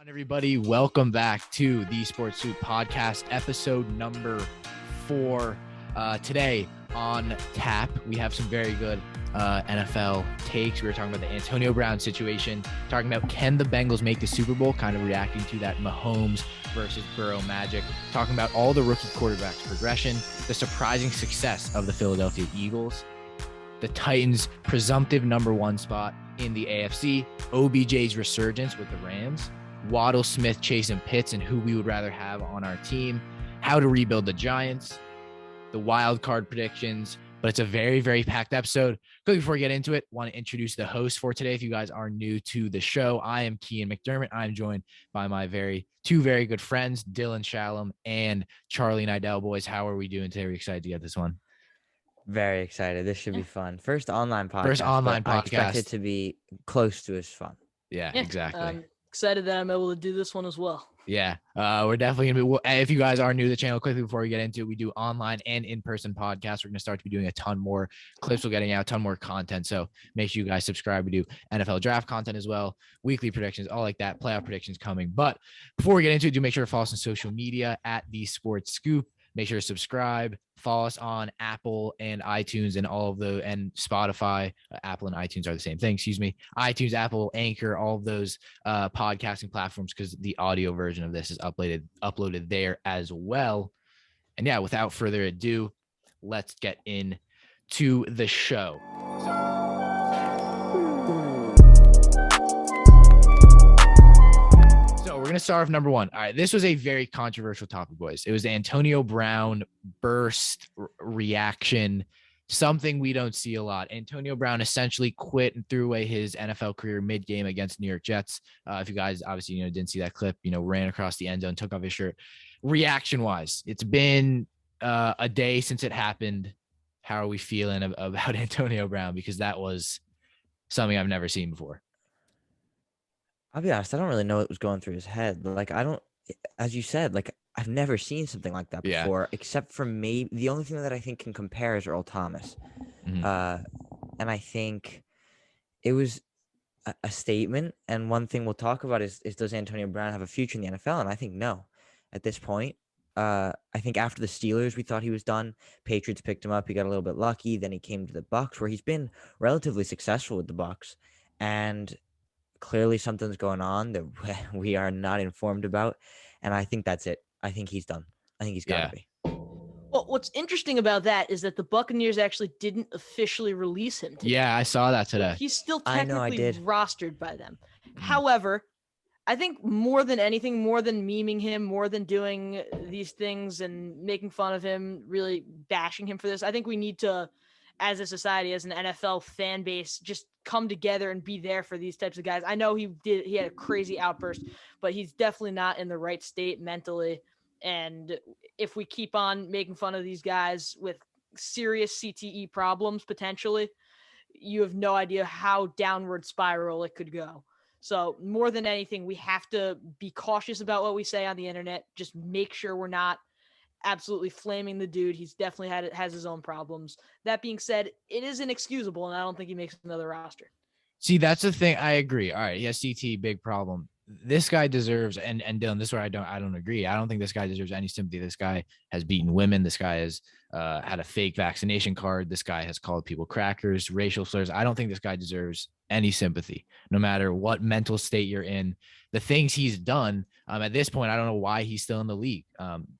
Everybody, welcome back to the TheeSportsScoop podcast, episode number 4. Today on tap, we have some very good NFL takes. We were talking about the Antonio Brown situation, talking about can the Bengals make the Super Bowl, kind of reacting to that Mahomes versus Burrow magic, talking about all the rookie quarterbacks progression, the surprising success of the Philadelphia Eagles, the Titans' presumptive number 1 spot in the AFC, OBJ's resurgence with the Rams, Waddle, Smith, Chase, and Pitts, and who we would rather have on our team, how to rebuild the Giants, the Wildcard predictions. But it's a very, very packed episode. Quickly before we get into it, want to introduce the host for today. If you guys are new to the show, I am Kean McDermott. I'm joined by my two very good friends, Dylan Shalom and Charlie Nidell. Boys, how are we doing today? Are we excited to get this one? Very excited. This should be fun. First online podcast. I expect it to be close to as fun. Yeah, exactly. Excited that I'm able to do this one as well. Yeah, we're definitely going to be, if you guys are new to the channel, quickly before we get into it, we do online and in-person podcasts. We're going to start to be doing a ton more clips. We're getting out a ton more content. So make sure you guys subscribe. We do NFL draft content as well, weekly predictions, all like that, playoff predictions coming. But before we get into it, do make sure to follow us on social media at TheeSportsScoop. Make sure to subscribe, follow us on Apple and iTunes and and Spotify. Apple and iTunes are the same thing. iTunes, Apple, Anchor, all of those podcasting platforms, because the audio version of this is uploaded there as well. And yeah, without further ado, let's get into the show. We're going to start off number 1. All right. This was a very controversial topic, boys. It was the Antonio Brown burst reaction, something we don't see a lot. Antonio Brown essentially quit and threw away his NFL career mid-game against New York Jets. If you guys obviously, didn't see that clip, ran across the end zone, took off his shirt. Reaction-wise, it's been a day since it happened. How are we feeling about Antonio Brown? Because that was something I've never seen before. I'll be honest, I don't really know what was going through his head. As you said, I've never seen something like that before, except for maybe the only thing that I think can compare is Earl Thomas. Mm-hmm. And I think it was a statement. And one thing we'll talk about is does Antonio Brown have a future in the NFL? And I think no, at this point. I think after the Steelers, we thought he was done. Patriots picked him up. He got a little bit lucky. Then he came to the Bucs, where he's been relatively successful with the Bucs. And clearly something's going on that we are not informed about. And I think that's it. I think he's done. I think he's got to be. Well, what's interesting about that is that the Buccaneers actually didn't officially release him today. Yeah, I saw that today. He's still technically rostered by them. However, I think more than anything, more than memeing him, more than doing these things and making fun of him, really bashing him for this, I think we need to, as a society, as an NFL fan base, just come together and be there for these types of guys. I know he had a crazy outburst, but he's definitely not in the right state mentally. And if we keep on making fun of these guys with serious CTE problems, potentially, you have no idea how downward spiral it could go. So more than anything, we have to be cautious about what we say on the internet. Just make sure we're not absolutely flaming the dude. He's definitely has his own problems. That being said, it is inexcusable, and I don't think he makes another roster. See, that's the thing. I agree. All right, he has CT, big problem. This guy deserves, and Dylan, this is where I don't agree. I don't think this guy deserves any sympathy. This guy has beaten women. This guy has had a fake vaccination card. This guy has called people crackers, racial slurs. I don't think this guy deserves any sympathy, no matter what mental state you're in. The things he's done, at this point, I don't know why he's still in the league.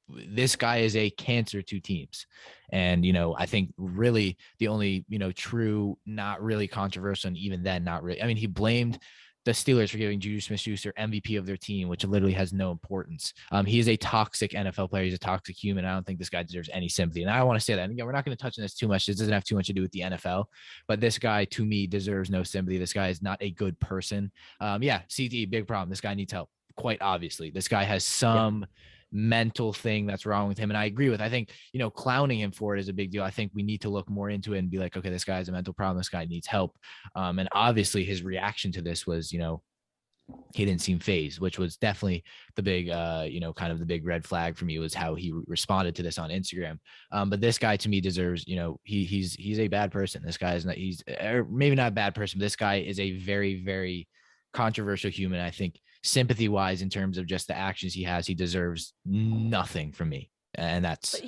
This guy is a cancer to teams. And, I think really the only, true, not really controversial, and even then, not really. I mean, he blamed the Steelers for giving Juju Smith-Schuster MVP of their team, which literally has no importance. He is a toxic NFL player. He's a toxic human. I don't think this guy deserves any sympathy. And I want to say that. And again, we're not going to touch on this too much. This doesn't have too much to do with the NFL, but this guy, to me, deserves no sympathy. This guy is not a good person. CTE, big problem. This guy needs help. Quite obviously, this guy has some mental thing that's wrong with him. And I agree with, I think, clowning him for it is a big deal. I think we need to look more into it and be like, okay, this guy has a mental problem. This guy needs help. And obviously his reaction to this was, he didn't seem fazed, which was definitely the big, kind of the big red flag for me, was how he responded to this on Instagram. But this guy, to me, deserves, he's a bad person. This guy is not, maybe not a bad person, but this guy is a very, very controversial human. I think sympathy wise, in terms of just the actions he has, he deserves nothing from me. And that's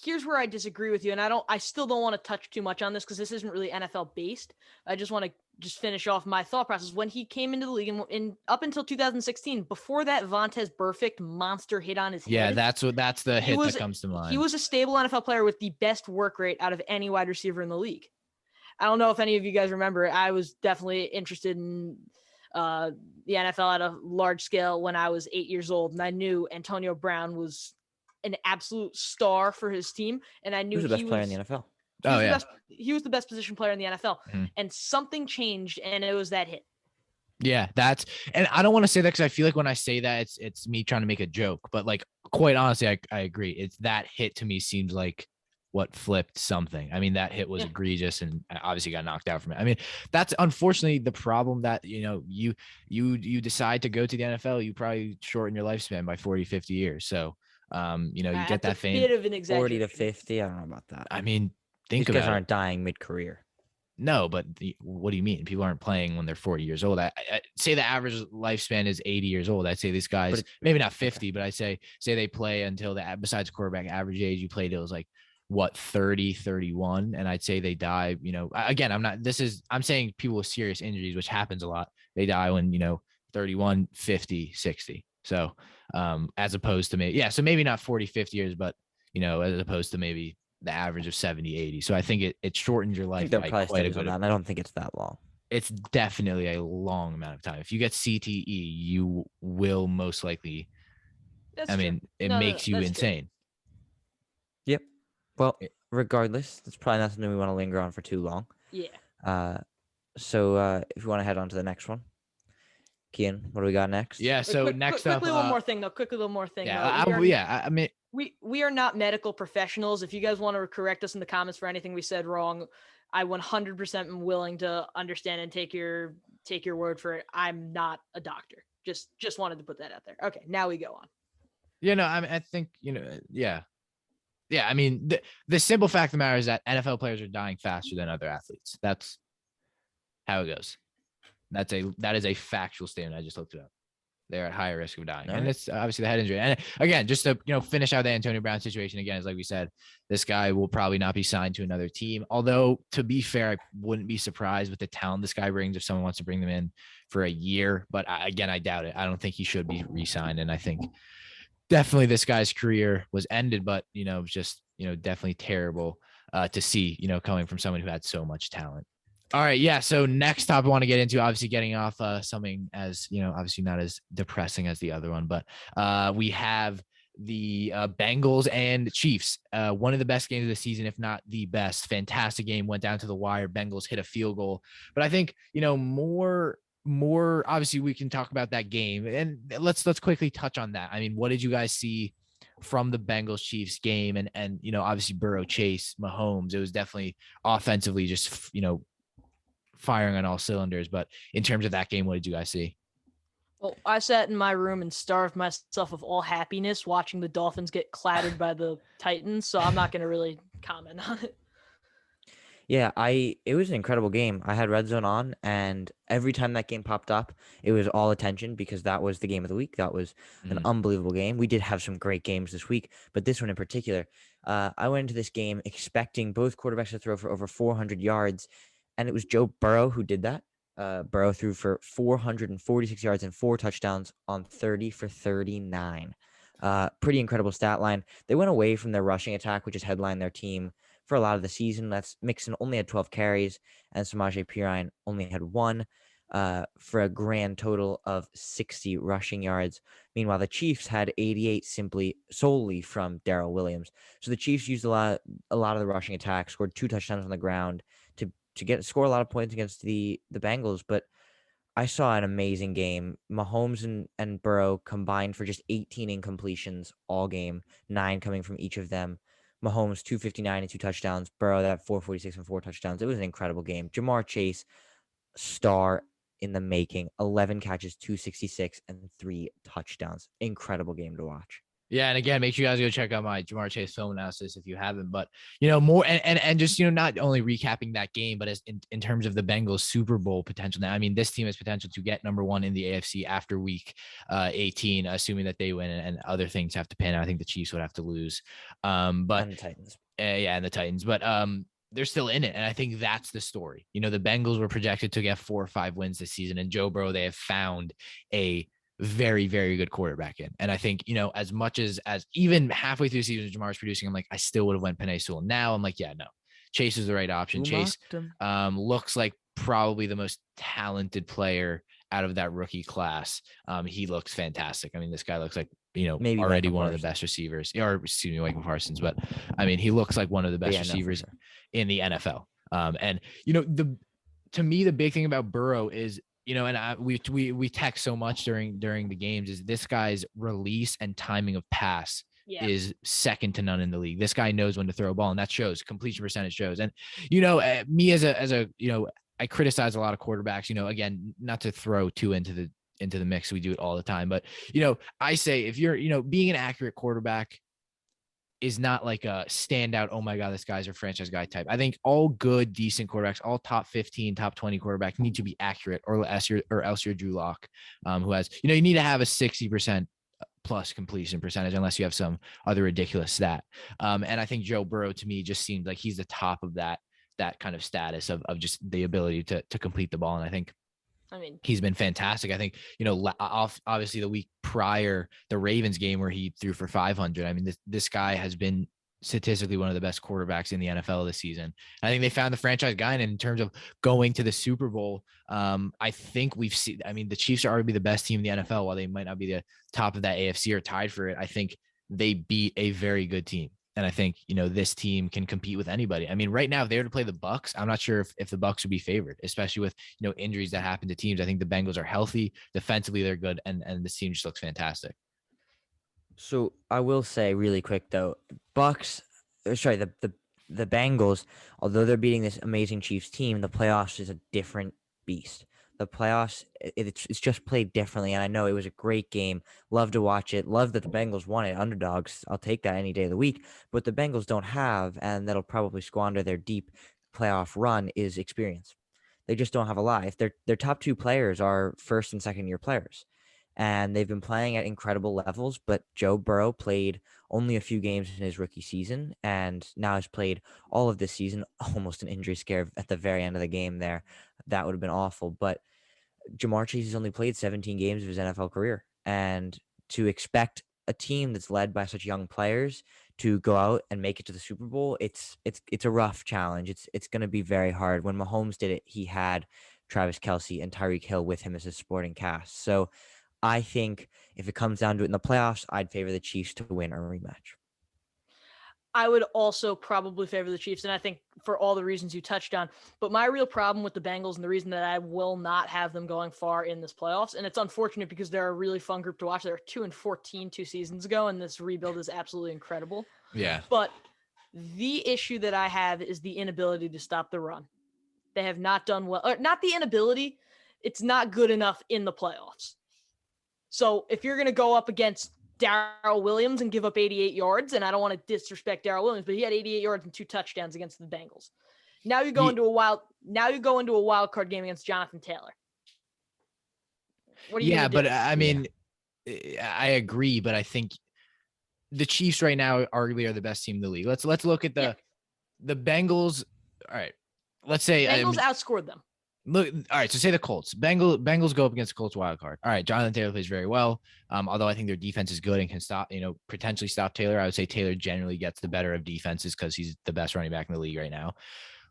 here's where I disagree with you. And I still don't want to touch too much on this because this isn't really NFL based. I just want to finish off my thought process. When he came into the league and up until 2016, before that Vontaze Burfict monster hit on his head. Yeah, that's the hit that comes to mind. He was a stable NFL player with the best work rate out of any wide receiver in the league. I don't know if any of you guys remember, I was definitely interested in the NFL at a large scale when I was 8 years old. And I knew Antonio Brown was an absolute star for his team. And I knew he was the best player in the NFL. He was the best position player in the NFL. Mm-hmm. And something changed, and it was that hit. Yeah, and I don't want to say that because I feel like when I say that, it's me trying to make a joke. But like, quite honestly, I agree. It's that hit to me seems like what flipped something. I mean, that hit was egregious and obviously got knocked out from it. I mean, that's unfortunately the problem that, you decide to go to the NFL, you probably shorten your lifespan by 40, 50 years. So, you get that fame. Bit of an 40 to 50. I don't know about that. I mean, these guys aren't dying mid-career. No, but what do you mean? People aren't playing when they're 40 years old. I say the average lifespan is 80 years old. I'd say these guys, maybe not 50, but I say they play until besides quarterback average age, you play till like what, 30, 31. And I'd say they die, again, I'm saying people with serious injuries, which happens a lot. They die when, 31, 50, 60. So, as opposed to so maybe not 40, 50 years, but, as opposed to maybe the average of 70, 80. So I think it shortens your life by quite a bit. And I don't think it's that long. It's definitely a long amount of time. If you get CTE, you will most likely, it makes you insane. True. Yep. Well, regardless, it's probably not something we want to linger on for too long. Yeah. So if you want to head on to the next one. Kian, what do we got next? Yeah, so next up. Quickly, one more thing. We are not medical professionals. If you guys want to correct us in the comments for anything we said wrong, I 100% am willing to understand and take your word for it. I'm not a doctor. Just wanted to put that out there. Okay, now we go on. I think, yeah. I mean, the simple fact of the matter is that NFL players are dying faster than other athletes. That's how it goes. That is a factual statement. I just looked it up. They're at higher risk of dying. And it's obviously the head injury. And again, just to, finish out the Antonio Brown situation again, is like we said, this guy will probably not be signed to another team. Although, to be fair, I wouldn't be surprised with the talent this guy brings if someone wants to bring them in for a year. But again, I doubt it. I don't think he should be re-signed. And I think definitely this guy's career was ended, but, just, definitely terrible to see, coming from someone who had so much talent. All right. Yeah. So next topic I want to get into, obviously getting off something as, obviously not as depressing as the other one, but we have the Bengals and Chiefs. One of the best games of the season, if not the best. Fantastic game, went down to the wire. Bengals hit a field goal. But I think, more obviously we can talk about that game, and let's quickly touch on that. I mean, what did you guys see from the Bengals Chiefs game? And obviously Burrow, Chase, Mahomes, it was definitely offensively just, firing on all cylinders. But in terms of that game, what did you guys see? Well, I sat in my room and starved myself of all happiness watching the Dolphins get clattered by the Titans. So I'm not going to really comment on it. Yeah, it was an incredible game. I had Red Zone on, and every time that game popped up, it was all attention because that was the game of the week. That was an unbelievable game. We did have some great games this week, but this one in particular, I went into this game expecting both quarterbacks to throw for over 400 yards. And it was Joe Burrow who did that. Burrow threw for 446 yards and 4 touchdowns on 30 for 39. Pretty incredible stat line. They went away from their rushing attack, which has headlined their team for a lot of the season. That's Mixon only had 12 carries, and Samaje Perine only had 1 for a grand total of 60 rushing yards. Meanwhile, the Chiefs had 88 solely from Darrell Williams. So the Chiefs used a lot of the rushing attack, scored 2 touchdowns on the ground to score a lot of points against the Bengals. But I saw an amazing game. Mahomes and Burrow combined for just 18 incompletions all game, 9 coming from each of them. Mahomes 259 and 2 touchdowns. Burrow that 446 and 4 touchdowns. It was an incredible game. Jamar Chase, star in the making, 11 catches, 266 and 3 touchdowns. Incredible game to watch. Yeah, and again, make sure you guys go check out my Jamar Chase film analysis if you haven't. But more and just not only recapping that game, but as in terms of the Bengals Super Bowl potential. Now, I mean, this team has potential to get number 1 in the AFC after week 18, assuming that they win and other things have to pan out. I think the Chiefs would have to lose, but And the Titans. And the Titans, but they're still in it, and I think that's the story. The Bengals were projected to get 4 or 5 wins this season, and Joe Burrow, they have found a very, very good quarterback in. And I think, as much as even halfway through the season, Jamar's producing, I'm like, I still would have went Penei Sewell. Now I'm like, yeah, no, Chase is the right option. Chase looks like probably the most talented player out of that rookie class. He looks fantastic. I mean, this guy looks like, maybe already one of the best receivers, or excuse me, Michael Parsons. But I mean, he looks like one of the best receivers in the NFL. And, to me, the big thing about Burrow is, and we text so much during the games, is this guy's release and timing of pass is second to none in the league. This guy knows when to throw a ball, and that shows. Completion percentage shows. And me as a I criticize a lot of quarterbacks. Again, not to throw too into the mix. We do it all the time, but I say if you're being an accurate quarterback is not like a standout, oh my God, this guy's a franchise guy type. I think all good, decent quarterbacks, all top 15, top 20 quarterbacks need to be accurate, or else you're Drew Lock, who has, you need to have a 60% plus completion percentage unless you have some other ridiculous stat. And I think Joe Burrow, to me, just seems like he's the top of that kind of status of just the ability to complete the ball. And I think, he's been fantastic. I think, obviously the week prior, the Ravens game where he threw for 500. I mean, this guy has been statistically one of the best quarterbacks in the NFL this season. I think they found the franchise guy. And in terms of going to the Super Bowl, I think we've seen, the Chiefs are arguably the best team in the NFL. While they might not be the top of that AFC or tied for it, I think they beat a very good team. And I think, this team can compete with anybody. I mean, right now, if they were to play the Bucs, I'm not sure if the Bucs would be favored, especially with, injuries that happen to teams. I think the Bengals are healthy. Defensively, they're good. And this team just looks fantastic. So I will say really quick, though, the Bengals, although they're beating this amazing Chiefs team, the playoffs is a different beast. The playoffs, it's just played differently, and I know it was a great game. Love to watch it. Love that the Bengals won it. Underdogs, I'll take that any day of the week. But the Bengals don't have, and that'll probably squander their deep playoff run, is experience. They just don't have a lot. If their top 2 players are first and second year players, and they've been playing at incredible levels, but Joe Burrow played only a few games in his rookie season, and now has played all of this season. Almost an injury scare at the very end of the game there. That would have been awful, but Jamar Chase has only played 17 games of his NFL career, and to expect a team that's led by such young players to go out and make it to the Super Bowl, it's a rough challenge. It's going to be very hard. When Mahomes did it, he had Travis Kelce and Tyreek Hill with him as his supporting cast. So I think if it comes down to it in the playoffs, I'd favor the Chiefs to win a rematch. I would also probably favor the Chiefs, and I think for all the reasons you touched on. But my real problem with the Bengals, and the reason that I will not have them going far in this playoffs, and it's unfortunate because they're a really fun group to watch. They were 2-14 2 seasons ago, and this rebuild is absolutely incredible. Yeah. But the issue that I have is the inability to stop the run. They have not done well, or not the inability. It's not good enough in the playoffs. So if you're going to go up against Darrell Williams and give up 88 yards, and I don't want to disrespect Darrell Williams, but he had 88 yards and 2 touchdowns against the Bengals. Now you go into a wild card game against Jonathan Taylor. What are you gonna do? But I mean, I agree, but I think the Chiefs right now arguably are the best team in the league. Let's look at the Bengals. All right, let's say Bengals outscored them. Look, all right. So say the Colts. Bengals go up against the Colts wild card. All right, Jonathan Taylor plays very well. Although I think their defense is good and can stop, potentially stop Taylor. I would say Taylor generally gets the better of defenses because he's the best running back in the league right now.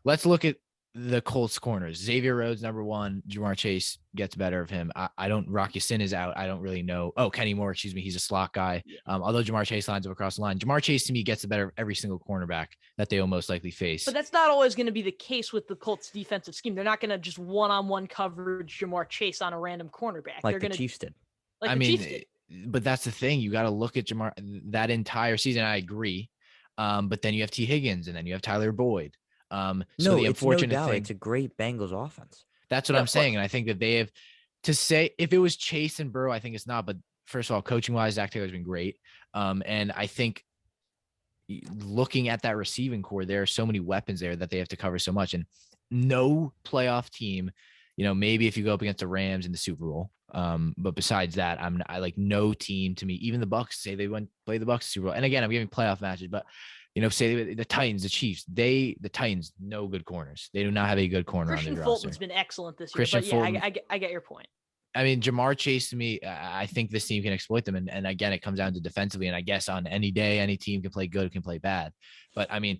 Let's look at the Colts corners. Xavier Rhodes, number 1. Jamar Chase gets better of him. I don't. Rock Ya-Sin is out. I don't really know. Oh, Kenny Moore, excuse me. He's a slot guy. Although Jamar Chase lines up across the line. Jamar Chase to me gets the better of every single cornerback that they will most likely face. But that's not always going to be the case with the Colts defensive scheme. They're not going to just one-on-one coverage Jamar Chase on a random cornerback. Like the Chiefs did. But that's the thing. You got to look at Jamar that entire season. I agree. But then you have T. Higgins and then you have Tyler Boyd. So the unfortunate thing, it's a great Bengals offense. That's what I'm saying. And I think that they have to say, if it was Chase and Burrow, I think it's not, but first of all, coaching wise, Zach Taylor's been great. And I think looking at that receiving core, there are so many weapons there that they have to cover so much. And no playoff team, maybe if you go up against the Rams in the Super Bowl. But besides that, I like no team to me, even the Bucks, say they went play the Bucks Super Bowl. And again, I'm giving playoff matches, but say the Titans, the Chiefs, the Titans, no good corners. They do not have a good corner on their roster. Christian Fulton's been excellent this year. Christian Fulton, I get your point. I mean, Jamar Chase, to me, I think this team can exploit them. And again, it comes down to defensively. And I guess on any day, any team can play good, can play bad. But I mean,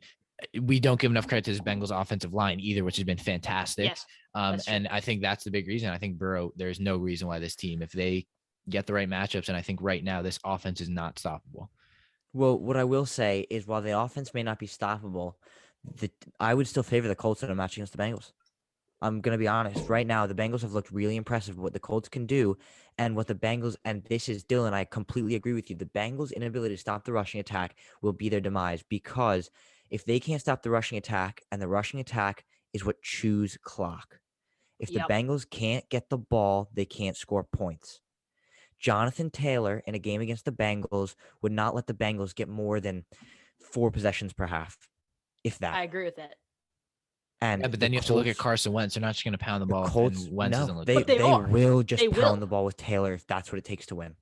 we don't give enough credit to this Bengals offensive line either, which has been fantastic. Yes, and I think that's the big reason. I think Burrow, there's no reason why this team, if they get the right matchups, and I think right now this offense is not stoppable. Well, what I will say is while the offense may not be stoppable, I would still favor the Colts in a match against the Bengals. I'm going to be honest. Right now, the Bengals have looked really impressive with what the Colts can do and what the Bengals, and this is Dylan, I completely agree with you. The Bengals' inability to stop the rushing attack will be their demise because if they can't stop the rushing attack, and the rushing attack is what chews clock. If the Bengals can't get the ball, they can't score points. Jonathan Taylor in a game against the Bengals would not let the Bengals get more than 4 possessions per half, if that. I agree with that. And but then you have to look at Carson Wentz. They're not just going to pound the ball. Colts, and Wentz doesn't look they will just pound pound the ball with Taylor if that's what it takes to win.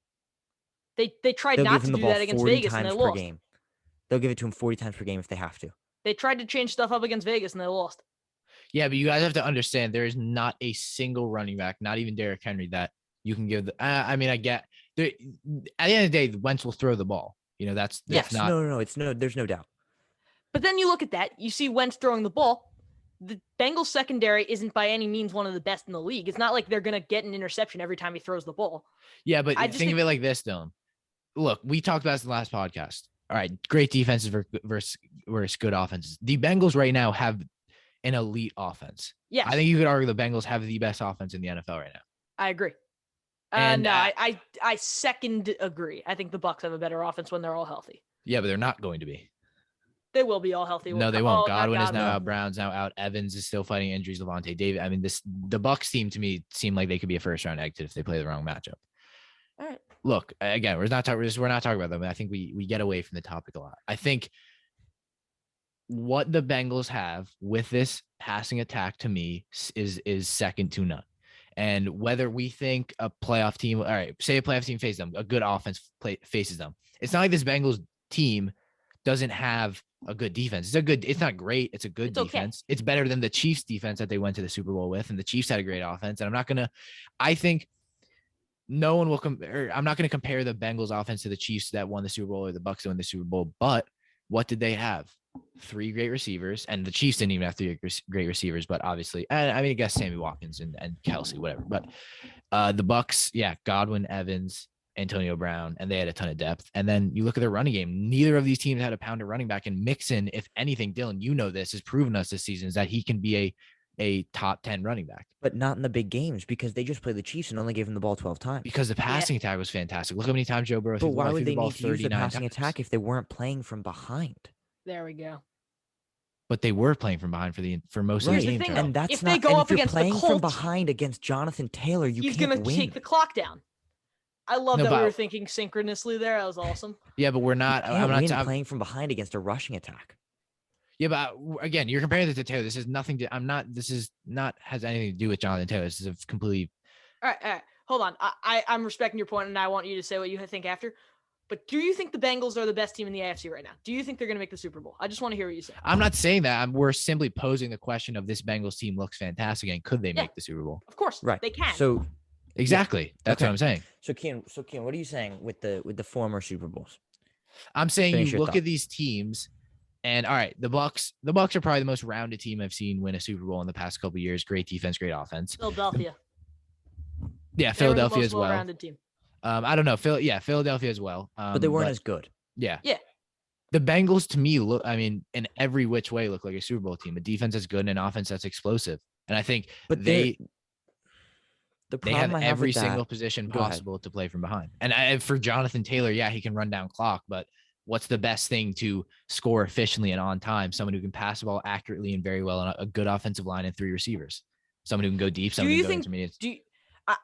They tried not to do that against Vegas and they lost. Game. They'll give it to him 40 times per game if they have to. They tried to change stuff up against Vegas and they lost. Yeah, but you guys have to understand there is not a single running back, not even Derrick Henry, that you can give. I mean, I get. At the end of the day, Wentz will throw the ball. That's yes, not. No, there's no doubt. But then you look at that, you see Wentz throwing the ball. The Bengals secondary isn't by any means one of the best in the league. It's not like they're going to get an interception every time he throws the ball. Yeah, but think of it like this, Dylan. Look, we talked about this in the last podcast. All right, great defenses versus good offenses. The Bengals right now have an elite offense. Yeah, I think you could argue the Bengals have the best offense in the NFL right now. I agree. And I second agree. I think the Bucs have a better offense when they're all healthy. Yeah, but they're not going to be. They will be all healthy. No, they won't. Godwin is now out. Brown's now out. Evans is still fighting injuries. Levante David. I mean, the Bucs team to me seem like they could be a first round exit if they play the wrong matchup. All right. Look, again, we're not talking about them. I think we get away from the topic a lot. I think what the Bengals have with this passing attack to me is second to none. And whether we think a playoff team, all right, say a playoff team faces them, a good offense faces them. It's not like this Bengals team doesn't have a good defense. It's not great. It's a good defense. Okay. It's better than the Chiefs defense that they went to the Super Bowl with. And the Chiefs had a great offense. And I think no one will I'm not going to compare the Bengals offense to the Chiefs that won the Super Bowl or the Bucs that won the Super Bowl. But what did they have? 3 great receivers, and the Chiefs didn't even have 3 great receivers, but obviously, I mean, I guess Sammy Watkins and Kelsey, whatever. But the Bucs, Godwin, Evans, Antonio Brown, and they had a ton of depth. And then you look at their running game. Neither of these teams had a pounder running back. And Mixon, if anything, Dylan, this has proven us this season is that he can be a top 10 running back. But not in the big games because they just played the Chiefs and only gave him the ball 12 times. Because the passing attack was fantastic. Look how many times Joe Burrow threw the ball. But why would they need to use the passing times. Attack if they weren't playing from behind? There we go. But they were playing from behind for most of the game. And that's if not, they go up against playing the Colts, from behind against Jonathan Taylor, he's going to take the clock down. I love that we were thinking synchronously there. That was awesome. Yeah, but we're not. I'm not playing from behind against a rushing attack. Yeah, but again, you're comparing this to Taylor. This is nothing to. This is not has anything to do with Jonathan Taylor. This is a completely. All right. Hold on. I'm respecting your point, and I want you to say what you think after. But do you think the Bengals are the best team in the AFC right now? Do you think they're going to make the Super Bowl? I just want to hear what you say. I'm not saying that. We're simply posing the question of this Bengals team looks fantastic, and could they make the Super Bowl? Of course, right? They can. So exactly, that's what I'm saying. So Kian, what are you saying with the former Super Bowls? I'm saying you look at these teams, and all right, the Bucs are probably the most rounded team I've seen win a Super Bowl in the past couple of years. Great defense, great offense. Philadelphia. Philadelphia as well. Well-rounded team. I don't know. Philadelphia as well. But they weren't as good. Yeah. Yeah. The Bengals, to me, in every which way, look like a Super Bowl team. A defense that's good and an offense that's explosive. And I think they have every single position possible to play from behind. And for Jonathan Taylor, he can run down clock, but what's the best thing to score efficiently and on time? Someone who can pass the ball accurately and very well on a good offensive line and 3 receivers. Someone who can go deep, someone who can go intermediate.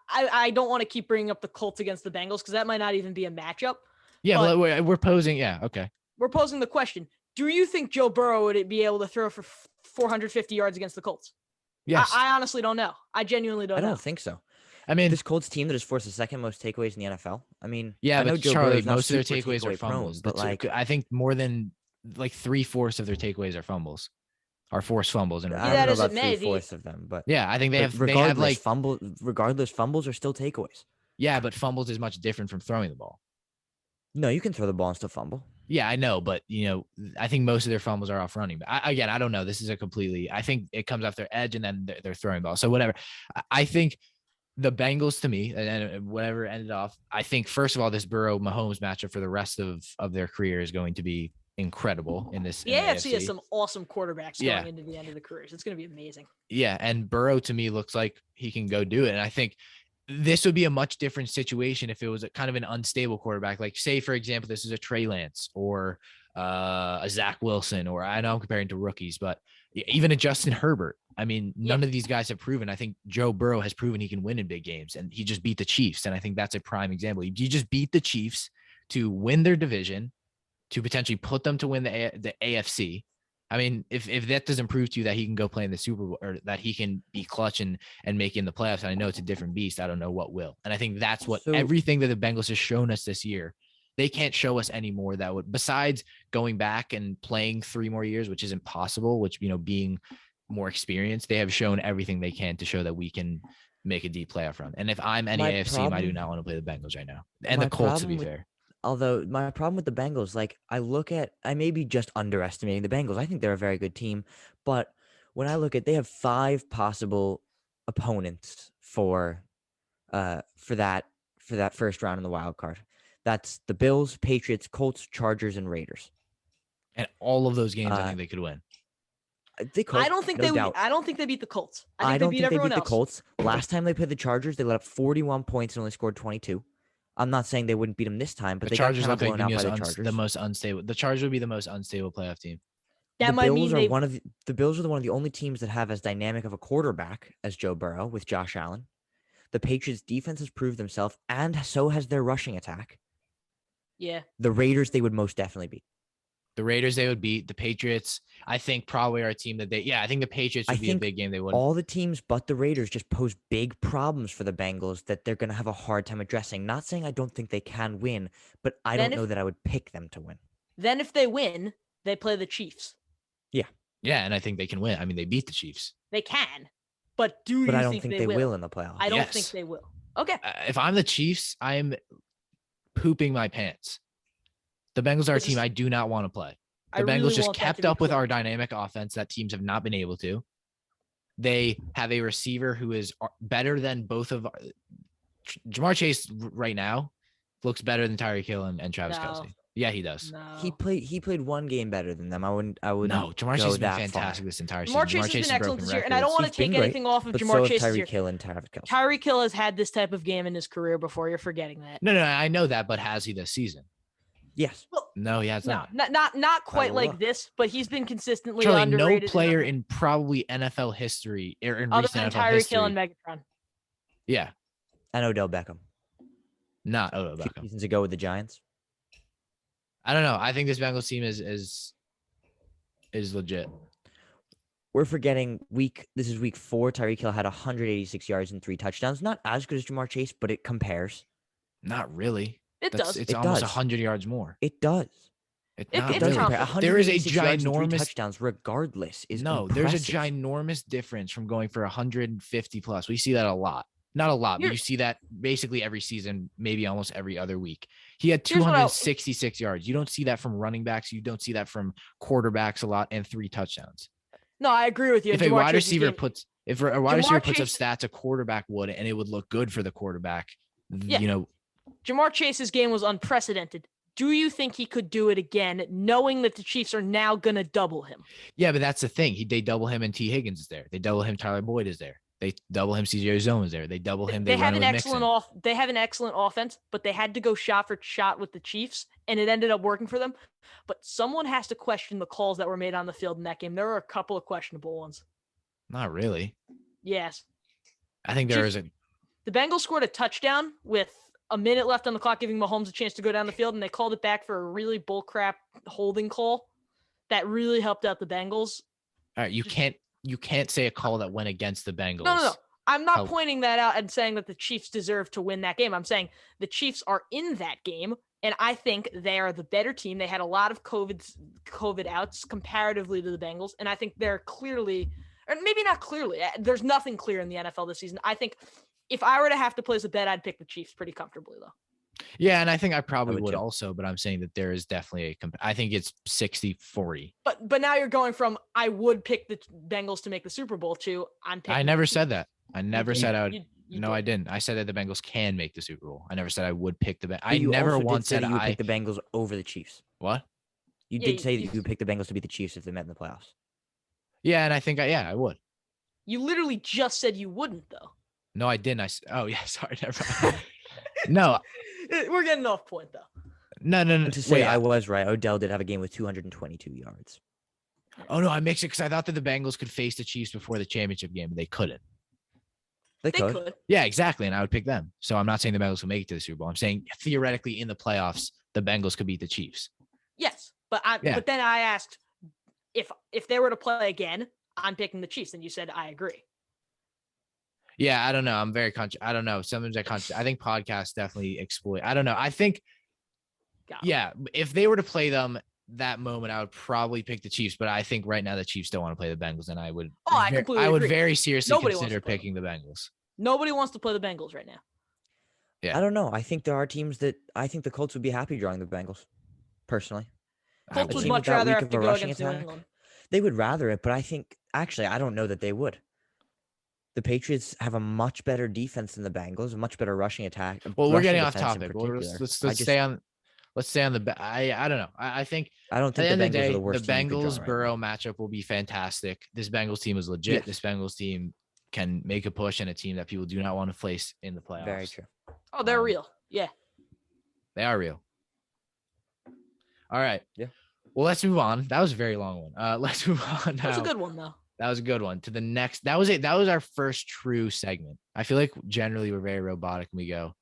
I don't want to keep bringing up the Colts against the Bengals because that might not even be a matchup. Yeah, but we're posing. Yeah, okay. We're posing the question: do you think Joe Burrow would be able to throw for 450 yards against the Colts? Yes. I honestly don't know. I genuinely don't know. I don't think so. I mean, this Colts team that has forced the second most takeaways in the NFL. I mean, yeah, I know but Joe Charlie, Burrow's not most of their super takeaways are takeaway fumbles. prone, but like, I think more than like 3/4 of their takeaways are fumbles, are forced fumbles. And I don't know about 3/4 of them, but yeah, I think they have like regardless, fumbles are still takeaways. Yeah, but fumbles is much different from throwing the ball. No, you can throw the ball and still fumble. Yeah, I know, but I think most of their fumbles are off running. But I don't know. This is I think it comes off their edge and then they're throwing ball. So whatever. I think the Bengals, to me, and whatever ended off, I think first of all, this Burrow-Mahomes matchup for the rest of their career is going to be incredible in this. The AFC has some awesome quarterbacks going into the end of the careers. It's going to be amazing. Yeah, and Burrow to me looks like he can go do it, and I think this would be a much different situation if it was a kind of an unstable quarterback. Like, say, for example, this is a Trey Lance or a Zach Wilson, or I know I'm comparing to rookies, but even a Justin Herbert. I mean, none of these guys have proven. I think Joe Burrow has proven he can win in big games, and he just beat the Chiefs. And I think that's a prime example. You just beat the Chiefs to win their division, to potentially put them to win the AFC. I mean, if that doesn't prove to you that he can go play in the Super Bowl or that he can be clutch and make it in the playoffs, and I know it's a different beast, I don't know what will. And I think that's what everything that the Bengals has shown us this year, they can't show us anymore that would, besides going back and playing 3 more years, which isn't possible, which, being more experienced, they have shown everything they can to show that we can make a deep playoff run. And if I'm any AFC team, I do not want to play the Bengals right now. And the Colts, to be fair. Although my problem with the Bengals, like I may be just underestimating the Bengals. I think they're a very good team, but when I look at, they have 5 possible opponents for that first round in the wild card. That's the Bills, Patriots, Colts, Chargers, and Raiders. And all of those games, I think they could win. I don't think I don't think they beat the Colts. I don't think they beat the Colts. Last time they played the Chargers, they let up 41 points and only scored 22. I'm not saying they wouldn't beat them this time, but they got kind of blown out by the Chargers. The most unstable. The Chargers would be the most unstable playoff team. The Bills are one of the only teams that have as dynamic of a quarterback as Joe Burrow with Josh Allen. The Patriots' defense has proved themselves, and so has their rushing attack. Yeah. The Raiders, they would most definitely beat. The Raiders, they would beat. The Patriots, I think, probably are a team that I think the Patriots would be a big game. They would. All the teams but the Raiders just pose big problems for the Bengals that they're going to have a hard time addressing. Not saying I don't think they can win, but I don't know that I would pick them to win. Then if they win, they play the Chiefs. Yeah. Yeah, and I think they can win. I mean, they beat the Chiefs. They can, but I don't think they will in the playoffs. I don't think they will. Okay. If I'm the Chiefs, I'm pooping my pants. The Bengals are a team I do not want to play. The Bengals just kept up with our dynamic offense that teams have not been able to. They have a receiver who is better than both of Jamar Chase right now looks better than Tyreek Hill and Travis Kelce. Yeah, he does. No. He played one game better than them. I wouldn't. No, Jamar Chase has been fantastic this entire season. Jamar Chase has been excellent this year, and I don't want to take anything off of Jamar Chase this year. Tyreek Hill and Travis Kelce. Tyreek Hill has had this type of game in his career before. You're forgetting that. No, I know that, but has he this season? Yes. Well, no, he has not. Not quite like this, but he's been consistently Charlie, underrated. No player in probably NFL history or in recent NFL Tyreek history. Hill and Megatron. Yeah. And Odell Beckham. Not Odell Beckham. 2 seasons ago with the Giants. I don't know. I think this Bengals team is legit. We're forgetting this is week 4. Tyreek Hill had 186 yards and 3 touchdowns. Not as good as Jamar Chase, but it compares. Not really. It almost 100 yards more. It does. It does compare. There is a ginormous touchdowns regardless. There's a ginormous difference from going for 150 plus. We see that a lot. Not a lot, but you see that basically every season, maybe almost every other week. He had 266 yards. You don't see that from running backs. You don't see that from quarterbacks a lot, and 3 touchdowns. No, I agree with you. If a wide receiver puts up stats a quarterback would, and it would look good for the quarterback, Jamar Chase's game was unprecedented. Do you think he could do it again, knowing that the Chiefs are now going to double him? Yeah, but that's the thing. They double him and T. Higgins is there. They double him, Tyler Boyd is there. They double him, CJ Uzomah is there. They double him. They have an excellent offense, but they had to go shot for shot with the Chiefs, and it ended up working for them. But someone has to question the calls that were made on the field in that game. There were a couple of questionable ones. Not really. Yes. I think there is a. The Bengals scored a touchdown with a minute left on the clock, giving Mahomes a chance to go down the field, and they called it back for a really bullcrap holding call that really helped out the Bengals. All right, you can't say a call that went against the Bengals. No. I'm not pointing that out and saying that the Chiefs deserve to win that game. I'm saying the Chiefs are in that game, and I think they are the better team. They had a lot of COVID outs comparatively to the Bengals, and I think they're clearly, or maybe not clearly, there's nothing clear in the NFL this season. I think if I were to have to place a bet, I'd pick the Chiefs pretty comfortably, though. Yeah, and I think I probably would also, but I'm saying that there is definitely I think it's 60-40. But now you're going from I would pick the Bengals to make the Super Bowl to I'm picking. I never said that. I never said I would. You No, did. I didn't. I said that the Bengals can make the Super Bowl. I never said I would pick the Bengals. I You never also once did say said that you would I pick the Bengals over the Chiefs. What? You Yeah, did say that you- you would pick the Bengals to beat the Chiefs if they met in the playoffs. Yeah, and I think I would. You literally just said you wouldn't, though. No, I didn't. Oh yeah, sorry. Never mind. No, We're getting off point, though. no. And to say Wait, I was right, Odell did have a game with 222 yards. Oh no, I mixed it because I thought that the Bengals could face the Chiefs before the championship game, but they couldn't. They They could. could. Yeah, exactly. And I would pick them. So I'm not saying the Bengals will make it to the Super Bowl. I'm saying theoretically in the playoffs, the Bengals could beat the Chiefs. Yes, but then I asked if they were to play again, I'm picking the Chiefs, and you said I agree. Yeah, I don't know. I'm very conscious. I don't know. Sometimes I think podcasts definitely exploit. I don't know. I think, yeah, if they were to play them that moment, I would probably pick the Chiefs. But I think right now the Chiefs don't want to play the Bengals, and I would. Oh, I completely would agree. very seriously Nobody wants consider to play picking the Bengals. Nobody wants to play the Bengals right now. Yeah. I don't know. I think there are teams that I think the Colts would be happy drawing the Bengals. Personally, Colts would team much with that rather weak have of to a go rushing against New attack? England. they would rather it, but I think actually I don't know that they would. The Patriots have a much better defense than the Bengals, a much better rushing attack. Well, we're rushing getting off defense in topic. Well, particular. let's stay on. Let's stay on the. I don't know. I think I don't at the think the end of the Bengals are day, the the worst team you could draw Bengals right Burrow now. matchup will be fantastic. This Bengals team is legit. Yes. This Bengals team can make a push and a team that people do not want to face in the playoffs. Very true. Oh, they're real. Yeah. They are real. All right. Yeah. Well, let's move on. That was a very long one. Let's move on now. That was a good one, though. That was a good one. To the next. That was it. That was our first true segment. I feel like generally we're very robotic and we go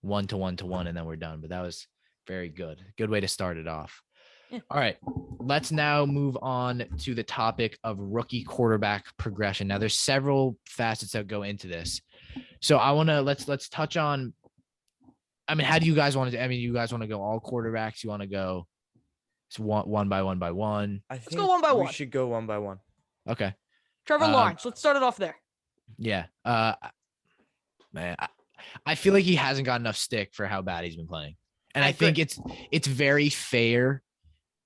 1 to 1 to 1 and then we're done. But that was very good. Good way to start it off. Yeah. All right. Let's now move on to the topic of rookie quarterback progression. Now, there's several facets that go into this. So I want to let's touch on. I mean, how do you guys want to? I mean, you guys want to go all quarterbacks? You want to go one by one by one? Let's go one by one. We should go one by one. Okay. Trevor Lawrence. Let's start it off there. Yeah. Man, I feel like he hasn't got enough stick for how bad he's been playing, and I think it's very fair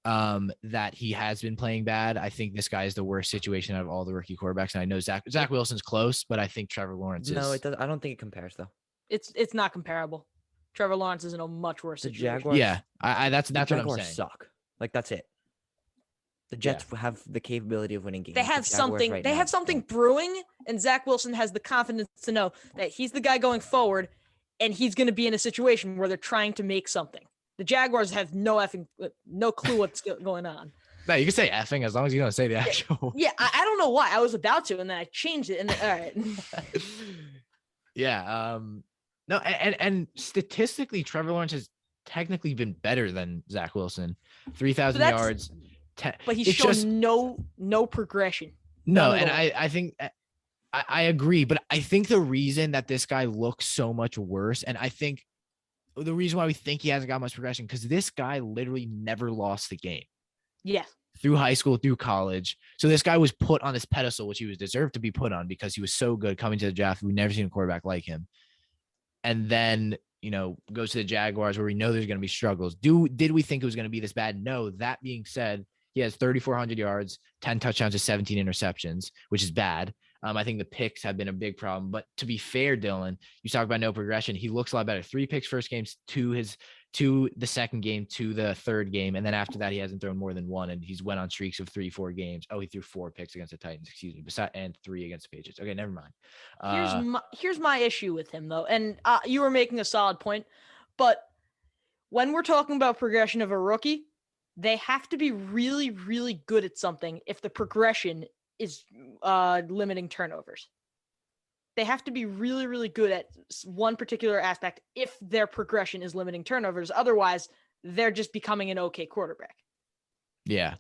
that he has been playing bad. I think this guy is the worst situation out of all the rookie quarterbacks, and I know Zach Wilson's close, but I think Trevor Lawrence is. No, it does. I don't think it compares though. It's not comparable. Trevor Lawrence is in a much worse The situation. Jaguars. Yeah, that's The what I'm Jaguars saying. suck. Like that's it. The Jets have the capability of winning games. They The have Jaguars something. right They now have something don't. brewing, and Zach Wilson has the confidence to know that he's the guy going forward, and he's going to be in a situation where they're trying to make something. The Jaguars have no clue what's going on. No, you can say effing as long as you don't say the actual. Yeah, I don't know why. I was about to, and then I changed it. And then, all right. Yeah. No, and statistically, Trevor Lawrence has technically been better than Zach Wilson. 3,000 So that's- yards. But he's It's shown just- no progression. No, None at and all. I think I agree, but I think the reason that this guy looks so much worse, and I think the reason why we think he hasn't got much progression, because this guy literally never lost the game Yes. through high school, through college. So this guy was put on this pedestal, which he was deserved to be put on because he was so good coming to the draft. We've never seen a quarterback like him. And then, goes to the Jaguars where we know there's going to be struggles. Did we think it was going to be this bad? No. That being said, he has 3,400 yards, 10 touchdowns to 17 interceptions, which is bad. I think the picks have been a big problem. But to be fair, Dylan, you talk about no progression. He looks a lot better. 3 picks first games, to the second game, to the third game. And then after that, he hasn't thrown more than 1. And he's went on streaks of 3-4 games. Oh, he threw 4 picks against the Titans, and 3 against the Patriots. Okay, never mind. Here's my issue with him, though. And you were making a solid point. But when we're talking about progression of a rookie, they have to be really, really good at something if the progression is limiting turnovers. they have to be really, really good at one particular aspect if their progression is limiting turnovers. Otherwise, they're just becoming an okay quarterback. Yeah.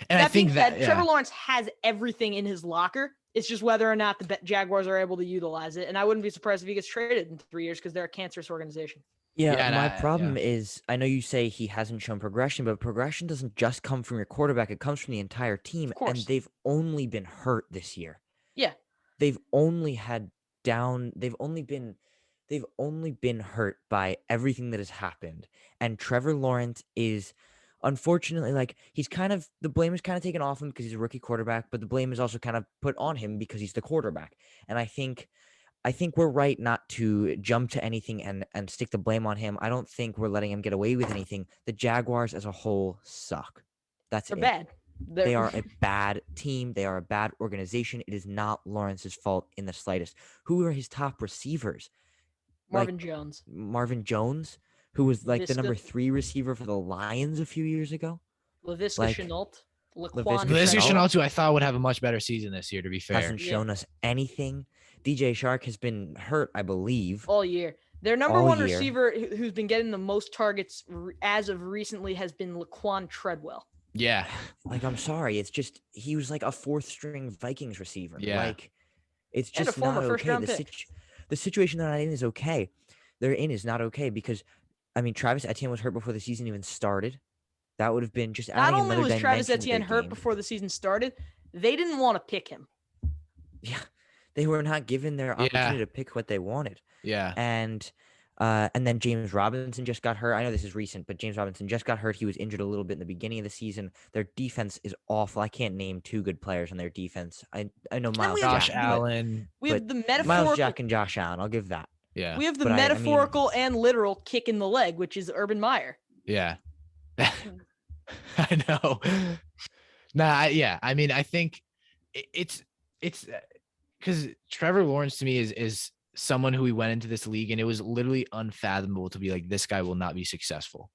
And That I think being that said, Trevor Lawrence has everything in his locker. It's just whether or not the Jaguars are able to utilize it. And I wouldn't be surprised if he gets traded in 3 years because they're a cancerous organization. Yeah, my problem is I know you say he hasn't shown progression, but progression doesn't just come from your quarterback. It comes from the entire team, and they've only been hurt this year. Yeah. They've only been hurt by everything that has happened. And Trevor Lawrence is unfortunately he's kind of the blame is kind of taken off him because he's a rookie quarterback, but the blame is also kind of put on him because he's the quarterback. And I think we're right not to jump to anything and stick the blame on him. I don't think we're letting him get away with anything. The Jaguars as a whole suck. They're bad. They are a bad team. They are a bad organization. It is not Lawrence's fault in the slightest. Who are his top receivers? Marvin Jones. Marvin Jones, who was the number 3 receiver for the Lions a few years ago. Laviska Shenault. Laviska Shenault, who I thought would have a much better season this year, to be fair. Hasn't shown us anything. DJ Shark has been hurt, I believe. All year. Their number one receiver who's been getting the most targets as of recently has been Laquan Treadwell. Yeah. I'm sorry. It's just he was like a 4th string Vikings receiver. Yeah. It's just not okay. The situation they're not in is okay. They're in is not okay because, Travis Etienne was hurt before the season even started. That would have been just adding another dimension. Not only was Travis Etienne hurt before the season started, they didn't want to pick him. Yeah. They were not given their opportunity to pick what they wanted. Yeah. And then James Robinson just got hurt. I know this is recent, but James Robinson just got hurt. He was injured a little bit in the beginning of the season. Their defense is awful. I can't name 2 good players on their defense. I know Miles Josh Allen. We have the metaphorical Miles Jack and Josh Allen. I'll give that. Yeah. We have the metaphorical and literal kick in the leg, which is Urban Meyer. Yeah. I know. I think it's because Trevor Lawrence to me is someone who we went into this league and it was literally unfathomable to be like, this guy will not be successful.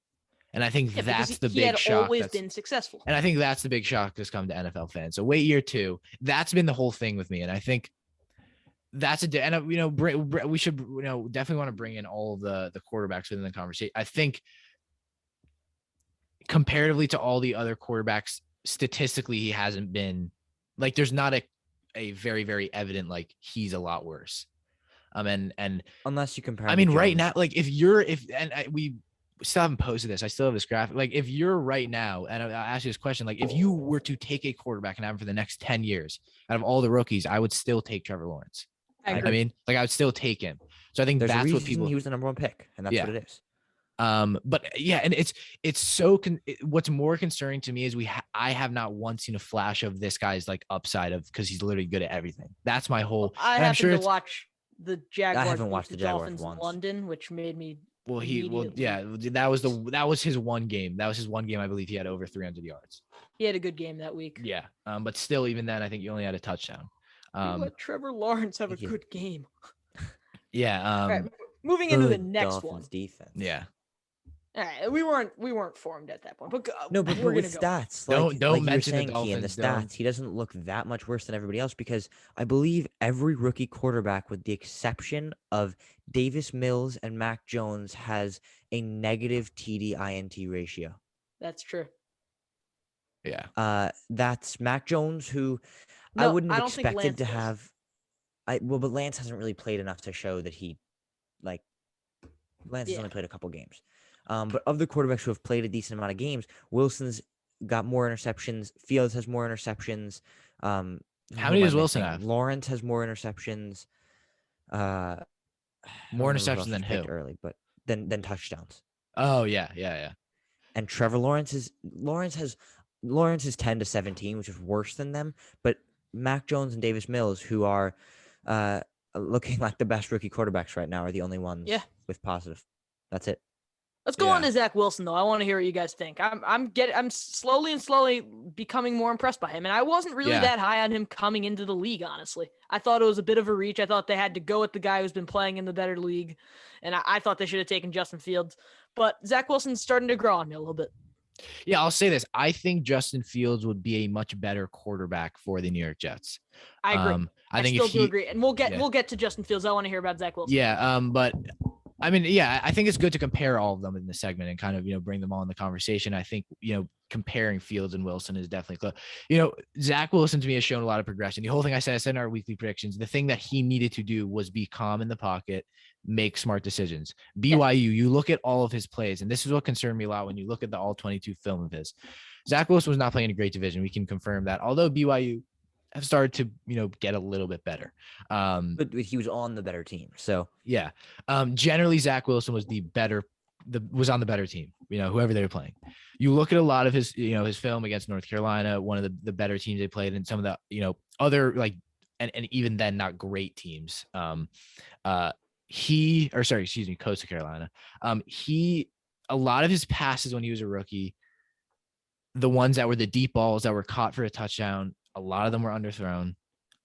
And I think that's the big shock. He had always been successful. And I think that's the big shock that's come to NFL fans. So wait year 2. That's been the whole thing with me. And I think that's we should, definitely want to bring in all of the quarterbacks within the conversation. I think comparatively to all the other quarterbacks, statistically, he hasn't been there's not a very, very evident, he's a lot worse. And unless you compare, right now, we still haven't posted this. I still have this graphic. If you're right now, and I'll ask you this question, if you were to take a quarterback and have him for the next 10 years out of all the rookies, I would still take Trevor Lawrence. I would still take him. So I think that's what people, he was the number 1 pick, and that's what it is. But yeah, and it's so what's more concerning to me is I have not once seen a flash of this guy's upside of, because he's literally good at everything. That's my whole. I happened to watch the Jaguars. I haven't watched the Jaguars once. In London, which made me. That was his one game. That was his one game. I believe he had over 300 yards. He had a good game that week. Yeah. But still, even then, I think you only had a touchdown. Let Trevor Lawrence have a good game. Yeah. All right, moving into the next one. Defense. Yeah. All right, we weren't formed at that point, but but we're gonna stats. Don't mention the Dolphins. The stats. He doesn't look that much worse than everybody else because I believe every rookie quarterback, with the exception of Davis Mills and Mac Jones, has a negative TD/INT ratio. That's true. Yeah. That's Mac Jones, who I wouldn't have expected to have. But Lance hasn't really played enough to show that he, Lance has only played a couple games. But of the quarterbacks who have played a decent amount of games, Wilson's got more interceptions. Fields has more interceptions. How many does Wilson have? Lawrence has more interceptions. More interceptions than who? Early, but than touchdowns. Oh yeah. And Trevor Lawrence has 10 to 17, which is worse than them. But Mac Jones and Davis Mills, who are looking like the best rookie quarterbacks right now, are the only ones with positive. That's it. Let's go on to Zach Wilson, though. I want to hear what you guys think. I'm slowly becoming more impressed by him, and I wasn't really that high on him coming into the league, honestly. I thought it was a bit of a reach. I thought they had to go with the guy who's been playing in the better league, and I thought they should have taken Justin Fields. But Zach Wilson's starting to grow on me a little bit. Yeah, I'll say this. I think Justin Fields would be a much better quarterback for the New York Jets. I agree. I think still if do agree, and we'll yeah. get to Justin Fields. I want to hear about Zach Wilson. Yeah, but I mean, yeah, I think it's good to compare all of them in the segment and kind of, bring them all in the conversation. I think, comparing Fields and Wilson is definitely close. Zach Wilson to me has shown a lot of progression. The whole thing I said in our weekly predictions, the thing that he needed to do was be calm in the pocket, make smart decisions. BYU, you look at all of his plays, and this is what concerned me a lot when you look at the all 22 film of his. Zach Wilson was not playing a great division. We can confirm that. Although BYU have started to, get a little bit better. But he was on the better team. So yeah. Generally Zach Wilson was was on the better team, whoever they were playing. You look at a lot of his, his film against North Carolina, one of the better teams they played, and some of the, other and even then not great teams. Coastal Carolina. A lot of his passes when he was a rookie, the ones that were the deep balls that were caught for a touchdown, a lot of them were underthrown.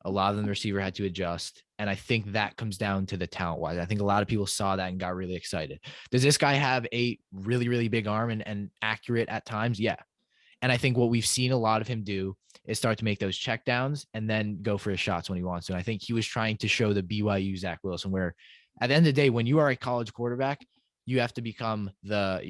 A lot of them, the receiver had to adjust. And I think that comes down to the talent wise. I think a lot of people saw that and got really excited. Does this guy have a really, really big arm and accurate at times? Yeah. And I think what we've seen a lot of him do is start to make those check downs and then go for his shots when he wants to. And I think he was trying to show the BYU Zach Wilson, where at the end of the day, when you are a college quarterback, you have to become the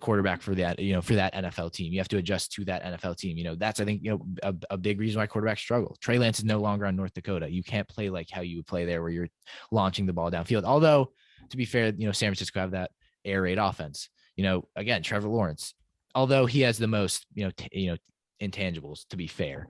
quarterback for that, for that NFL team. You have to adjust to that NFL team. That's, I think, a big reason why quarterbacks struggle. Trey Lance is no longer on North Dakota. You can't play like how you would play there, where you're launching the ball downfield. Although, to be fair, San Francisco have that air raid offense. Again, Trevor Lawrence, although he has the most, intangibles, to be fair.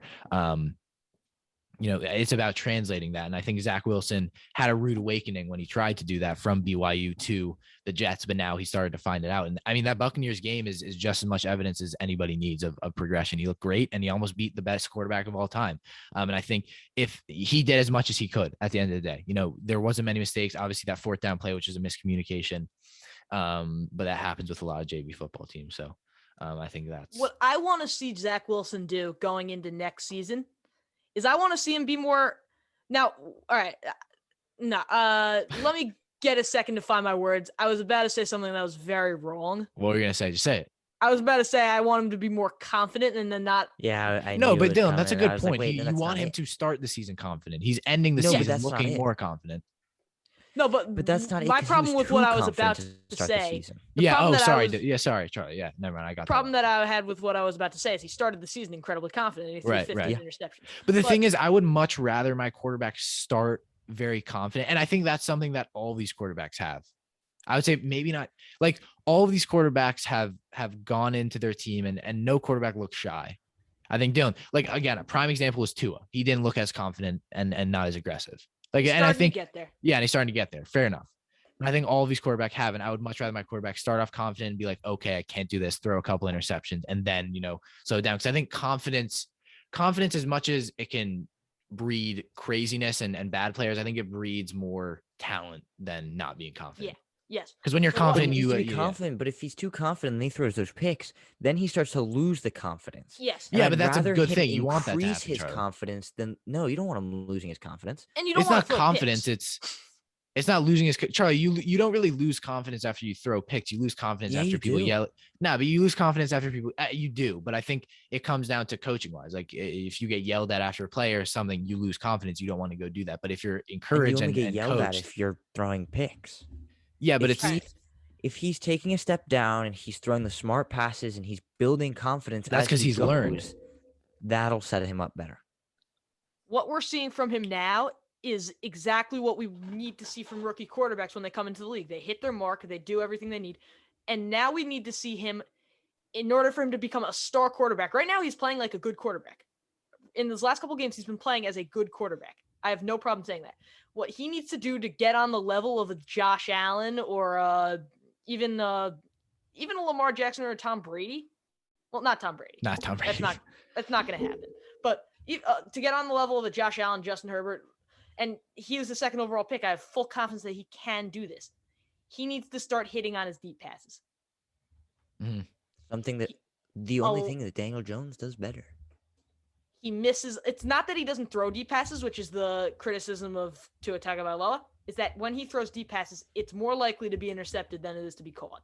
It's about translating that. And I think Zach Wilson had a rude awakening when he tried to do that from BYU to the Jets, but now he started to find it out. And I mean, that Buccaneers game is just as much evidence as anybody needs of progression. He looked great and he almost beat the best quarterback of all time. And I think if he did as much as he could at the end of the day, there wasn't many mistakes. Obviously that fourth down play, which is a miscommunication. But that happens with a lot of JV football teams. So I think that's what I want to see Zach Wilson do going into next season. Is I want to see him be more now. All right. No, let me get a second to find my words. I was about to say something that was very wrong. What were you going to say? Just say it. I was about to say I want him to be more confident and then not. Yeah, I no, but Dylan, coming. that's a good point. Like, you want him to start the season confident. He's ending the season looking more confident. No, but that's not my problem with what I was about to say. Yeah. Oh, sorry. Sorry, Charlie. Yeah. Never mind. I got the problem that I had with what I was about to say is he started the season incredibly confident. And he threw 50 interceptions. But the thing is, I would much rather my quarterback start very confident, and I think that's something that all these quarterbacks have. I would say maybe not like all of these quarterbacks have gone into their team, and no quarterback looks shy. I think Dylan, like again, a prime example is Tua. He didn't look as confident and not as aggressive. Like, and I think, and he's starting to get there. Fair enough. And I think all of these quarterbacks have, and I would much rather my quarterback start off confident and be like, okay, I can't do this, throw a couple interceptions, and then, slow down. Because I think confidence, as much as it can breed craziness and bad players, I think it breeds more talent than not being confident. Yeah. Yes. Because when you're confident, you be confident. But if he's too confident and he throws those picks, then he starts to lose the confidence. Yes. And but that's a good thing. You want that to increase happen, his Charlie. Confidence. Then no, you don't want him losing his confidence. And you don't it's want not confidence. It's not losing his Charlie. You don't really lose confidence after you throw picks. You lose confidence after people yell. No, but you lose confidence after people. You do, but I think it comes down to coaching wise. Like if you get yelled at after a play or something, you lose confidence. You don't want to go do that. But if you're encouraged and you only get yelled coached, at if you're throwing picks. Yeah, but if he's taking a step down and he's throwing the smart passes and he's building confidence, that's because he's learned. That'll set him up better. What we're seeing from him now is exactly what we need to see from rookie quarterbacks when they come into the league. They hit their mark, they do everything they need. And now we need to see him in order for him to become a star quarterback. Right now, he's playing like a good quarterback. In those last couple of games, he's been playing as a good quarterback. I have no problem saying that. What he needs to do to get on the level of a Josh Allen or even a Lamar Jackson or a Tom Brady. Well, not Tom Brady. Not Tom Brady. That's not going to happen. But to get on the level of a Josh Allen, Justin Herbert, and he was the second overall pick, I have full confidence that he can do this. He needs to start hitting on his deep passes. Mm-hmm. Something that the only thing that Daniel Jones does better. He misses. It's not that he doesn't throw deep passes, which is the criticism of Tua Tagovailoa. Is that when he throws deep passes, it's more likely to be intercepted than it is to be caught.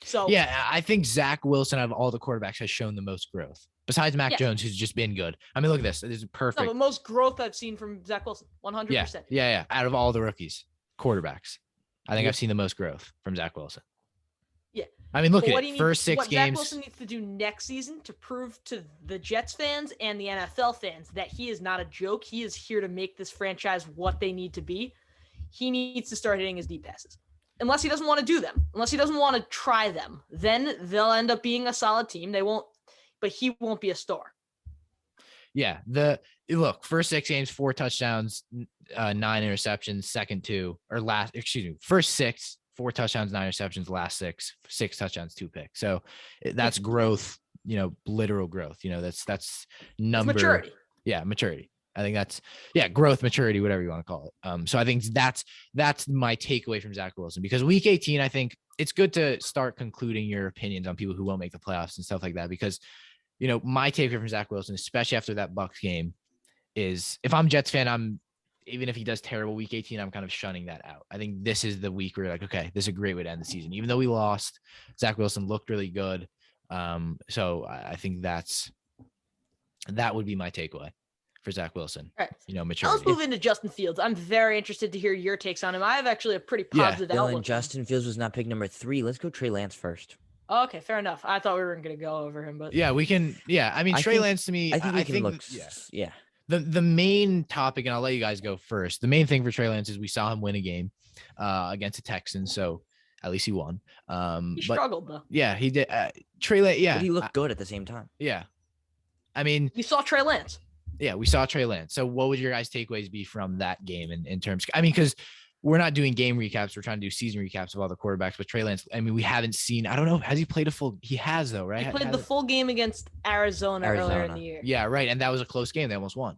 So yeah, I think Zach Wilson out of all the quarterbacks has shown the most growth besides Mac Jones, who's just been good. I mean, look at this. This is perfect. No, but most growth I've seen from Zach Wilson, 100%. Yeah. Out of all the rookies, quarterbacks, I think I've seen the most growth from Zach Wilson. Yeah. I mean, look at it. First 6 games. Zach Wilson needs to do next season to prove to the Jets fans and the NFL fans that he is not a joke. He is here to make this franchise what they need to be. He needs to start hitting his deep passes. Unless he doesn't want to do them, unless he doesn't want to try them, then they'll end up being a solid team. They won't, but he won't be a star. Yeah. First 6 games, 4 touchdowns, 9 interceptions, first 6, 4 touchdowns, 9 interceptions, last 6 touchdowns, 2 picks. So that's growth, literal growth, that's number. It's maturity. Yeah. Maturity. I think that's growth, maturity, whatever you want to call it. So I think that's my takeaway from Zach Wilson, because week 18, I think it's good to start concluding your opinions on people who won't make the playoffs and stuff like that, because, my takeaway from Zach Wilson, especially after that Bucs game, is if I'm Jets fan, even if he does terrible week 18, I'm kind of shunning that out. I think this is the week where you're like, okay, this is a great way to end the season. Even though we lost, Zach Wilson looked really good. So I think that would be my takeaway for Zach Wilson. Right. Maturity. Let's move into Justin Fields. I'm very interested to hear your takes on him. I have actually a pretty positive outlook. Justin Fields was not pick number 3. Let's go Trey Lance first. Okay, fair enough. I thought we were going to go over him, but we can. Yeah, I mean, Trey Lance to me, I think the main topic, and I'll let you guys go first. The main thing for Trey Lance is we saw him win a game against the Texans, so at least he won. He struggled though. Yeah, he did. Trey Lance, but he looked good at the same time. Yeah, I mean, we saw Trey Lance. Yeah, we saw Trey Lance. So what would your guys' takeaways be from that game in terms? I mean, because we're not doing game recaps. We're trying to do season recaps of all the quarterbacks. But Trey Lance, I mean, we haven't seen. I don't know. Has he played a full? He has though, right? He played the full game against Arizona earlier in the year. Yeah, right. And that was a close game. They almost won.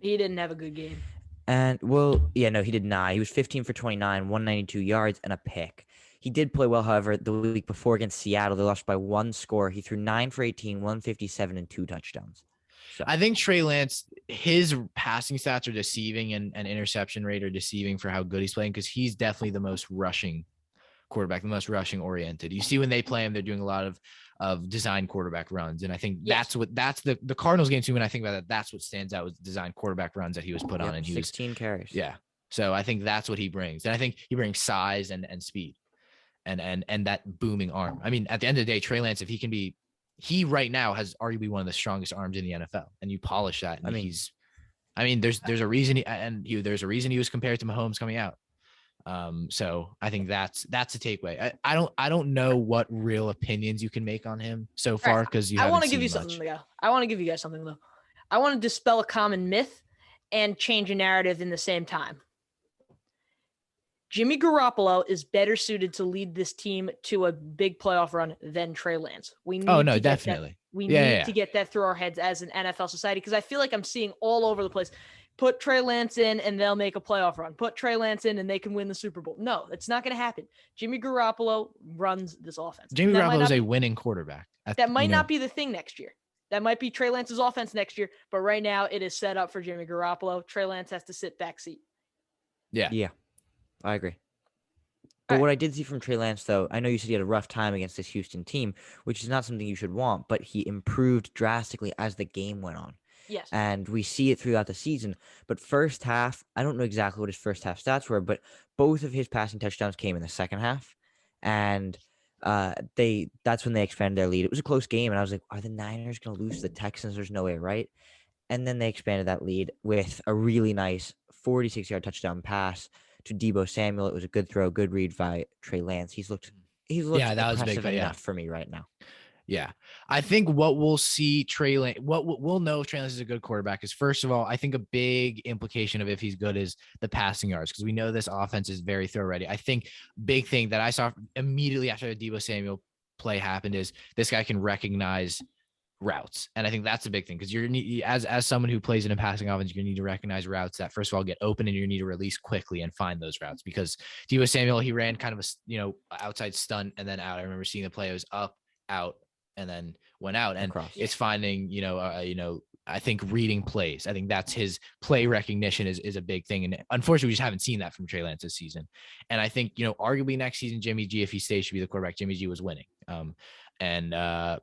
He didn't have a good game. And he did not. He was 15 for 29, 192 yards, and a pick. He did play well, however, the week before against Seattle. They lost by 1 score. He threw 9 for 18, 157, and 2 touchdowns. So I think Trey Lance, his passing stats are deceiving and interception rate are deceiving for how good he's playing, because he's definitely the most rushing quarterback, the most rushing oriented. You see when they play him, they're doing a lot of design quarterback runs. And I think that's the Cardinals game too. When I think about that, that's what stands out, was design quarterback runs that he was put on. And he 16 carries. Yeah. So I think that's what he brings. And I think he brings size and speed and that booming arm. I mean, at the end of the day, Trey Lance, if he can be, he right now has arguably one of the strongest arms in the NFL, and you polish that. And there's a reason there's a reason he was compared to Mahomes coming out. So I think that's a takeaway. I don't know what real opinions you can make on him so far, because I want to give you something to go. I want to give you guys something though. I want to dispel a common myth and change a narrative in the same time. Jimmy Garoppolo is better suited to lead this team to a big playoff run than Trey Lance. Definitely. We need to get that through our heads as an NFL society, because I feel like I'm seeing all over the place. Put Trey Lance in and they'll make a playoff run. Put Trey Lance in and they can win the Super Bowl. No, it's not going to happen. Jimmy Garoppolo runs this offense. Jimmy Garoppolo is a winning quarterback. That might not be the thing next year. That might be Trey Lance's offense next year, but right now it is set up for Jimmy Garoppolo. Trey Lance has to sit back seat. Yeah. I agree. But what I did see from Trey Lance, though, I know you said he had a rough time against this Houston team, which is not something you should want, but he improved drastically as the game went on. Yes. And we see it throughout the season. But first half, I don't know exactly what his first half stats were, but both of his passing touchdowns came in the second half. And that's when they expanded their lead. It was a close game, and I was like, are the Niners going to lose to the Texans? There's no way, right? And then they expanded that lead with a really nice 46-yard touchdown pass to Deebo Samuel. It was a good throw, good read by Trey Lance. He's looked that was big enough for me right now. Yeah. I think what we'll see Trey Lance, what we'll know if Trey Lance is a good quarterback is, first of all, I think a big implication of if he's good is the passing yards, because we know this offense is very throw ready. I think big thing that I saw immediately after the Deebo Samuel play happened is this guy can recognize routes. And I think that's a big thing, because you're as someone who plays in a passing offense, you need to recognize routes that first of all get open, and you need to release quickly and find those routes, because Deebo Samuel, he ran kind of a outside stunt and then out. I remember seeing the play, it was up, out, and then went out, and it's finding I think reading plays. I think that's his play recognition is a big thing. And unfortunately, we just haven't seen that from Trey Lance this season. And I think, arguably next season, Jimmy G, if he stays, should be the quarterback. Jimmy G was winning.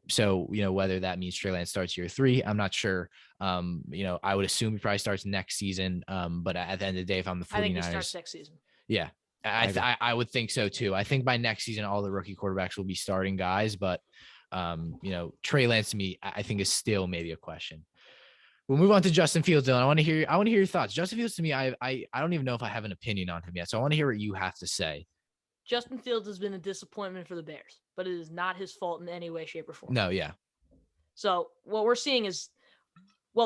So, whether that means Trey Lance starts year 3, I'm not sure. I would assume he probably starts next season. But at the end of the day, if I'm the 49ers, I think he starts next season. Yeah. I would think so too. I think by next season, all the rookie quarterbacks will be starting guys, but Trey Lance to me, I think is still maybe a question. We'll move on to Justin Fields, Dylan. I want to hear your thoughts. Justin Fields to me, I don't even know if I have an opinion on him yet. So I want to hear what you have to say. Justin Fields has been a disappointment for the Bears, but it is not his fault in any way, shape, or form. No, yeah. So what we're seeing is,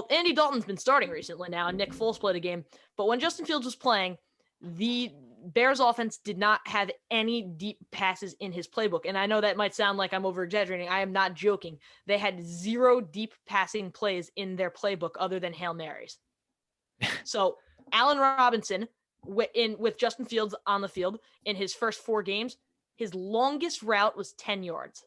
Andy Dalton's been starting recently now, and Nick Foles played a game. But when Justin Fields was playing, the Bears offense did not have any deep passes in his playbook. And I know that might sound like I'm over-exaggerating. I am not joking. They had 0 deep passing plays in their playbook other than Hail Marys. So Allen Robinson, with Justin Fields on the field in his first 4 games, his longest route was 10 yards.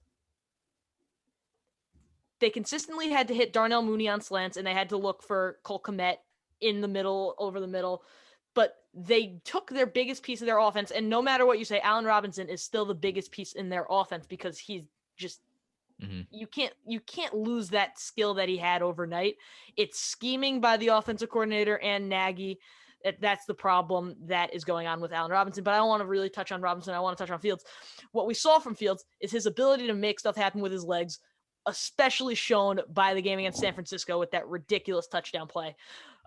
They consistently had to hit Darnell Mooney on slants, and they had to look for Cole Kmet in the middle, over the middle. But they took their biggest piece of their offense, and no matter what you say, Allen Robinson is still the biggest piece in their offense because he's just you can't lose that skill that he had overnight. It's scheming by the offensive coordinator and Nagy. That's the problem that is going on with Allen Robinson. But I don't want to really touch on Robinson. I want to touch on Fields. What we saw from Fields is his ability to make stuff happen with his legs, especially shown by the game against San Francisco with that ridiculous touchdown play.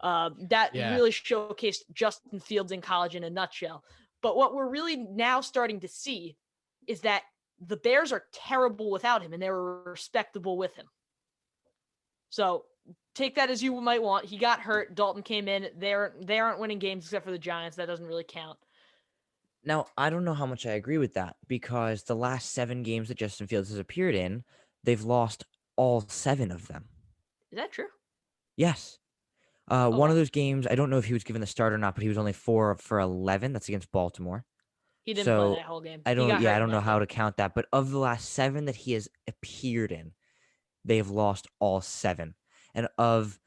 Really showcased Justin Fields in college in a nutshell. But what we're really now starting to see is that the Bears are terrible without him, and they were respectable with him. So take that as you might want. He got hurt. Dalton came in. They aren't winning games except for the Giants. That doesn't really count. Now, I don't know how much I agree with that because the last 7 games that Justin Fields has appeared in, they've lost all 7 of them. Is that true? Yes. One of those games, I don't know if he was given the start or not, but he was only 4 for 11. That's against Baltimore. He didn't play that whole game. I don't know how to count that. But of the last 7 that he has appeared in, they have lost all 7. And of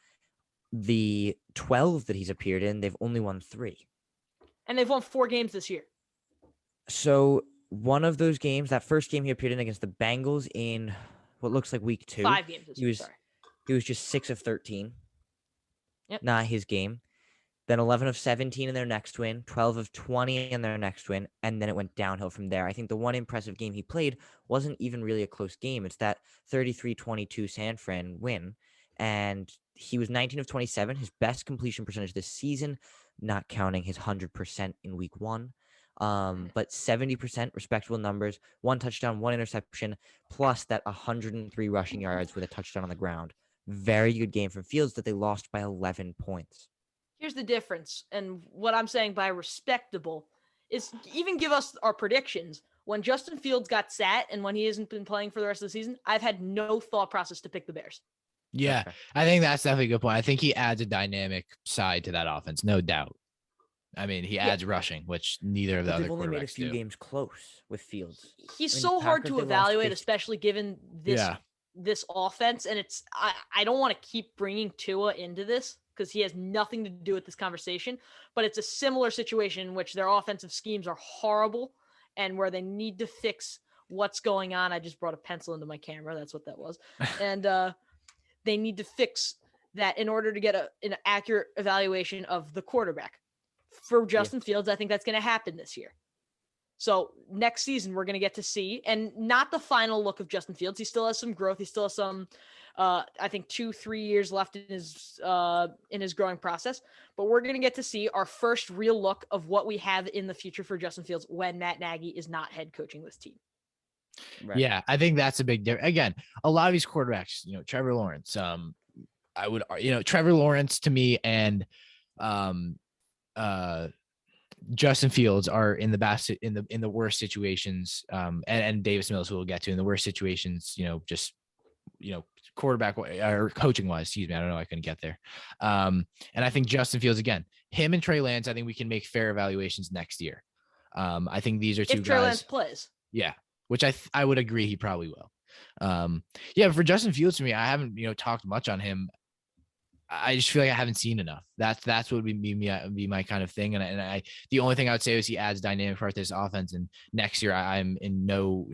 the 12 that he's appeared in, they've only won 3. And they've won 4 games this year. So one of those games, that first game he appeared in against the Bengals in what looks like week 2. 5 games this year, he was just 6 of 13. Yep. Not his game. Then 11 of 17 in their next win, 12 of 20 in their next win, and then it went downhill from there. I think the one impressive game he played wasn't even really a close game. It's that 33-22 San Fran win, and he was 19 of 27, his best completion percentage this season, not counting his 100% in week 1. But 70% respectable numbers, 1 touchdown, 1 interception, plus that 103 rushing yards with a touchdown on the ground. Very good game from Fields that they lost by 11 points. Here's the difference. And what I'm saying by respectable is even give us our predictions. When Justin Fields got sat and when he hasn't been playing for the rest of the season, I've had no thought process to pick the Bears. Yeah, okay. I think that's definitely a good point. I think he adds a dynamic side to that offense, no doubt. I mean, he adds rushing, which neither of the other quarterbacks do. They've only made a few games close with Fields. He's so hard to evaluate, especially given this offense. And I don't want to keep bringing Tua into this because he has nothing to do with this conversation, but it's a similar situation in which their offensive schemes are horrible and where they need to fix what's going on. I just brought a pencil into my camera. That's what that was. And they need to fix that in order to get an accurate evaluation of the quarterback. For Justin Fields, I think that's going to happen this year. So next season, we're going to get to see, and not the final look of Justin Fields. He still has some growth. He still has some, I think 2-3 years left in his growing process, but we're going to get to see our first real look of what we have in the future for Justin Fields when Matt Nagy is not head coaching this team. Right. Yeah, I think that's a big difference. Again, a lot of these quarterbacks, Trevor Lawrence, Trevor Lawrence to me and Justin Fields are in the worst situations, and Davis Mills, who we'll get to, in the worst situations, quarterback or coaching wise, excuse me. I don't know. I couldn't get there. And I think Justin Fields, again, him and Trey Lance, I think we can make fair evaluations next year. I think these are 2 guys. If Trey Lance plays. Yeah. Which I would agree he probably will. But for Justin Fields, to me, I haven't, talked much on him I just feel like I haven't seen enough. That's what would be my kind of thing. And I the only thing I would say is he adds dynamic part to this offense. And next year I'm in no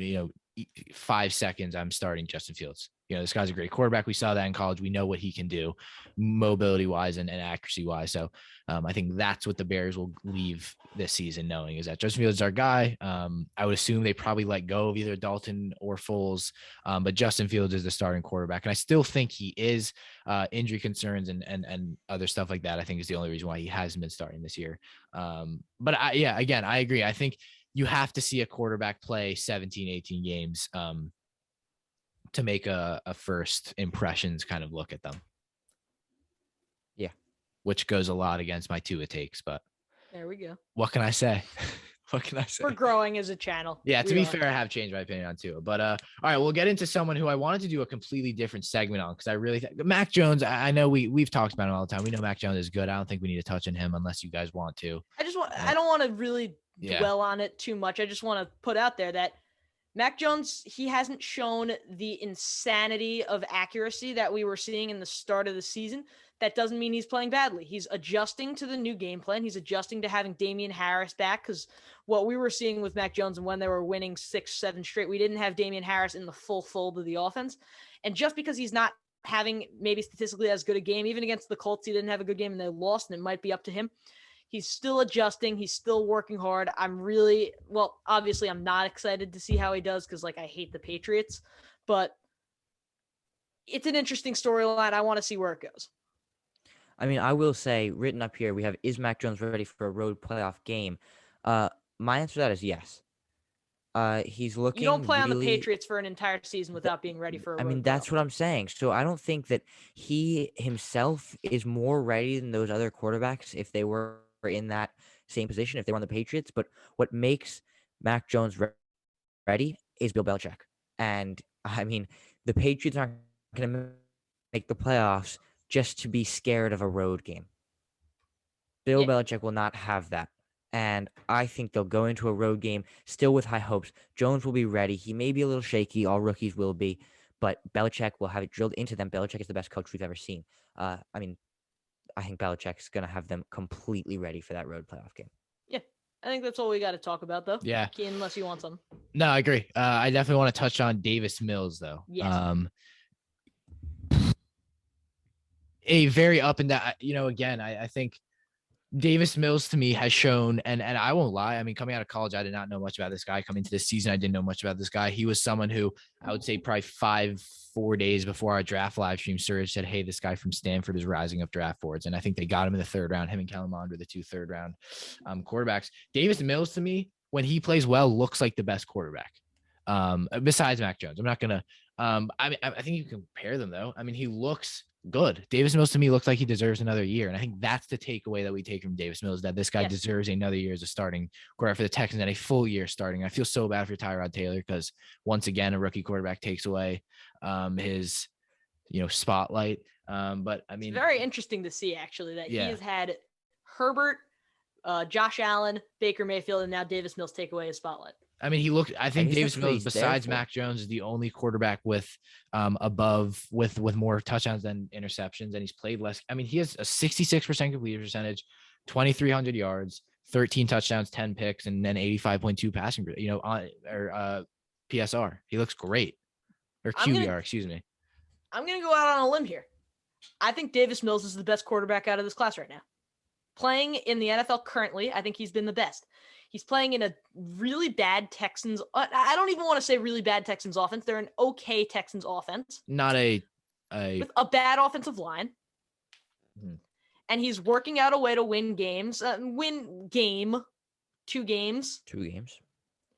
5 seconds I'm starting Justin Fields. This guy's a great quarterback. We saw that in college. We know what he can do, mobility wise and accuracy wise. So I think that's what the Bears will leave this season knowing is that Justin Fields is our guy. I would assume they probably let go of either Dalton or Foles, but Justin Fields is the starting quarterback. And I still think he is. Injury concerns and other stuff like that, I think is the only reason why he hasn't been starting this year. But again, I agree. I think you have to see a quarterback play 17, 18 games to make a first impressions kind of look at them. Yeah. Which goes a lot against my Tua takes, but there we go. What can I say? What can I say? We're growing as a channel. Yeah, to be fair, I have changed my opinion on Tua. But all right, we'll get into someone who I wanted to do a completely different segment on because I really think Mac Jones. I know we've talked about him all the time. We know Mac Jones is good. I don't think we need to touch on him unless you guys want to. I don't want to really dwell on it too much. I just want to put out there that Mac Jones, he hasn't shown the insanity of accuracy that we were seeing in the start of the season. That doesn't mean he's playing badly. He's adjusting to the new game plan. He's adjusting to having Damian Harris back because what we were seeing with Mac Jones and when they were winning 6-7 straight, we didn't have Damian Harris in the full fold of the offense. And just because he's not having maybe statistically as good a game, even against the Colts, he didn't have a good game and they lost, and it might be up to him. He's still adjusting. He's still working hard. Obviously I'm not excited to see how he does because, I hate the Patriots. But it's an interesting storyline. I want to see where it goes. I mean, I will say, written up here, we have, is Mac Jones ready for a road playoff game? My answer to that is yes. He's looking. You don't play on the Patriots for an entire season without being ready for a road playoff. That's what I'm saying. So I don't think that he himself is more ready than those other quarterbacks if they were in that same position, if they were on the Patriots. But what makes Mac Jones ready is Bill Belichick. And, I mean, the Patriots aren't going to make the playoffs just to be scared of a road game. Bill Belichick will not have that. And I think they'll go into a road game still with high hopes. Jones will be ready. He may be a little shaky. All rookies will be. But Belichick will have it drilled into them. Belichick is the best coach we've ever seen. I think Belichick's going to have them completely ready for that road playoff game. Yeah. I think that's all we got to talk about, though. Yeah. Unless you want some. No, I agree. I definitely want to touch on Davis Mills, though. Yes. A very up and down, again, I think Davis Mills to me has shown, and I won't lie. I mean, coming out of college, I did not know much about this guy. Coming to this season, I didn't know much about this guy. He was someone who I would say probably 4 days before our draft live stream started said, hey, this guy from Stanford is rising up draft boards. And I think they got him in the 3rd round. Him and Kellen Mond were the 2 third-round quarterbacks. Davis Mills to me, when he plays well, looks like the best quarterback besides Mac Jones. I'm not going to I think you can compare them, though. I mean, he looks good. Davis Mills to me looks like he deserves another year. And I think that's the takeaway that we take from Davis Mills, that this guy deserves another year as a starting quarterback for the Texans and a full year starting. I feel so bad for Tyrod Taylor because once again, a rookie quarterback takes away his, spotlight. But I mean, it's very interesting to see actually that he has had Herbert, Josh Allen, Baker Mayfield, and now Davis Mills take away his spotlight. I mean, I think Davis Mills, besides Mac Jones, is the only quarterback with more touchdowns than interceptions, and he's played less. I mean, he has a 66% completion percentage, 2,300 yards, 13 touchdowns, 10 picks, and then 85.2 passing, PSR. He looks great. Or QBR, excuse me. I'm going to go out on a limb here. I think Davis Mills is the best quarterback out of this class right now. Playing in the NFL currently, I think he's been the best. He's playing in a really bad Texans. I don't even want to say really bad Texans offense. They're an okay Texans offense. Not with a bad offensive line. Mm-hmm. And he's working out a way to win games. Two games.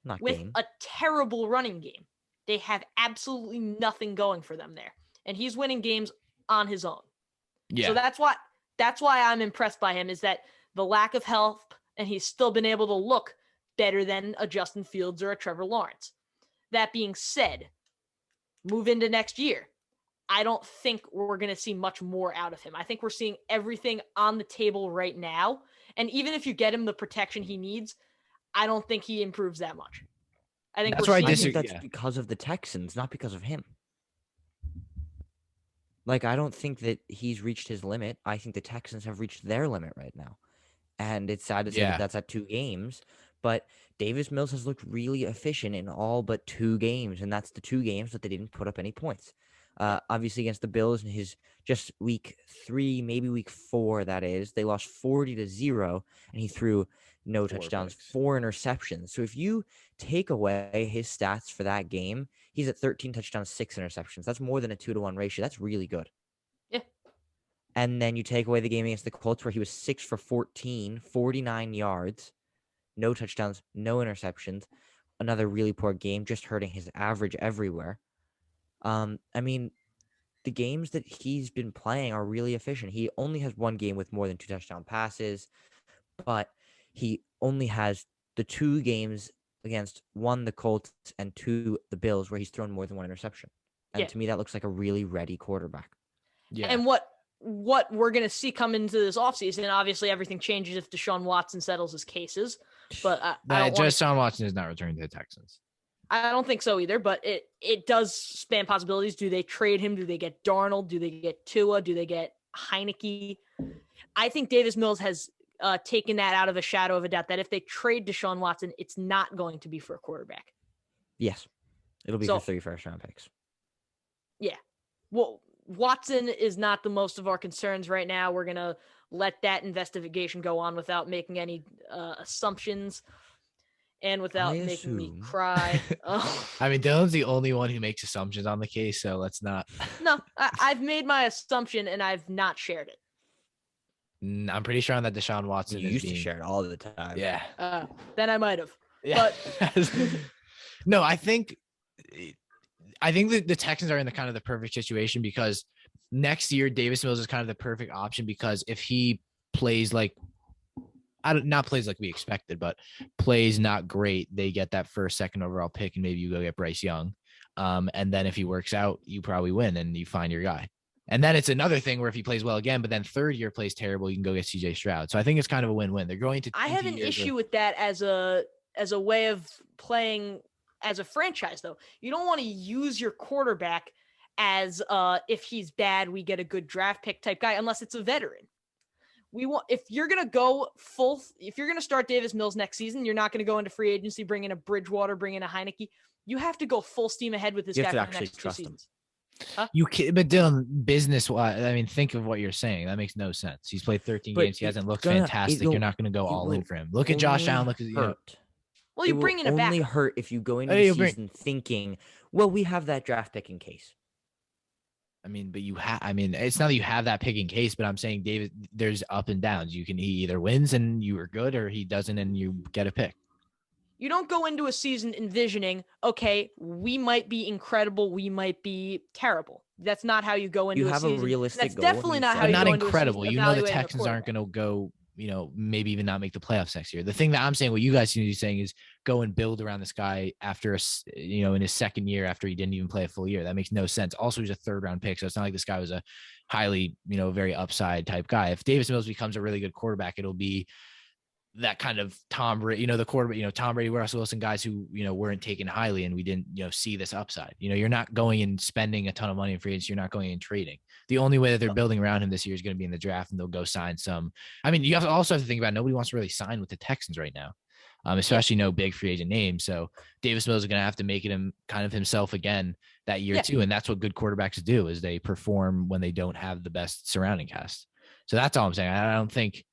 Not with game. A terrible running game. They have absolutely nothing going for them there. And he's winning games on his own. Yeah. So that's why I'm impressed by him, is that the lack of help, and he's still been able to look better than a Justin Fields or a Trevor Lawrence. That being said, move into next year. I don't think we're going to see much more out of him. I think we're seeing everything on the table right now. And even if you get him the protection he needs, I don't think he improves that much. I think that's because of the Texans, not because of him. Like, I don't think that he's reached his limit. I think the Texans have reached their limit right now. And it's sad to say that Yeah. that's at 2 games. But Davis Mills has looked really efficient in all but 2 games. And that's the 2 games that they didn't put up any points. Obviously, against the Bills in his just week 3, maybe week 4, that is, they lost 40-0, and he threw no 4 touchdowns, picks. 4 interceptions. So if you take away his stats for that game, he's at 13 touchdowns, 6 interceptions. That's more than a 2-to-1 ratio. That's really good. Yeah. And then you take away the game against the Colts where he was 6 for 14, 49 yards, no touchdowns, no interceptions. Another really poor game, just hurting his average everywhere. I mean, the games that he's been playing are really efficient. He only has 1 game with more than 2 touchdown passes, but he only has the 2 games against 1 the Colts and 2 the Bills where he's thrown more than 1 interception. And to me, that looks like a really ready quarterback. Yeah. And what we're going to see come into this offseason, obviously everything changes if Deshaun Watson settles his cases. But Deshaun Watson is not returning to the Texans. I don't think so either, but it does span possibilities. Do they trade him? Do they get Darnold? Do they get Tua? Do they get Heineke? I think Davis Mills has taken that out of a shadow of a doubt that if they trade Deshaun Watson, it's not going to be for a quarterback. Yes. It'll be for 3 first-round picks. Yeah. Well, Watson is not the most of our concerns right now. We're going to let that investigation go on without making any assumptions. And without making me cry. I mean, Dylan's the only one who makes assumptions on the case, so let's not. No, I've made my assumption and I've not shared it. I'm pretty sure on that Deshaun Watson used to share it all the time. Yeah. Then I might have. Yeah. But no, I think the Texans are in the kind of the perfect situation because next year Davis Mills is kind of the perfect option because if he plays like not plays like we expected, but plays not great, they get that first, second overall pick, and maybe you go get Bryce Young. And then if he works out, you probably win and you find your guy. And then it's another thing where if he plays well again, but then third year plays terrible, you can go get CJ Stroud. So I think it's kind of a win-win. They're going to. I have an issue with that as a way of playing as a franchise, though. You don't want to use your quarterback as if he's bad, we get a good draft pick type guy, unless it's a veteran. If you're going to start Davis Mills next season, you're not going to go into free agency, bring in a Bridgewater, bring in a Heineke. You have to go full steam ahead with this guy for the next 2 seasons. Huh? But Dylan, business-wise, I mean, think of what you're saying. That makes no sense. He's played 13 games. He hasn't looked fantastic. You're not going to go all in for him. Look at Josh Allen. Look at Well, you bring in a back. It will only hurt if you go into the season thinking, well, we have that draft pick in case. I mean, but it's not that you have that pick in case, but I'm saying, David, there's up and downs. He either wins and you are good, or he doesn't and you get a pick. You don't go into a season envisioning, okay, we might be incredible, we might be terrible. That's not how you go into a season. You have a realistic That's goal. Definitely not how you go into a season. Not incredible. You know the evaluating Texans aren't going to go, maybe even not make the playoffs next year. The thing that I'm saying, what you guys seem to be saying, is go and build around this guy after in his second year after he didn't even play a full year. That makes no sense. Also, he's a 3rd round pick, so it's not like this guy was a highly, very upside type guy. If Davis Mills becomes a really good quarterback, it'll be that kind of Tom Brady, the quarterback, Tom Brady, Russell Wilson, guys who, weren't taken highly and we didn't, see this upside. You're not going and spending a ton of money in free agency. You're not going and trading. The only way that they're building around him this year is going to be in the draft, and they'll go sign some. I mean, you also have to think about, nobody wants to really sign with the Texans right now, especially no big free agent name. So Davis Mills is going to have to make it kind of himself again that year too. And that's what good quarterbacks do, is they perform when they don't have the best surrounding cast. So that's all I'm saying. I don't think,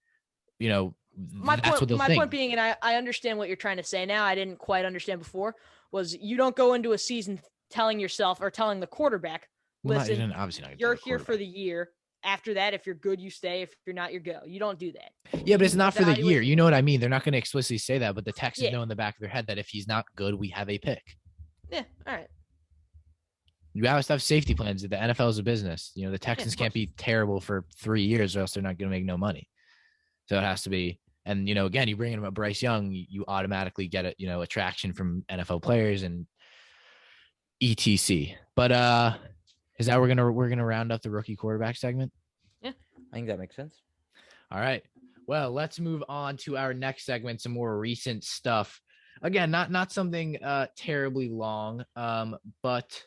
my point being, and I understand what you're trying to say now, I didn't quite understand before, was you don't go into a season telling yourself or telling the quarterback, listen, you're here for the year. After that, if you're good, you stay. If you're not, you go. You don't do that. Yeah, but it's not for the year. You know what I mean? They're not going to explicitly say that, but the Texans know in the back of their head that if he's not good, we have a pick. Yeah, all right. You have to have safety plans. The NFL is a business. The Texans can't be terrible for 3 years or else they're not going to make no money. So it has to be. And, again, you bring in a Bryce Young, you automatically get attraction from NFL players and etc. But is that we're gonna round up the rookie quarterback segment? Yeah, I think that makes sense. All right. Well, let's move on to our next segment, some more recent stuff. Again, not something terribly long, but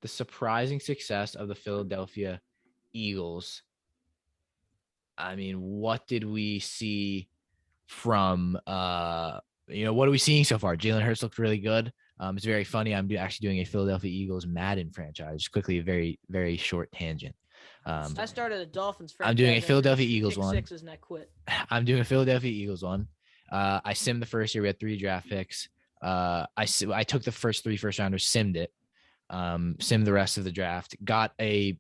the surprising success of the Philadelphia Eagles, I mean, what did we see from what are we seeing so far? Jalen Hurts looked really good. It's very funny. I'm actually doing a Philadelphia Eagles Madden franchise. Just quickly, a very, very short tangent. I started a Dolphins franchise. I'm doing a after Philadelphia Eagles one. Sixes and I quit. I'm doing a Philadelphia Eagles one. I simmed the first year. We had 3 draft picks. I took the first 3 first rounders, simmed it, simmed the rest of the draft. Got a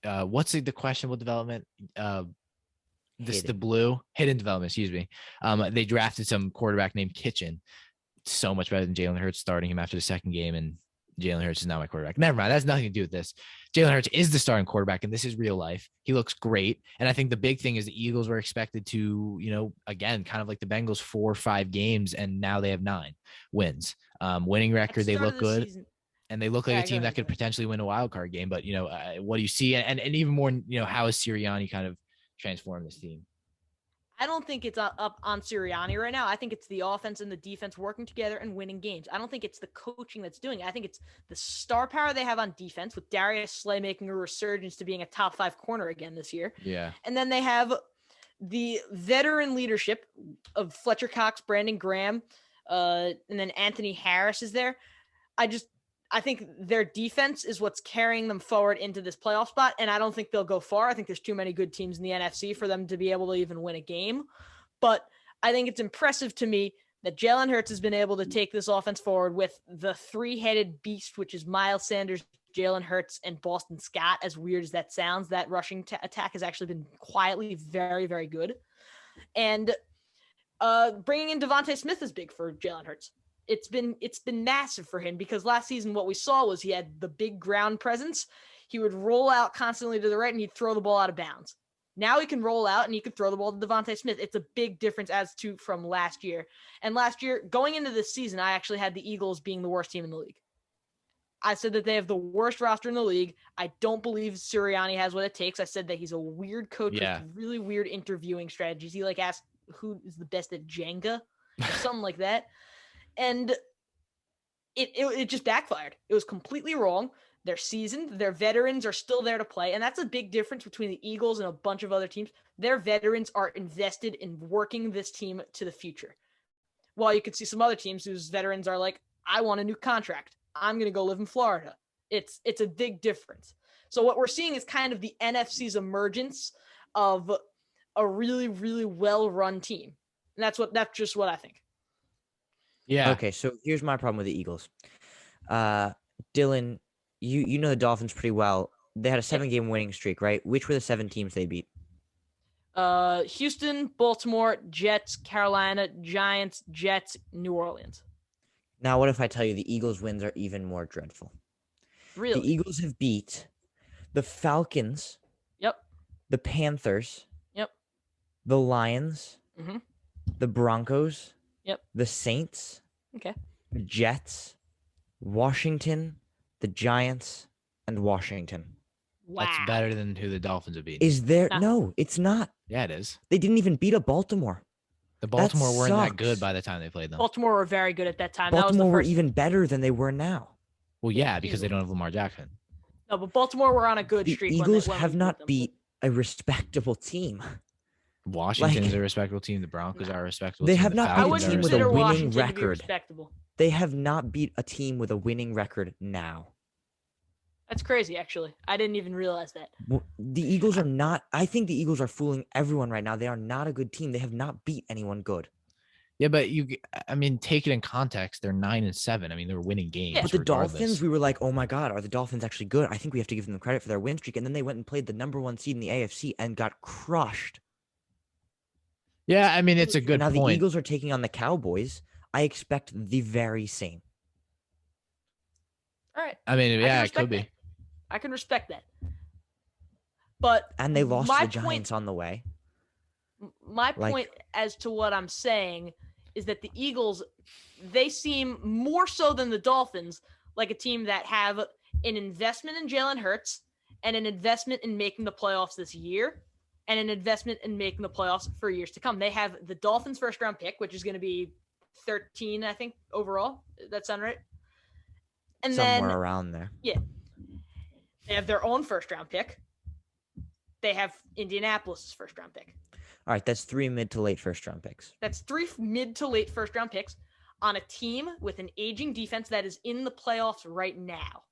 what's the questionable development? The blue hidden development. Excuse me. They drafted some quarterback named Kitchen. So much better than Jalen Hurts, starting him after the second game, and Jalen Hurts is not my quarterback. Never mind. That has nothing to do with this. Jalen Hurts is the starting quarterback, and this is real life. He looks great. And I think the big thing is the Eagles were expected to, again, kind of like the Bengals 4 or 5 games, and now they have 9 wins. Winning record, they look good. Season. And they look like a team that could potentially win a wild card game. But, what do you see? And even more, how is Sirianni kind of transformed this team? I don't think it's up on Sirianni right now. I think it's the offense and the defense working together and winning games. I don't think it's the coaching that's doing it. I think it's the star power they have on defense, with Darius Slay making a resurgence to being a top 5 corner again this year. Yeah. And then they have the veteran leadership of Fletcher Cox, Brandon Graham, and then Anthony Harris is there. I think their defense is what's carrying them forward into this playoff spot, and I don't think they'll go far. I think there's too many good teams in the NFC for them to be able to even win a game. But I think it's impressive to me that Jalen Hurts has been able to take this offense forward with the 3-headed beast, which is Miles Sanders, Jalen Hurts, and Boston Scott. As weird as that sounds, that rushing attack has actually been quietly very, very good. And bringing in Devontae Smith is big for Jalen Hurts. It's been massive for him, because last season what we saw was he had the big ground presence. He would roll out constantly to the right and he'd throw the ball out of bounds. Now he can roll out and he can throw the ball to Devontae Smith. It's a big difference from last year. And last year, going into this season, I actually had the Eagles being the worst team in the league. I said that they have the worst roster in the league. I don't believe Sirianni has what it takes. I said that he's a weird coach with really weird interviewing strategies. He asked who is the best at Jenga or something like that. And it just backfired. It was completely wrong. They're seasoned. Their veterans are still there to play. And that's a big difference between the Eagles and a bunch of other teams. Their veterans are invested in working this team to the future. While you could see some other teams whose veterans are like, I want a new contract. I'm going to go live in Florida. It's a big difference. So what we're seeing is kind of the NFC's emergence of a really, really well-run team. And that's just what I think. Yeah. Okay, so here's my problem with the Eagles. Dylan, you know the Dolphins pretty well. They had a 7-game winning streak, right? Which were the 7 teams they beat? Houston, Baltimore, Jets, Carolina, Giants, Jets, New Orleans. Now, what if I tell you the Eagles' wins are even more dreadful? Really? The Eagles have beat the Falcons. Yep. The Panthers. Yep. The Lions. Mm-hmm. The Broncos. Yep. The Saints. Okay. The Jets. Washington. The Giants. And Washington. Wow. That's better than who the Dolphins have beaten. Is there? No, it's not. Yeah, it is. They didn't even beat up Baltimore. The Baltimore weren't that good by the time they played them. Baltimore were very good at that time. Baltimore were even better than they were now. Well, yeah, because they don't have Lamar Jackson. No, but Baltimore were on a good streak. The Eagles have not beat a respectable team. Washington's a respectable team. The Broncos are a respectable team. They have not beat a team with a winning record. They have not beat a team with a winning record now. That's crazy, actually. I didn't even realize that. The Eagles are not. I think the Eagles are fooling everyone right now. They are not a good team. They have not beat anyone good. Yeah, but take it in context. They're 9-7. I mean, they're winning games. Yeah. But the Dolphins, we were like, oh my God, are the Dolphins actually good? I think we have to give them credit for their win streak. And then they went and played the number 1 seed in the AFC and got crushed. Yeah, I mean, it's a good point. Now the Eagles are taking on the Cowboys. I expect the very same. All right. I mean, yeah, it could be. I can respect that. But and they lost the Giants on the way. My point as to what I'm saying is that the Eagles, they seem more so than the Dolphins like a team that have an investment in Jalen Hurts and an investment in making the playoffs this year and an investment in making the playoffs for years to come. They have the Dolphins' first-round pick, which is going to be 13, I think, overall. That sound right? And somewhere around there. Yeah. They have their own first-round pick. They have Indianapolis' first-round pick. All right, that's 3 mid to late first-round picks. That's 3 mid to late first-round picks on a team with an aging defense that is in the playoffs right now.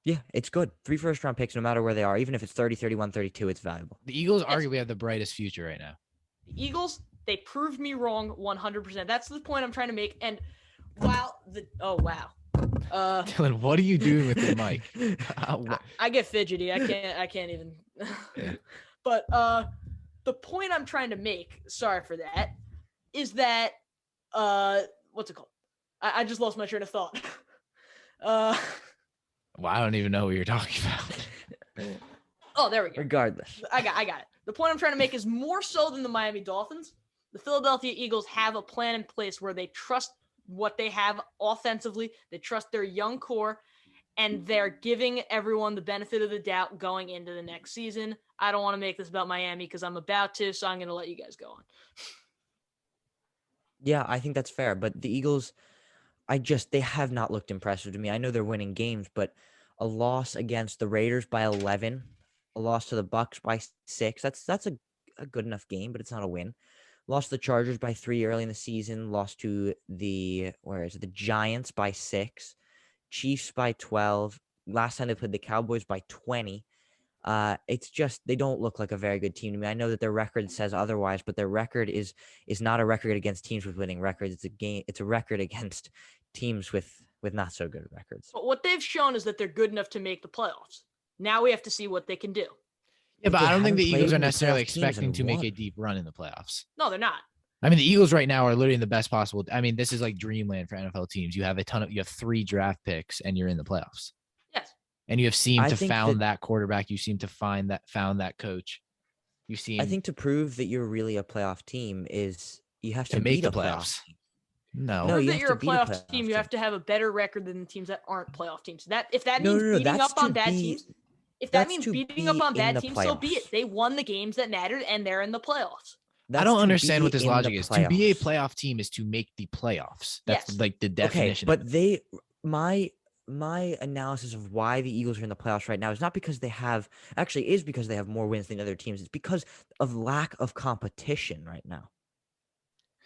Yeah, it's good. 3 first-round picks, no matter where they are. Even if it's 30, 31, 32, it's valuable. The Eagles arguably have the brightest future right now. The Eagles, they proved me wrong 100%. That's the point I'm trying to make. And wow. Dylan, what are you doing with the mic? I get fidgety. I can't even. But the point I'm trying to make, sorry for that, is that what's it called? I just lost my train of thought. Well, I don't even know what you're talking about. Oh, there we go. Regardless. I got it. The point I'm trying to make is more so than the Miami Dolphins. The Philadelphia Eagles have a plan in place where they trust what they have offensively. They trust their young core, and they're giving everyone the benefit of the doubt going into the next season. I don't want to make this about Miami because I'm about to, so I'm going to let you guys go on. Yeah, I think that's fair. But the Eagles, they have not looked impressive to me. I know they're winning games, but a loss against the Raiders by 11, a loss to the Bucs by 6. That's a good enough game, but it's not a win. Lost the Chargers by 3 early in the season. Lost to the Giants by 6. Chiefs by 12. Last time they played the Cowboys by 20. It's just they don't look like a very good team to me. I know that their record says otherwise, but their record is not a record against teams with winning records. It's a record against teams with not so good records. But what they've shown is that they're good enough to make the playoffs. Now we have to see what they can do. Yeah, but I don't think the Eagles are necessarily playoff teams expecting and to make won. a deep run in the playoffs. No, they're not. I mean, the Eagles right now are literally in the best possible. I mean, this is like dreamland for NFL teams. You have 3 draft picks and you're in the playoffs. Yes. And you have seemed I to think found that quarterback. You seem to found that coach. You seem I think to prove that you're really a playoff team is you have to make beat the a playoffs. No, Prove you that have you're to a beat a playoff playoff team, you team. have to have a better record than the teams that aren't playoff teams. If that No, means no, no, beating that's up on to bad be- teams, if that that's means to beating be up on in bad the teams, so be it. playoffs. They won the games that mattered, and they're in the playoffs. I That's don't to understand be what this in the logic is. To be a playoffs. playoff team is to make the playoffs. That's Yes. like the definition. Okay, but my analysis of why the Eagles are in the playoffs right now is not because they have more wins than other teams. It's because of lack of competition right now.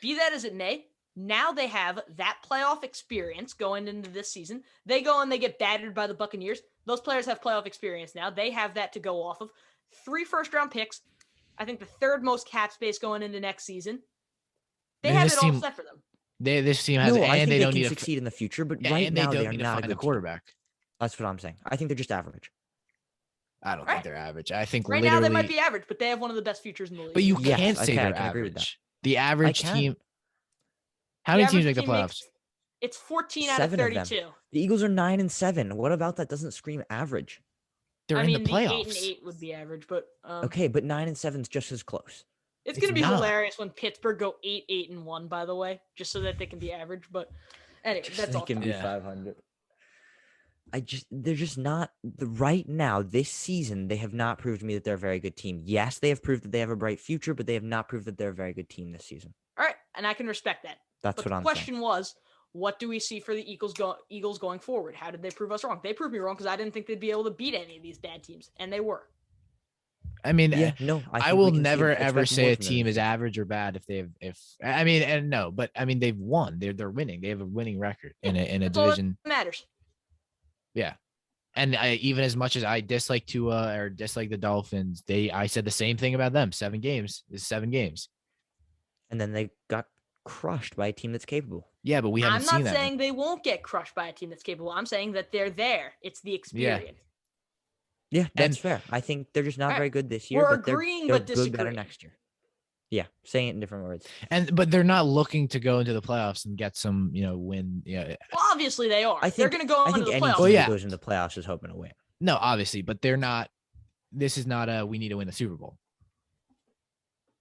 Be that as it may, now they have that playoff experience going into this season. They go and they get battered by the Buccaneers. Those players have playoff experience now. They have that to go off of. 3 first-round picks. I think the 3rd most cap space going into next season. They have it all set for them. This team has, No, I and think they they don't can need succeed in the future, but yeah, right and they now don't they are need to not a find good quarterback. team. That's what I'm saying. I think they're just average. I don't Right. think they're average. I think Right literally, now they might be average, but they have one of the best futures in the league. but you Yes, can't I say can they're agree with that. average. The average can. team. How The many teams average make the team playoffs? It's 14 out of 7 of them. 32. The Eagles are 9-7. What about that doesn't scream average? They're I in mean, the the 8 playoffs. and 8 would be average, but Okay, but 9-7 is just as close. it's going to be not. hilarious when Pittsburgh go 8-8-1, by the way, just so that they can be average. But anyway, that's all. They can be Yeah. 500. They're just not right now. This season, they have not proved to me that they're a very good team. Yes, they have proved that they have a bright future, but they have not proved that they're a very good team this season. All right, and I can respect that. That's But what the I'm question saying. was, what do we see for the Eagles going forward? How did they prove us wrong? They proved me wrong because I didn't think they'd be able to beat any of these bad teams, and they were. I mean, Yeah, no, I think will we can see never expect ever more say a from them team this is year. average or bad if they have I mean, and no, but I mean they've won. They're winning. They have a winning record in a That's all that division. matters. Yeah. And even as much as I dislike Tua or dislike the Dolphins, I said the same thing about them. 7 games is 7 games. And then they got crushed by a team that's capable. Yeah, but we haven't I'm seen not that. saying they won't get crushed by a team that's capable. I'm saying that they're there. It's the experience. Yeah, that's And- fair. I think they're just not Alright, very good this year. we're but they're, agreeing they're but good better disagreeing. next year. Yeah, saying it in different words. But they're not looking to go into the playoffs and get some, win. Yeah. Well, obviously they are. I They're think- going to go I into think the any playoffs. team Well, yeah. that goes into the playoffs is hoping to win. No, obviously, but they're not. This is not a we need to win the Super Bowl.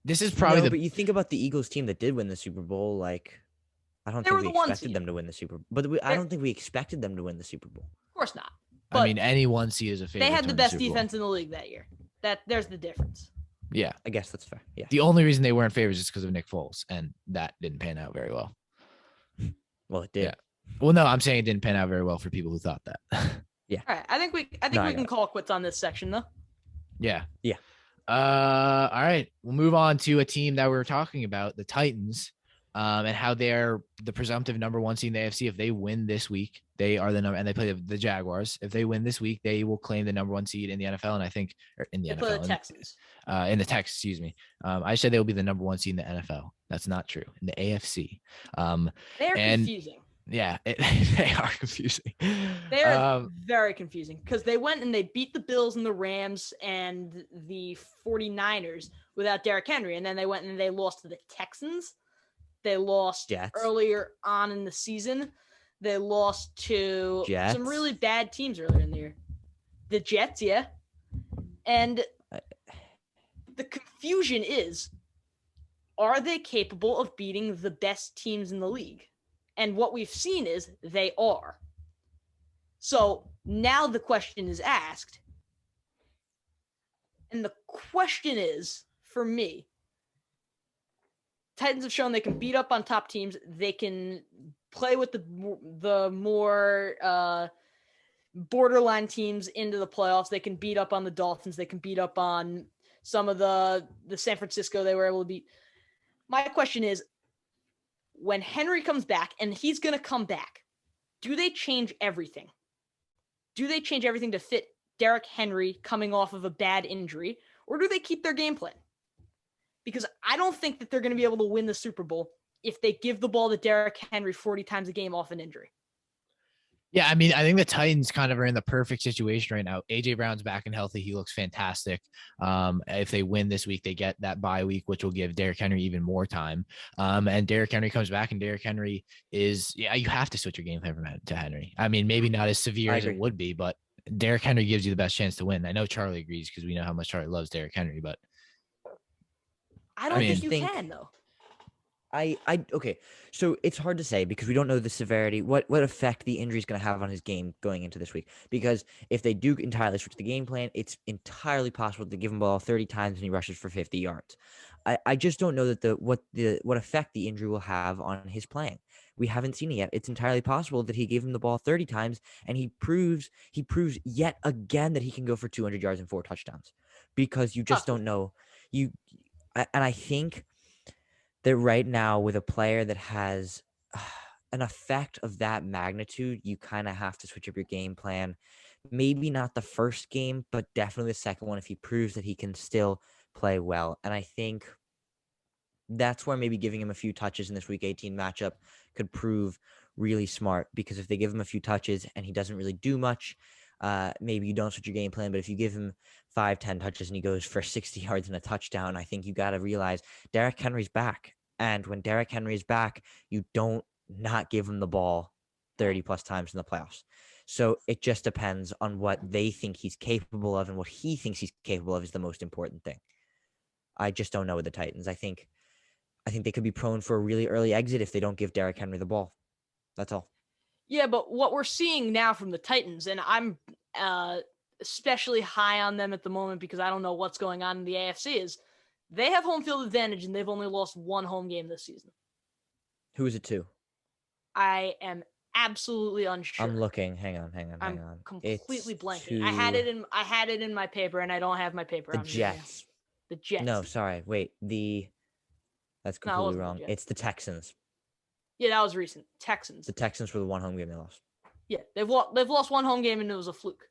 This is probably But you think about the Eagles team that did win the Super Bowl. Like, I don't They think were we the 1 expected seed. them to win the Super Bowl. But I They're- don't think we expected them to win the Super Bowl. Of course not. I But mean, any 1 seed is a favorite. they had to the win best Super Bowl. defense in the league that year. There's the difference. Yeah. I guess that's fair. Yeah. The only reason they weren't favorites is because of Nick Foles, and that didn't pan out very well. Well, it did. Yeah. Well, no, I'm saying it didn't pan out very well for people who thought that. Yeah. All right. I think we can call quits on this section though. Yeah. Yeah. All right. We'll move on to a team that we were talking about, the Titans, and how they're the presumptive number one seed in the AFC. If they win this week, they are the number, and they play the Jaguars. If they win this week, they will claim the number one seed in the NFL. And I think in the They NFL, play the Texans. In the Tex, excuse me. I said they will be the number one seed in the NFL. That's not true. In the AFC. They're confusing. Yeah, they are confusing. They are very confusing because they went and they beat the Bills and the Rams and the 49ers without Derrick Henry. And then they went and they lost to the Texans. They lost Jets. Earlier on in the season. They lost to some really bad teams earlier in the year. The Jets, yeah. And the confusion is, are they capable of beating the best teams in the league? And what we've seen is they are. So now the question is asked. And the question is, for me, Titans have shown they can beat up on top teams. They can play with the more borderline teams into the playoffs. They can beat up on the Dolphins. They can beat up on some of the San Francisco they were able to beat. My question is, when Henry comes back, and he's going to come back, do they change everything? Do they change everything to fit Derrick Henry coming off of a bad injury, or do they keep their game plan? Because I don't think that they're going to be able to win the Super Bowl if they give the ball to Derrick Henry 40 times a game off an injury. Yeah, I mean, I think the Titans kind of are in the perfect situation right now. AJ Brown's back and healthy. He looks fantastic. If they win this week, they get that bye week, which will give Derrick Henry even more time. And Derrick Henry comes back, and Derrick Henry is, you have to switch your game plan from to Henry. I mean, maybe not as severe as it would be, but Derrick Henry gives you the best chance to win. I know Charlie agrees because we know how much Charlie loves Derrick Henry, but I don't think you can, though. Okay, so it's hard to say because we don't know the severity, what effect the injury is going to have on his game going into this week. Because if they do entirely switch the game plan, it's entirely possible to give him the ball 30 times and he rushes for 50 yards. I just don't know that what effect the injury will have on his playing. We haven't seen it yet. It's entirely possible that he gave him the ball 30 times and he proves yet again that he can go for 200 yards and 4 touchdowns, because you just don't know. And I think that right now, with a player that has an effect of that magnitude, you kind of have to switch up your game plan. Maybe not the first game, but definitely the second one if he proves that he can still play well. And I think that's where maybe giving him a few touches in this Week 18 matchup could prove really smart, because if they give him a few touches and he doesn't really do much, maybe you don't switch your game plan. But if you give him 5-10 touches and he goes for 60 yards and a touchdown, I think you got to realize Derrick Henry's back. And when Derrick Henry is back, you don't not give him the ball 30 plus times in the playoffs. So it just depends on what they think he's capable of, and what he thinks he's capable of is the most important thing. I just don't know with the Titans. I think they could be prone for a really early exit if they don't give Derrick Henry the ball. That's all. Yeah, but what we're seeing now from the Titans, and I'm especially high on them at the moment because I don't know what's going on in the AFC, is they have home field advantage, and they've only lost one home game this season. Who is it to? I am absolutely unsure. I'm looking. Hang on. I'm completely blanking. I had it in my paper, and I don't have my paper. The Jets. The Jets. No, sorry. Wait. That's completely wrong. It's the Texans. Yeah, that was recent. Texans. The Texans were the one home game they lost. Yeah, they've lost one home game, and it was a fluke.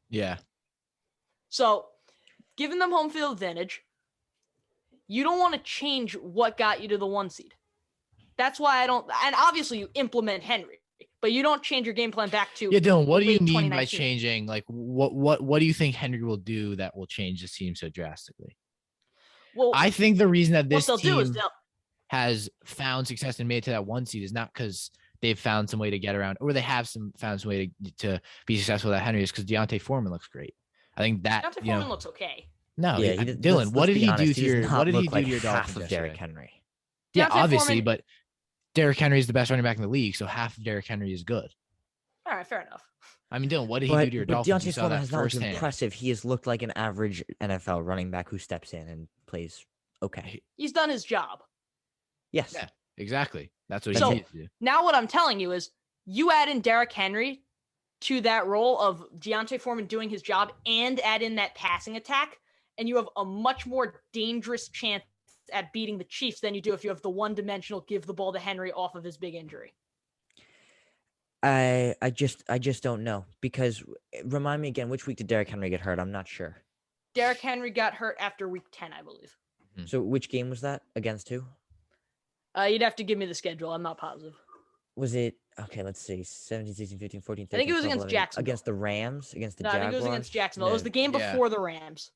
Yeah. So, giving them home field advantage, you don't want to change what got you to the 1 seed. That's why I don't. And obviously, you implement Henry, but you don't change your game plan back to. Yeah, Dylan. What do you mean by changing? Like, what do you think Henry will do that will change this team so drastically? Well, I think the reason that this team has found success and made it to that 1 seed is not because they've found some way to get around, or they have found some way to be successful with Henry, is because Deontay Foreman looks great. I think that Deontay Foreman looks okay. No, yeah, Dylan, what did he do to your half of Derrick Henry? Yeah, obviously, but Derrick Henry is the best running back in the league, so half of Derrick Henry is good. All right, fair enough. I mean, Dylan, what did he do to your Dolphins? Deontay Foreman has not looked impressive. He has looked like an average NFL running back who steps in and plays okay. He's done his job. Yes. Yeah, exactly. That's what he needs to do. Now what I'm telling you is you add in Derrick Henry to that role of Deontay Foreman doing his job and add in that passing attack, and you have a much more dangerous chance at beating the Chiefs than you do if you have the one-dimensional give the ball to Henry off of his big injury. I just don't know, because remind me again, which week did Derrick Henry get hurt? I'm not sure. Derrick Henry got hurt after week 10, I believe. So which game was that? Against who? You'd have to give me the schedule. I'm not positive. Was it, okay, let's see, 17, 16, 15, 14, 13, I think it was 12, against 11, Jacksonville. Against the Rams? Against the No, Jaguars? I think it was against Jacksonville. No. It was the game before the Rams.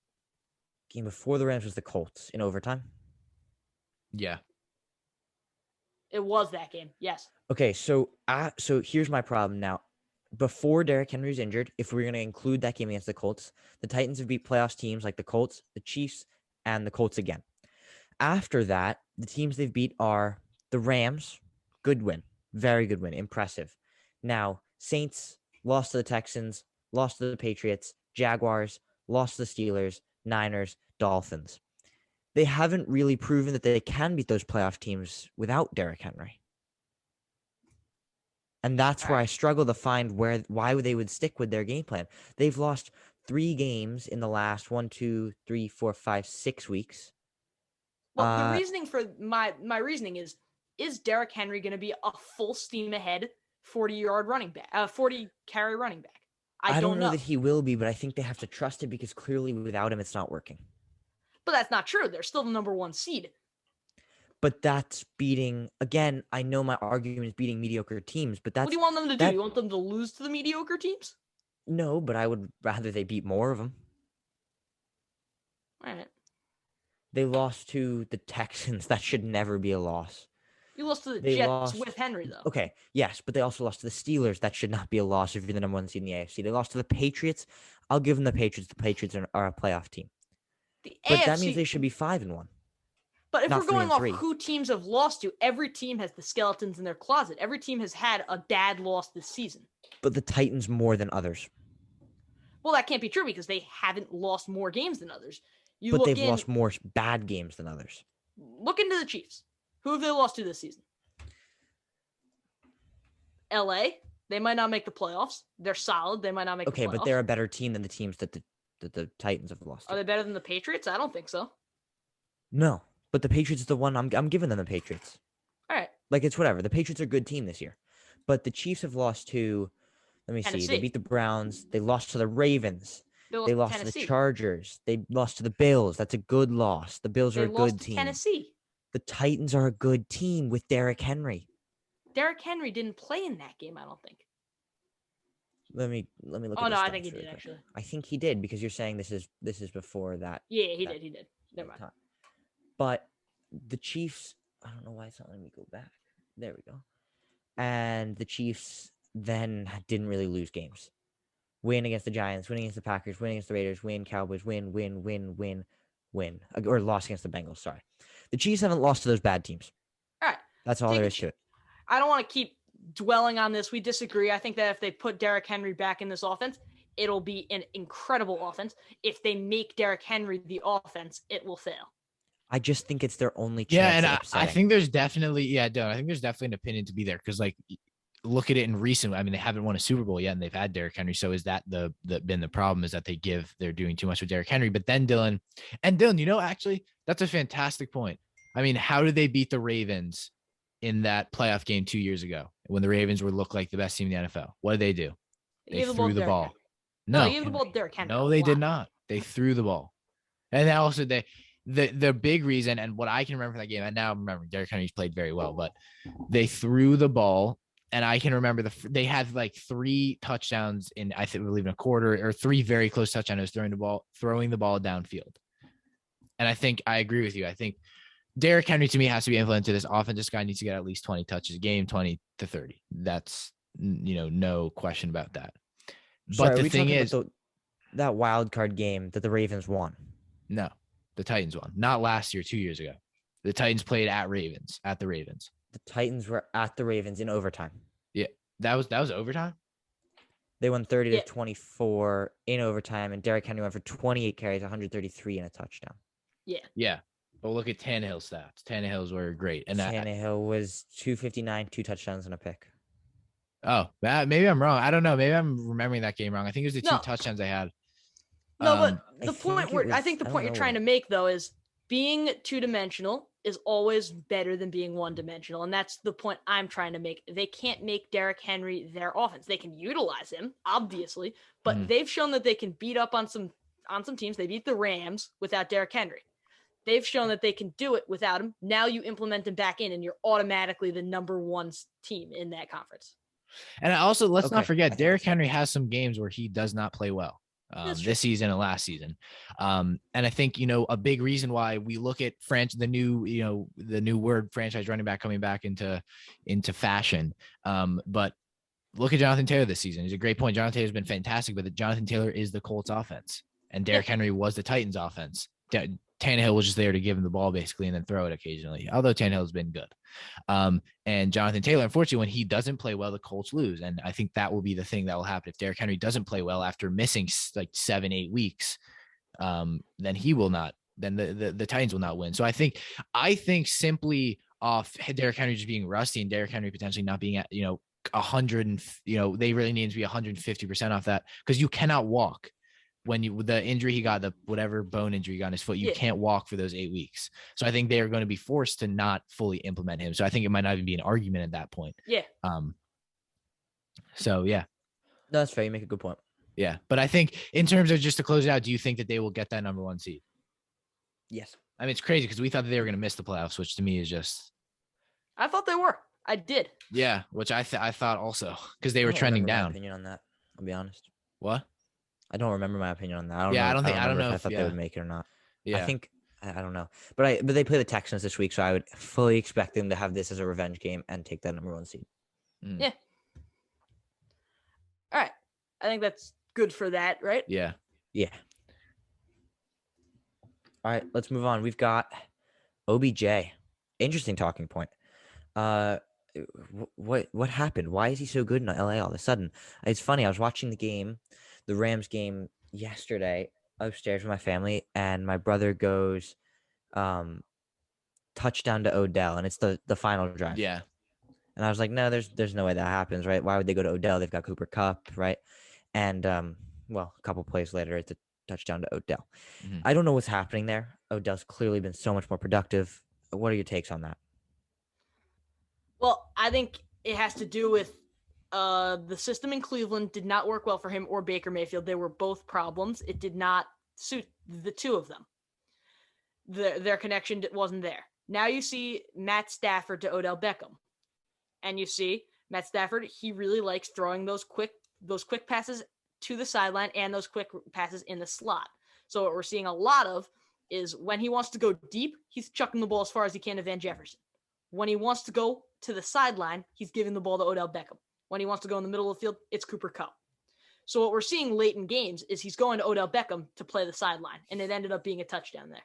Game before the Rams was the Colts in overtime? Yeah. It was that game, yes. Okay, so here's my problem now. Before Derrick Henry was injured, if we're going to include that game against the Colts, the Titans have beat playoffs teams like the Colts, the Chiefs, and the Colts again. After that, the teams they've beat are the Rams, good win, very good win, impressive. Now, Saints lost to the Texans, lost to the Patriots, Jaguars, lost to the Steelers, Niners, Dolphins. They haven't really proven that they can beat those playoff teams without Derrick Henry. And that's where I struggle to find why they would stick with their game plan. They've lost 3 games in the last 6 weeks. Well, the reasoning for my reasoning is Derrick Henry going to be a full steam ahead 40-yard running back, 40-carry running back? I don't know that he will be, but I think they have to trust it, because clearly without him, it's not working. But that's not true. They're still the number 1 seed. But that's beating, again, I know my argument is beating mediocre teams, but that's... What do you want them to do? You want them to lose to the mediocre teams? No, but I would rather they beat more of them. All right. They lost to the Texans. That should never be a loss. You lost to the Jets with Henry, though. Okay, yes, but they also lost to the Steelers. That should not be a loss if you're the number 1 seed in the AFC. They lost to the Patriots. I'll give them the Patriots. The Patriots are a playoff team. But that means they should be 5-1. But if we're going off who teams have lost to, every team has the skeletons in their closet. Every team has had a dad loss this season. But the Titans more than others. Well, that can't be true, because they haven't lost more games than others. But they've lost more bad games than others. Look into the Chiefs. Who have they lost to this season? LA. They might not make the playoffs. They're solid. They might not make the playoffs. Okay, but they're a better team than the teams that the Titans have lost to. Are they better than the Patriots? I don't think so. No, but the Patriots is the one I'm giving them the Patriots. All right. Like, it's whatever. The Patriots are a good team this year. But the Chiefs have lost to, let me see, they beat the Browns. They lost to the Ravens. They lost to the Chargers. They lost to the Bills. That's a good loss. The Bills are a good team. Tennessee. The Titans are a good team with Derrick Henry. Derrick Henry didn't play in that game, I don't think. Let me look at Oh, no, I think he did, actually. I think he did, because you're saying this is before that. Yeah, he did. Never mind. But the Chiefs, I don't know why it's not letting me go back. There we go. And the Chiefs then didn't really lose games. Win against the Giants, win against the Packers, win against the Raiders, win, Cowboys, win. Or loss against the Bengals, sorry. The Chiefs haven't lost to those bad teams. All right. That's all there is to it. I don't want to keep dwelling on this. We disagree. I think that if they put Derrick Henry back in this offense, it'll be an incredible offense. If they make Derrick Henry the offense, it will fail. I just think it's their only chance. Yeah, and I think there's definitely, I think there's definitely an opinion to be there, because, like, look at it in recent. I mean, they haven't won a Super Bowl yet, and they've had Derrick Henry. So is that been the problem? Is that they're doing too much with Derrick Henry? But then Dylan, actually, that's a fantastic point. I mean, how did they beat the Ravens in that playoff game 2 years ago when the Ravens looked like the best team in the NFL? What did they do? They threw the ball. No, they gave the ball to Derrick Henry. No, they did not. They threw the ball, and then also the big reason, and what I can remember from that game, and now I'm remembering Derrick Henry's played very well, but they threw the ball. And I can remember they had like 3 touchdowns in, I believe, in a quarter, or 3 very close touchdowns throwing the ball downfield. And I think I agree with you. I think Derrick Henry, to me, has to be influenced to this offense. This guy needs to get at least 20 touches a game, 20 to 30. That's, no question about that. But the thing is, that wild card game that the Ravens won. No, the Titans won. Not last year, 2 years ago. The Titans played at the Ravens. The Titans were at the Ravens in overtime. Yeah, that was overtime. They won 30-24 in overtime, and Derrick Henry went for 28 carries, 133, and a touchdown. Yeah. But look at Tannehill's stats. Tannehill's were great, and Tannehill was 259, 2 touchdowns and a pick. Oh, maybe I'm wrong. I don't know. Maybe I'm remembering that game wrong. I think it was the two No, touchdowns they had. no, but I the point think it where I was- think the I don't point you're know trying what- to make though is being two-dimensional is always better than being one-dimensional, and that's the point I'm trying to make. They can't make Derrick Henry their offense. They can utilize him, obviously, but they've shown that they can beat up on some teams. They beat the Rams without Derrick Henry. They've shown that they can do it without him. Now you implement him back in, and you're automatically the number one team in that conference. And also, let's Okay, not I forget, think Derrick that's fair. Henry has some games where he does not play well. This season and last season. And I think, a big reason why we look at the new word franchise running back coming back into fashion. But look at Jonathan Taylor this season. It's a great point. Jonathan Taylor's been fantastic, but Jonathan Taylor is the Colts offense and Derrick Henry was the Titans offense. Tannehill was just there to give him the ball basically and then throw it occasionally, although Tannehill's been good. And Jonathan Taylor, unfortunately, when he doesn't play well, the Colts lose. And I think that will be the thing that will happen. If Derrick Henry doesn't play well after missing like 7-8 weeks, then he will not, then the Titans will not win. So I think simply off Derrick Henry just being rusty and Derrick Henry potentially not being at, 100 and, they really need to be 150% off that because you cannot walk. When the injury he got, the whatever bone injury he got in his foot, you can't walk for those 8 weeks. So I think they are going to be forced to not fully implement him. So I think it might not even be an argument at that point. Yeah. No, that's fair. You make a good point. Yeah. But I think in terms of just to close it out, do you think that they will get that number 1 seed? Yes. I mean, it's crazy because we thought that they were going to miss the playoffs, which to me is just. I thought they were. I did. Yeah, which I thought also because they were trending down. My opinion on that. I'll be honest. What? I don't remember my opinion on that. I don't know if I thought they would make it or not. Yeah. I don't know. But they play the Texans this week, so I would fully expect them to have this as a revenge game and take that number 1 seed. Yeah. All right. I think that's good for that, right? Yeah. Yeah. All right, let's move on. We've got OBJ. Interesting talking point. What happened? Why is he so good in LA all of a sudden? It's funny. I was watching the Rams game yesterday upstairs with my family, and my brother goes touchdown to Odell, and it's the final drive. Yeah. And I was like, no, there's no way that happens, right? Why would they go to Odell? They've got Cooper Kupp, right? And a couple plays later, it's a touchdown to Odell. Mm-hmm. I don't know what's happening there. Odell's clearly been so much more productive. What are your takes on that? Well, I think it has to do with the system in Cleveland did not work well for him or Baker Mayfield. They were both problems. It did not suit the two of them. Their connection wasn't there. Now you see Matt Stafford to Odell Beckham. And you see Matt Stafford, he really likes throwing those quick passes to the sideline and those quick passes in the slot. So what we're seeing a lot of is when he wants to go deep, he's chucking the ball as far as he can to Van Jefferson. When he wants to go to the sideline, he's giving the ball to Odell Beckham. When he wants to go in the middle of the field, it's Cooper Kupp. So what we're seeing late in games is he's going to Odell Beckham to play the sideline, and it ended up being a touchdown there.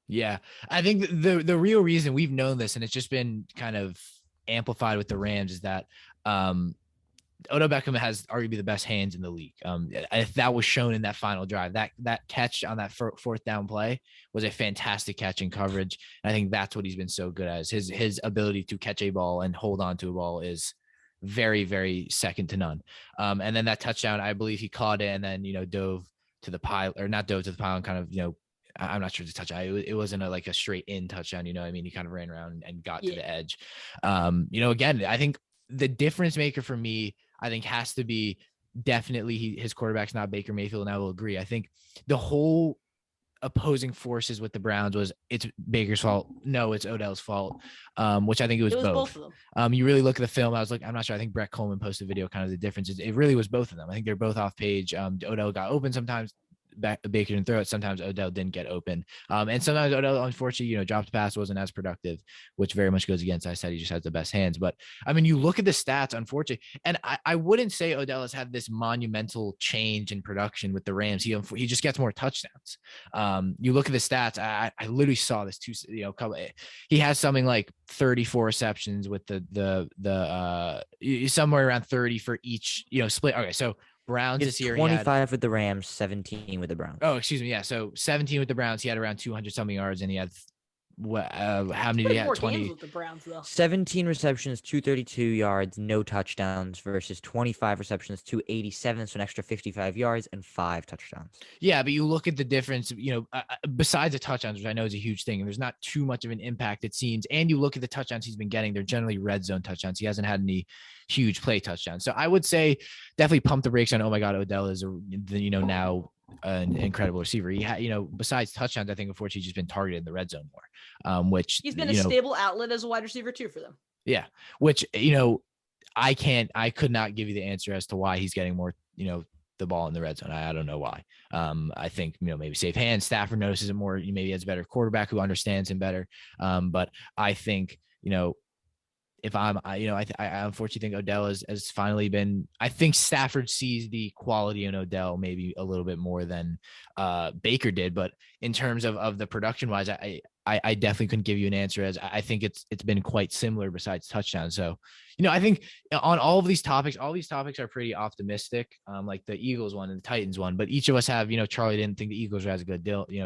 Yeah, I think the real reason we've known this, and it's just been kind of amplified with the Rams, is that Odell Beckham has arguably the best hands in the league. If that was shown in that final drive, that catch on that fourth down play was a fantastic catch in coverage. And I think that's what he's been so good at. His ability to catch a ball and hold on to a ball is very, very second to none. And then that touchdown, I believe he caught it and then, dove to the pile, or not dove to the pile, and kind of, I'm not sure the touchdown. It wasn't like a straight in touchdown. I mean, he kind of ran around and got to the edge. Again, I think the difference maker for me, I think, has to be definitely his quarterback's not Baker Mayfield, and I will agree. I think the whole opposing forces with the Browns was it's Baker's fault. No, it's Odell's fault, which I think it was both of them. You really look at the film. I was like, I'm not sure. I think Brett Coleman posted a video, kind of the difference. It really was both of them. I think they're both off page. Odell got open sometimes. Baker didn't throw it. Sometimes Odell didn't get open. And sometimes Odell, unfortunately, dropped pass, wasn't as productive, which very much goes against. I said he just has the best hands. But I mean, you look at the stats, unfortunately, and I wouldn't say Odell has had this monumental change in production with the Rams. He just gets more touchdowns. You look at the stats. I literally saw this too. He has something like 34 receptions with the somewhere around 30 for each split. Okay, so Browns this year, 25 with the Rams, 17 with the Browns. Oh, excuse me. Yeah. So 17 with the Browns. He had around 200 something yards and he had how many do you have? More 20. games with the Browns though. 17 receptions, 232 yards, no touchdowns versus 25 receptions, 287, so an extra 55 yards and 5 touchdowns. Yeah, but you look at the difference, besides the touchdowns, which I know is a huge thing, and there's not too much of an impact, it seems. And you look at the touchdowns he's been getting, they're generally red zone touchdowns. He hasn't had any huge play touchdowns. So I would say definitely pump the brakes on, oh my God, Odell is, now an incredible receiver. He had, besides touchdowns, I think unfortunately he's just been targeted in the red zone more, which he's been a stable outlet as a wide receiver too for them. Yeah, which I could not give you the answer as to why he's getting more, the ball in the red zone. I don't know why. I think maybe safe hands. Stafford notices it more. Maybe he has a better quarterback who understands him better. But I think if I unfortunately think Odell has finally been. I think Stafford sees the quality in Odell maybe a little bit more than Baker did. But in terms of the production wise, I definitely couldn't give you an answer, as I think it's been quite similar besides touchdowns. So, I think on all these topics are pretty optimistic, like the Eagles one and the Titans one, but each of us have, Charlie didn't think the Eagles were as good.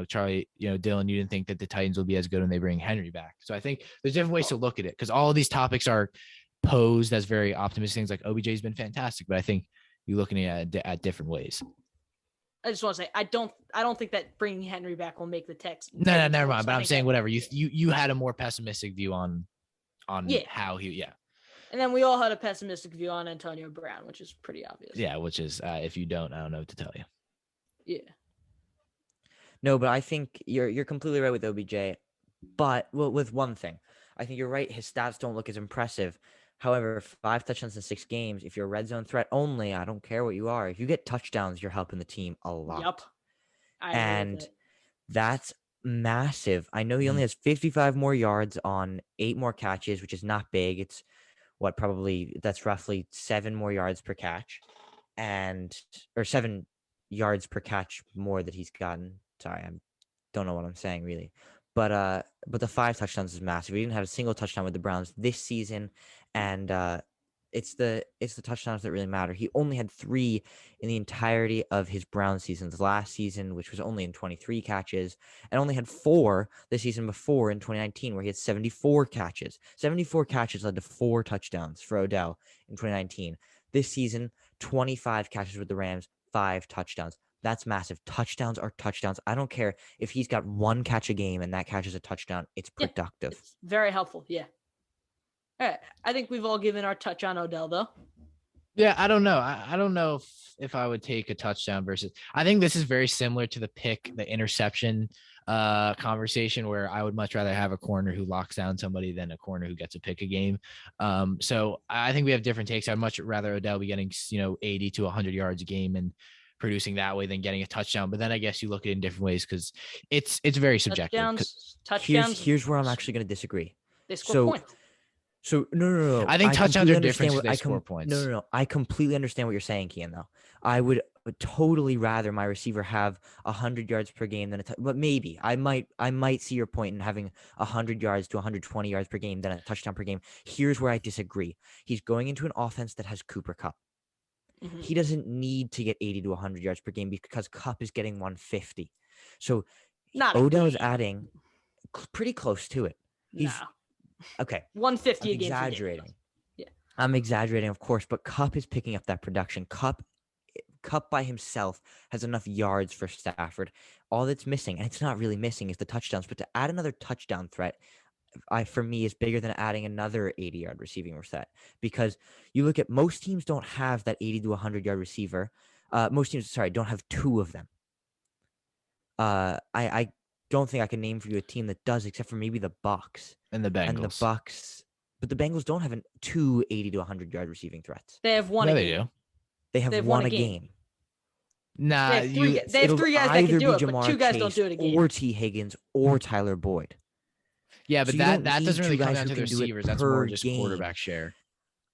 Charlie, Dylan, you didn't think that the Titans will be as good when they bring Henry back. So I think there's different ways to look at it, because all of these topics are posed as very optimistic things. Like OBJ has been fantastic, but I think you're looking at different ways. I just want to say I don't think that bringing Henry back will make the text. No, never mind. But I'm saying whatever you had a more pessimistic view on how he. Yeah. And then we all had a pessimistic view on Antonio Brown, which is pretty obvious. Yeah, which is if you don't, I don't know what to tell you. Yeah. No, but I think you're completely right with OBJ. But with one thing, I think you're right. His stats don't look as impressive. However, 5 touchdowns in 6 games. If you're a red zone threat only, I don't care what you are. If you get touchdowns, you're helping the team a lot. Yep. And that's massive. I know he only has 55 more yards on 8 more catches, which is not big. It's that's roughly 7 more yards per catch, or 7 yards per catch more that he's gotten. Sorry, I don't know what I'm saying really. But the 5 touchdowns is massive. He didn't have a single touchdown with the Browns this season, and it's the touchdowns that really matter. He only had 3 in the entirety of his Brown seasons last season, which was only in 23 catches, and only had 4 the season before in 2019, where he had 74 catches. 74 catches led to 4 touchdowns for Odell in 2019. This season, 25 catches with the Rams, 5 touchdowns. That's massive. Touchdowns are touchdowns. I don't care if he's got 1 catch a game and that catch is a touchdown. It's productive. It's very helpful. Yeah. All right. I think we've all given our touch on Odell, though. Yeah, I don't know. I don't know if I would take a touchdown versus. I think this is very similar to the interception conversation, where I would much rather have a corner who locks down somebody than a corner who gets a pick a game. So I think we have different takes. I'd much rather Odell be getting 80 to 100 yards a game and producing that way than getting a touchdown. But then I guess you look at it in different ways, because it's very subjective. Touchdowns. Here's where I'm actually going to disagree. They score points. So no. I think touchdowns are different. They score points. No. I completely understand what you're saying, Kian. Though I would totally rather my receiver have 100 yards per game than but maybe I might see your point in having 100 yards to 120 yards per game than a touchdown per game. Here's where I disagree. He's going into an offense that has Cooper Kupp. Mm-hmm. He doesn't need to get 80 to 100 yards per game because Kupp is getting 150. So Odell is adding pretty close to it. He's okay. 150 I'm a game. Exaggerating. Yeah. I'm exaggerating, of course, but Kupp is picking up that production. Kupp by himself has enough yards for Stafford. All that's missing, and it's not really missing, is the touchdowns. But to add another touchdown threat, for me, is bigger than adding another 80-yard receiving threat, because you look at most teams don't have that 80 to 100-yard receiver. Most teams, don't have 2 of them. I don't think I can name for you a team that does, except for maybe the Bucs and the Bengals. But the Bengals don't have 2 80 to 100-yard receiving threats. They have one. Yeah, a they game. do. They have won a game. Nah, they have 3 guys that can do it, but 2 guys don't do it again. Or T. Higgins or Tyler Boyd. Yeah, but so that doesn't really come down to the receivers. That's more just game. Quarterback share.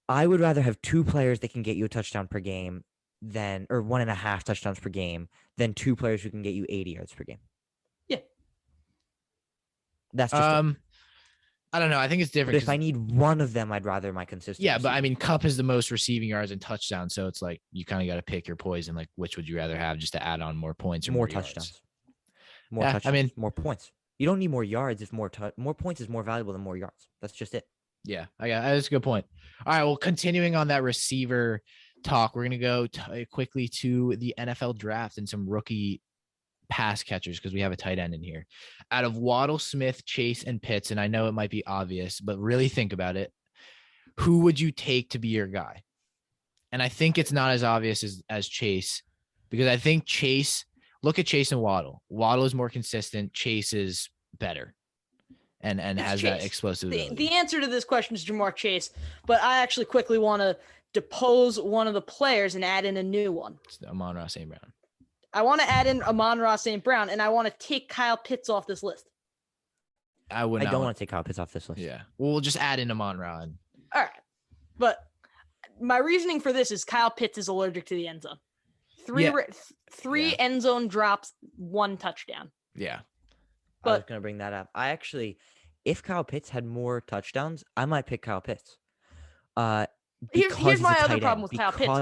I would rather have 2 players that can get you a touchdown per game or 1.5 touchdowns per game than 2 players who can get you 80 yards per game. Yeah. That's just I don't know. I think it's different. But if I need one of them, I'd rather my consistency. Yeah, but I mean, Kupp is the most receiving yards and touchdowns, so it's like you kind of got to pick your poison. Like, which would you rather have, just to add on more points or more touchdowns? Yards? More touchdowns. I mean, more points. You don't need more yards if more points is more valuable than more yards. That's just it. Yeah, that's a good point. All right, well, continuing on that receiver talk, we're gonna go quickly to the NFL draft and some rookie pass catchers because we have a tight end in here. Out of Waddle, Smith, Chase, and Pitts, and I know it might be obvious, but really think about it. Who would you take to be your guy? And I think it's not as obvious as Chase, because I think look at Chase and Waddle. Waddle is more consistent. Chase is better and has Chase. that explosive ability. The answer to this question is Jamar Chase, but I actually quickly want to depose one of the players and add in a new one. It's Amon-Ra St. Brown. I want to add in Amon-Ra St. Brown, and I want to take Kyle Pitts off this list. I don't want to take Kyle Pitts off this list. Yeah. Well, we'll just add in Amon-Ra. All right. But my reasoning for this is Kyle Pitts is allergic to the end zone. Three end zone drops, 1 touchdown. Yeah. But I was going to bring that up. If Kyle Pitts had more touchdowns, I might pick Kyle Pitts. Here's my other problem with Kyle Pitts.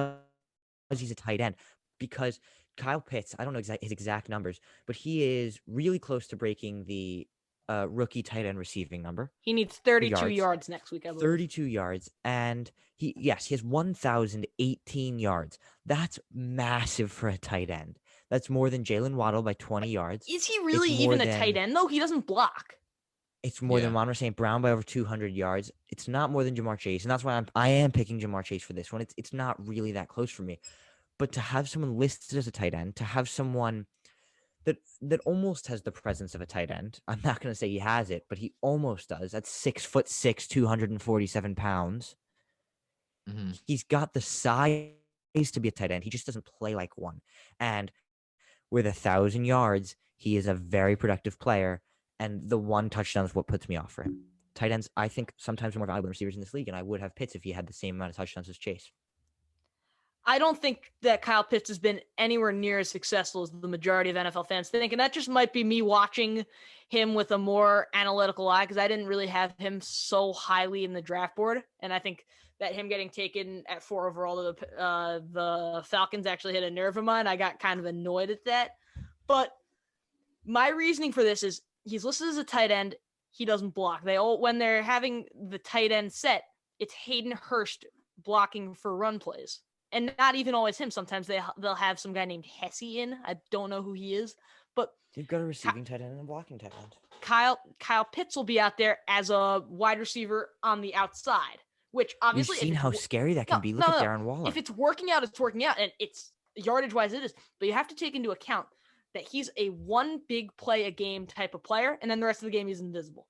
Because he's a tight end. Because Kyle Pitts, I don't know his exact numbers, but he is really close to breaking the rookie tight end receiving number. He needs 32 yards next week, I believe. 32 yards. And he has 1,018 yards. That's massive for a tight end. That's more than Jalen Waddle by 20 yards. Is he really even a tight end, though? He doesn't block. It's more than Amon-Ra St. Brown by over 200 yards. It's not more than Jamar Chase. And that's why I am picking Jamar Chase for this one. It's not really that close for me. But to have someone listed as a tight end, to have someone that almost has the presence of a tight end. I'm not going to say he has it, but he almost does. That's 6'6", 247 pounds. Mm-hmm. He's got the size to be a tight end. He just doesn't play like one. And with 1,000 yards, he is a very productive player. And the 1 touchdown is what puts me off for him. Tight ends, I think, sometimes are more valuable receivers in this league, and I would have Pitts if he had the same amount of touchdowns as Chase. I don't think that Kyle Pitts has been anywhere near as successful as the majority of NFL fans think. And that just might be me watching him with a more analytical eye, because I didn't really have him so highly in the draft board. And I think that him getting taken at 4 overall to the Falcons actually hit a nerve of mine. I got kind of annoyed at that. But my reasoning for this is he's listed as a tight end. He doesn't block. When they're having the tight end set, it's Hayden Hurst blocking for run plays. And not even always him. Sometimes they'll have some guy named Hesse in. I don't know who he is, but they've got a receiving tight end and a blocking tight end. Kyle Pitts will be out there as a wide receiver on the outside, which obviously you've seen how scary that can be. Look at Darren Waller. If it's working out, it's working out, and it's yardage wise it is. But you have to take into account that he's a 1 big play a game type of player, and then the rest of the game he's invisible.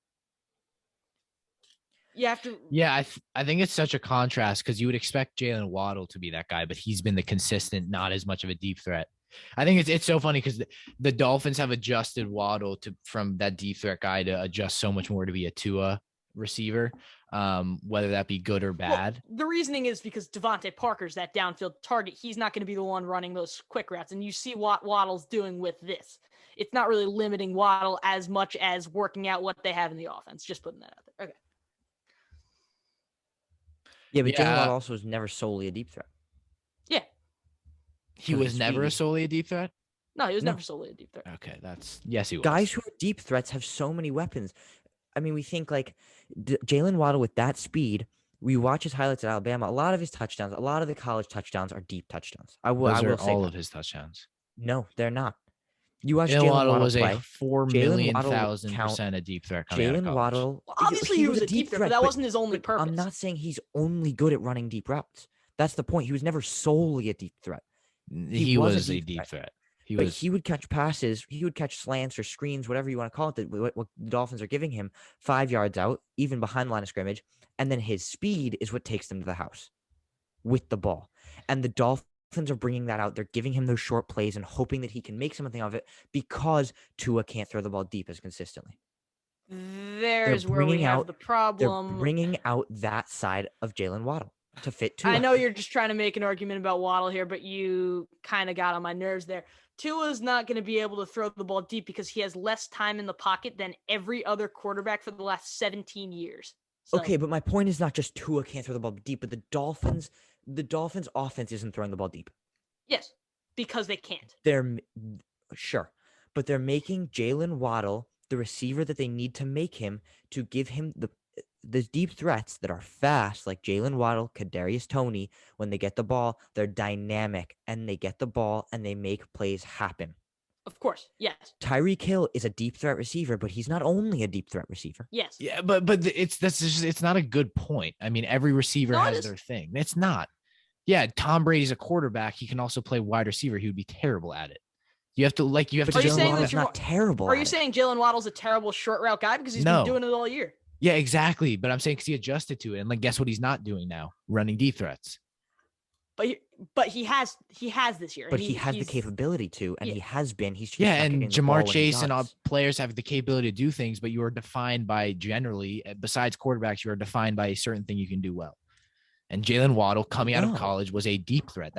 You have to. Yeah, I think it's such a contrast, because you would expect Jalen Waddle to be that guy, but he's been the consistent, not as much of a deep threat. I think it's so funny because the Dolphins have adjusted Waddle from that deep threat guy to adjust so much more to be a Tua receiver, whether that be good or bad. Well, the reasoning is because Devontae Parker's that downfield target. He's not going to be the one running those quick routes, and you see what Waddle's doing with this. It's not really limiting Waddle as much as working out what they have in the offense. Just putting that out there. Okay. Yeah, but Jalen Waddle also was never solely a deep threat. Yeah. He was never solely a deep threat? No, he was never solely a deep threat. Okay, yes, he was. Guys who are deep threats have so many weapons. I mean, we think like Jalen Waddle with that speed. We watch his highlights at Alabama. A lot of his touchdowns, a lot of the college touchdowns are deep touchdowns. I will say all of his touchdowns. No, they're not. You watch Jalen Waddle was play. A 4,000,000% a deep threat. Jalen Waddle. Well, obviously, he was a deep threat, but that wasn't his only purpose. I'm not saying he's only good at running deep routes. That's the point. He was never solely a deep threat. He was a deep threat. He would catch passes. He would catch slants or screens, whatever you want to call it. What the Dolphins are giving him 5 yards out, even behind the line of scrimmage. And then his speed is what takes them to the house with the ball. And the Dolphins are bringing that out. They're giving him those short plays and hoping that he can make something of it, because Tua can't throw the ball deep as consistently. There's where we have the problem. They're bringing out that side of Jalen Waddle to fit Tua. I know you're just trying to make an argument about Waddle here, but you kind of got on my nerves there. Tua's not going to be able to throw the ball deep because he has less time in the pocket than every other quarterback for the last 17 years. So, okay, but my point is not just Tua can't throw the ball deep, but the Dolphins offense isn't throwing the ball deep. Yes, because they can't. They're sure, but they're making Jalen Waddle the receiver that they need to make him to give him the deep threats that are fast, like Jalen Waddle, Kadarius Toney. When they get the ball, they're dynamic, and they get the ball and they make plays happen. Of course, yes. Tyreek Hill is a deep threat receiver, but he's not only a deep threat receiver. Yes. Yeah, but it's not a good point. I mean, every receiver has their thing. It's not. Yeah, Tom Brady's a quarterback. He can also play wide receiver. He would be terrible at it. You have to. Are you saying that's not terrible? Are you saying Jalen Waddle's a terrible short route guy because he's been doing it all year? Yeah, exactly. But I'm saying because he adjusted to it, and guess what he's not doing now? Running deep threats. But he has this year. But he has the capability to, and he has been. He's just and Jamar Chase and all players have the capability to do things, but you are defined by generally, besides quarterbacks, you are defined by a certain thing you can do well. And Jalen Waddle coming out of college was a deep threat.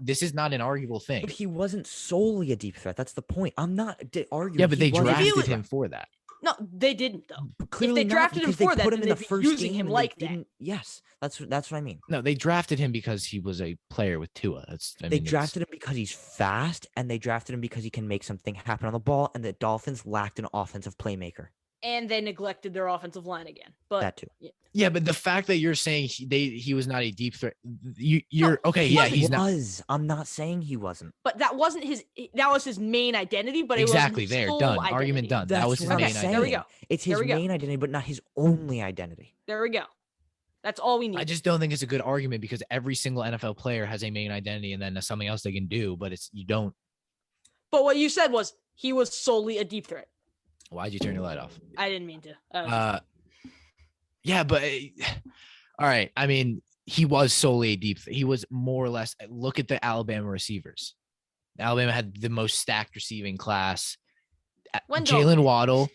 This is not an arguable thing. But he wasn't solely a deep threat. That's the point. I'm not arguing. Yeah, but they drafted him for that. No, they didn't though. Clearly if they drafted him for that, then they'd be using him like that. Yes, that's what I mean. No, they drafted him because he was a player with Tua. They drafted him because he's fast, and they drafted him because he can make something happen on the ball, and the Dolphins lacked an offensive playmaker. And they neglected their offensive line again. But that too. Yeah, but the fact that you're saying he was not a deep threat, I'm not saying he wasn't. But that wasn't his. That was his main identity. But exactly, it wasn't his there, done. identity. Argument done. That was his main identity. There we go. It's his main identity, but not his only identity. There we go. That's all we need. I just don't think it's a good argument because every single NFL player has a main identity and then there's something else they can do, but you don't. But what you said was he was solely a deep threat. Why'd you turn your light off? I didn't mean to. Yeah, but all right. I mean, he was solely a deep. He was more or less. Look at the Alabama receivers. Alabama had the most stacked receiving class. Jalen Waddle,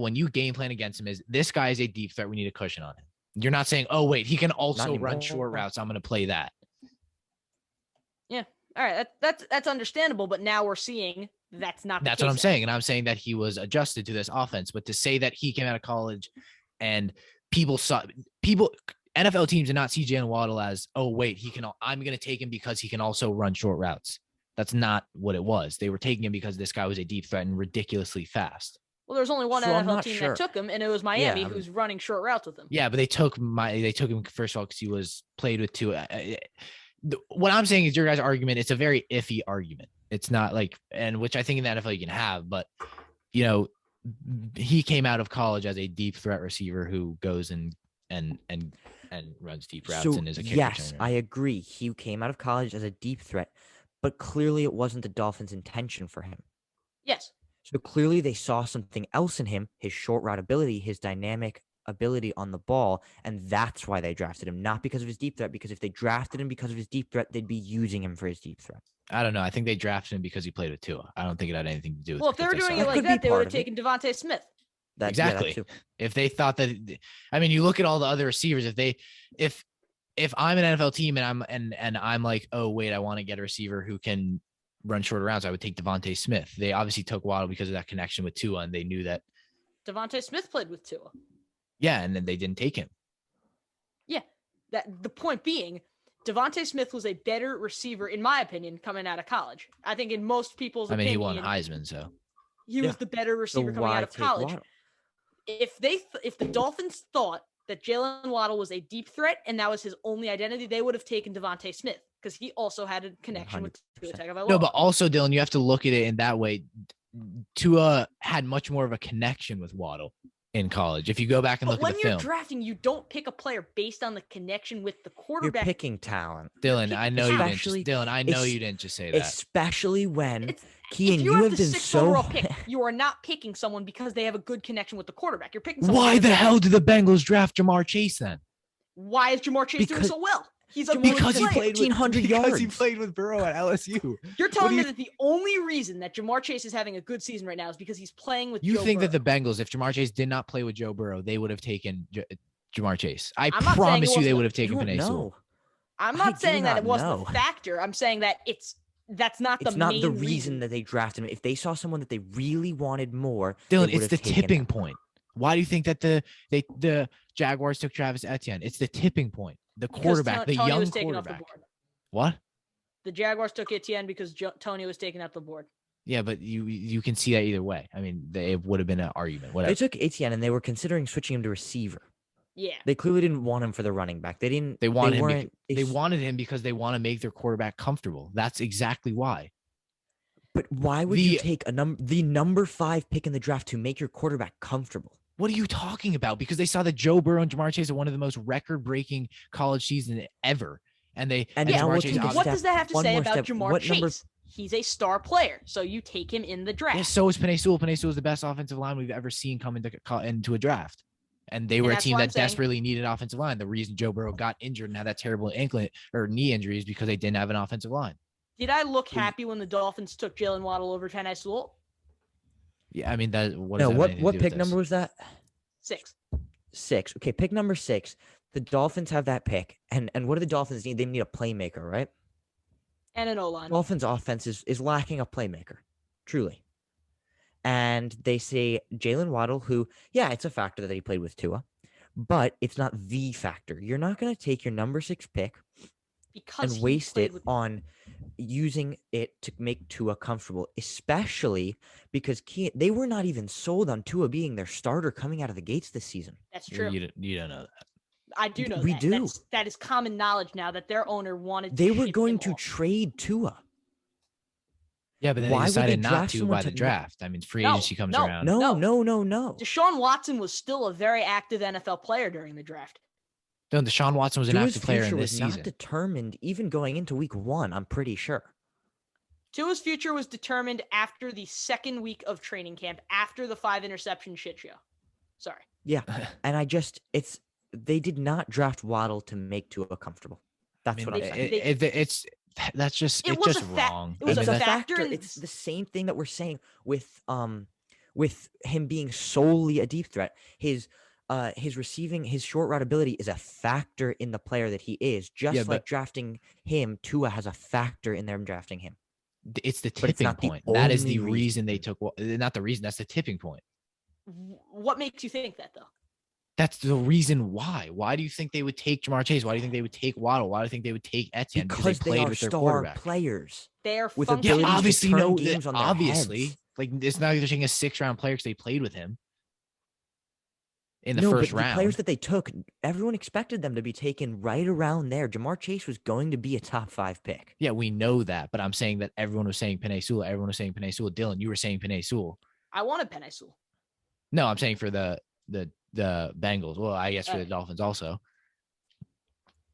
when you game plan against him, is this guy is a deep threat. We need a cushion on him. You're not saying, oh wait, he can also run short routes. I'm going to play that. Yeah. All right. That's understandable. But now we're seeing. That's not. That's what I'm saying, and I'm saying that he was adjusted to this offense. But to say that he came out of college, and NFL teams did not see Jalen Waddle as, oh wait, I'm going to take him because he can also run short routes. That's not what it was. They were taking him because this guy was a deep threat and ridiculously fast. Well, there's only one NFL team that took him, and it was Miami, who's running short routes with him. Yeah, but they took him first of all because he was played with two. What I'm saying is your guys' argument. It's a very iffy argument. It's not which I think in the NFL you can have, but he came out of college as a deep threat receiver who goes and runs deep routes and is a kick yes, returner. I agree. He came out of college as a deep threat, but clearly it wasn't the Dolphins' intention for him. Yes. So clearly they saw something else in him, his short route ability, his dynamic ability on the ball, and that's why they drafted him, not because of his deep threat, because if they drafted him because of his deep threat, they'd be using him for his deep threat. I don't know. I think they drafted him because he played with Tua. I don't think it had anything to do with. Well, if they were doing it like that, they would have taken Devontae Smith. Exactly. If they thought that, I mean, you look at all the other receivers. If I'm an NFL team and I'm like, oh wait, I want to get a receiver who can run shorter routes, I would take Devontae Smith. They obviously took Waddle because of that connection with Tua, and they knew that Devontae Smith played with Tua. Yeah, and then they didn't take him. Yeah, the point being, Devontae Smith was a better receiver, in my opinion, coming out of college. I think in most people's opinion, he won Heisman, so he was the better receiver coming out of college. Waddle? If the Dolphins thought that Jalen Waddle was a deep threat and that was his only identity, they would have taken Devontae Smith because he also had a connection 100%. With Tua Tagovailoa. No, but also, Dylan, you have to look at it in that way. Tua had much more of a connection with Waddle in college. If you go back and look at the film. When you're drafting, you don't pick a player based on the connection with the quarterback. You're picking talent. Dylan, I know you didn't just say that. Especially when Kean, you have been so pick, you are not picking someone because they have a good connection with the quarterback. You're picking Why the hell did the Bengals draft Jamar Chase then? Why is Jamar Chase doing so well? He's because he played 1,500 yards. Because he played with Burrow at LSU. You're telling me that the only reason that Jamar Chase is having a good season right now is because he's playing with Joe think Burrow. That the Bengals, if Jamar Chase did not play with Joe Burrow, they would have taken Jamar Chase. I promise you they would have taken Penei Sewell. I'm not saying that it wasn't a factor. I'm saying that that's not the main reason that they drafted him. If they saw someone that they really wanted more, Dylan, it's the tipping point. Why do you think that the Jaguars took Travis Etienne? It's the tipping point. The quarterback, the young quarterback. What? The Jaguars took Etienne because Tony was taken off the board. Yeah, but you can see that either way. I mean, it would have been an argument. Whatever. They took Etienne and they were considering switching him to receiver. Yeah. They clearly didn't want him for the running back. They didn't. They wanted him. They wanted him because they want to make their quarterback comfortable. That's exactly why. But why would you take the number 5 pick in the draft to make your quarterback comfortable? What are you talking about? Because they saw that Joe Burrow and Jamar Chase are one of the most record-breaking college seasons ever, and Jamar Chase. What does that have to say about Jamar Chase? He's a star player, so you take him in the draft. Yeah, so is Penei Sewell. Penei Sewell is the best offensive line we've ever seen come into a draft. And they were a team that desperately needed offensive line. The reason Joe Burrow got injured and had that terrible ankle or knee injury is because they didn't have an offensive line. Did I look happy when the Dolphins took Jalen Waddle over Penei Sewell? Yeah, I mean that. What pick number was that? 6. 6. Okay, pick number 6. The Dolphins have that pick, and what do the Dolphins need? They need a playmaker, right? And an O-line. Dolphins' offense is lacking a playmaker, truly. And they say Jalen Waddle, who, yeah, it's a factor that he played with Tua, but it's not the factor. You're not going to take your number 6 pick and waste it on using it to make Tua comfortable, especially because they were not even sold on Tua being their starter coming out of the gates this season. That's true. You don't know that. I do know we that. do. That is common knowledge now that their owner wanted. They were going to trade Tua. Yeah, but then they decided not to by the draft. I mean, free agency comes around. No. Deshaun Watson was still a very active NFL player during the draft. No, Deshaun Watson was an active player in this season. Not determined even going into week 1, I'm pretty sure. Tua's future was determined after the second week of training camp, after the 5 interception shit show. Sorry. Yeah, and they did not draft Waddle to make Tua comfortable. That's what I'm saying. That's just wrong. It was a factor. It's the same thing that we're saying with him being solely a deep threat. His receiving, his short route ability is a factor in the player that he is. Like drafting him, Tua has a factor in them drafting him. It's the tipping point. That is the reason they took. Not the reason. That's the tipping point. What makes you think that, though? That's the reason why. Why do you think they would take Jamar Chase? Why do you think they would take Waddle? Why do you think they would take Etienne? Because they played with their quarterback. Players. They're with ability obviously to turn games on their heads. Like it's not like they're taking a 6th-round player because they played with him in the first round. The players that they took, everyone expected them to be taken right around there. Jamar Chase was going to be a top 5 pick. Yeah, we know that, but I'm saying that everyone was saying Penei Sewell. Everyone was saying Penei Sewell. Dylan, you were saying Penei Sewell. I wanted Penei Sewell. No, I'm saying for the Bengals. Well, I guess for the Dolphins also.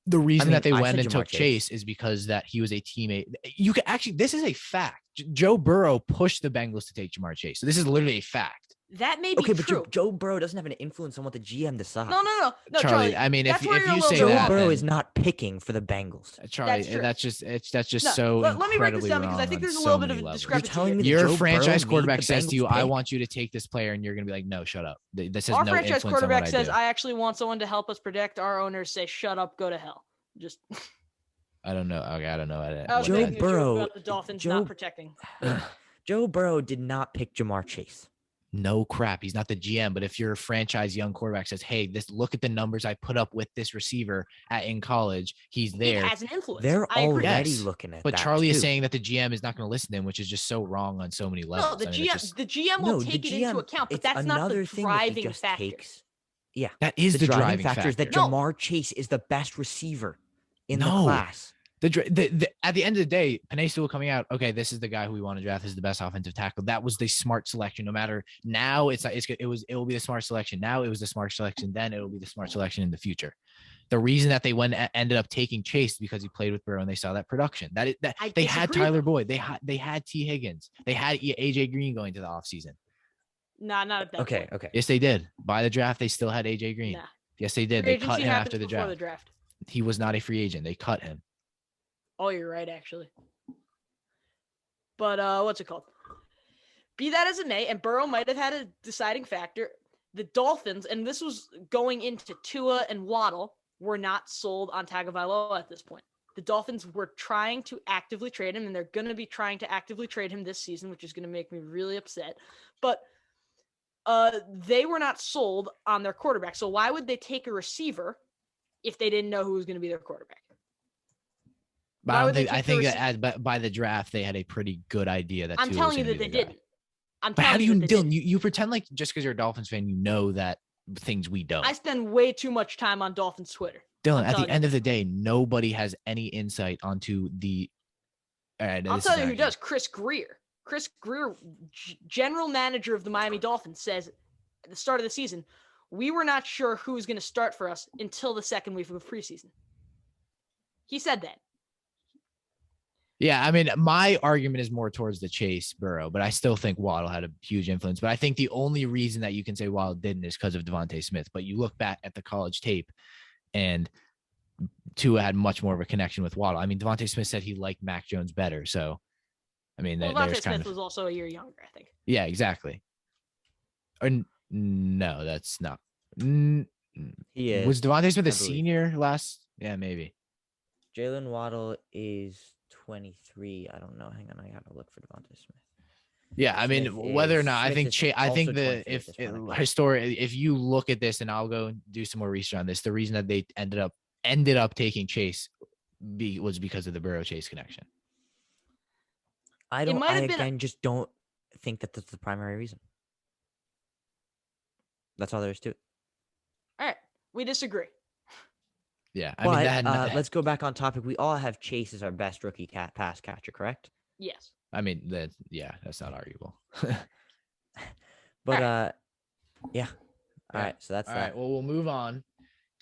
The reason that they went and took Chase is because that he was a teammate. You can actually, this is a fact. Joe Burrow pushed the Bengals to take Jamar Chase. So this is literally a fact. That may be true. But Joe Burrow doesn't have an influence on what the GM decides. No, Charlie. I mean, if you say Joe that, Burrow is not picking for the Bengals. Charlie, that's just so. Let me break this down because I think there's a little bit of a discrepancy. Your franchise quarterback says to you, "I want you to take this player," and you're gonna be like, "No, shut up." This has our no franchise influence quarterback on what says, I actually want someone to help us predict." Our owners say, "Shut up, go to hell." Just. I don't know. Okay, I don't know. Joe Burrow. About the Dolphins not protecting. Joe Burrow did not pick Jamar Chase. No crap. He's not the GM. But if your franchise young quarterback says, "Hey, look at the numbers I put up with this receiver in college. He's there." It has an influence. They're already looking at but that. But Charlie is saying that the GM is not going to listen to him, which is just so wrong on so many levels. No, the GM will take it into account, but that's not the driving factor. Yeah, that is the driving factor. Is that Jamar Chase is the best receiver in the class. At the end of the day, Penei Sewell coming out, okay, this is the guy who we want to draft. This is the best offensive tackle. That was the smart selection. No matter now, it will be the smart selection. Now it was the smart selection. Then it will be the smart selection in the future. The reason that they ended up taking Chase because he played with Burrow and they saw that production. They had Tyler Boyd. They had T. Higgins. They had AJ Green going to the offseason. Nah, not at that point. Okay. Yes, they did. By the draft, they still had AJ Green. Nah. Yes, they did. They cut him after the draft. He was not a free agent. They cut him. Oh, you're right, actually. But what's it called? Be that as it may, and Burrow might have had a deciding factor. The Dolphins, and this was going into Tua and Waddle, were not sold on Tagovailoa at this point. The Dolphins were trying to actively trade him, and they're going to be trying to actively trade him this season, which is going to make me really upset. But they were not sold on their quarterback. So why would they take a receiver if they didn't know who was going to be their quarterback? But Why I don't would they think I take the think rece- that by the draft they had a pretty good idea that I'm Tua telling was you going to that be they the guy. didn't. I'm But how telling do you you, that they Dylan? didn't. You pretend like just because you're a Dolphins fan, you know that things we don't. I spend way too much time on Dolphins Twitter. Dylan, I'm at the telling you end that. of the day, nobody has any insight onto the. I'll tell you who does. Chris Greer. Chris Greer, general manager of the Miami Dolphins, says at the start of the season, we were not sure who was going to start for us until the second week of preseason. He said that. Yeah, I mean, my argument is more towards the Chase Burrow, but I still think Waddle had a huge influence. But I think the only reason that you can say Waddle didn't is because of Devontae Smith. But you look back at the college tape, and Tua had much more of a connection with Waddle. I mean, Devontae Smith said he liked Mac Jones better. So, I mean, Well, there's Devontae kind Smith of was also a year younger, I think. yeah, exactly. Or no, that's not. He is. Was Devontae Smith I a believe. senior last? Yeah, maybe. Jalen Waddle is 23. I don't know. Hang on, I gotta look for Devontae Smith. Yeah, I mean, Smith whether or is- not I Smith think is I think also the 23 at this point, I believe. historic if you look at this, and I'll go do some more research on this, the reason that they ended up taking Chase was because of the Burrow Chase connection. I just don't think that that's the primary reason. That's all there is to it. All right, we disagree. Yeah, I mean, let's go back on topic. We all have Chase as our best rookie pass catcher, correct? Yes. I mean, that's not arguable. But yeah. All right, so that's all that. right. Well, we'll move on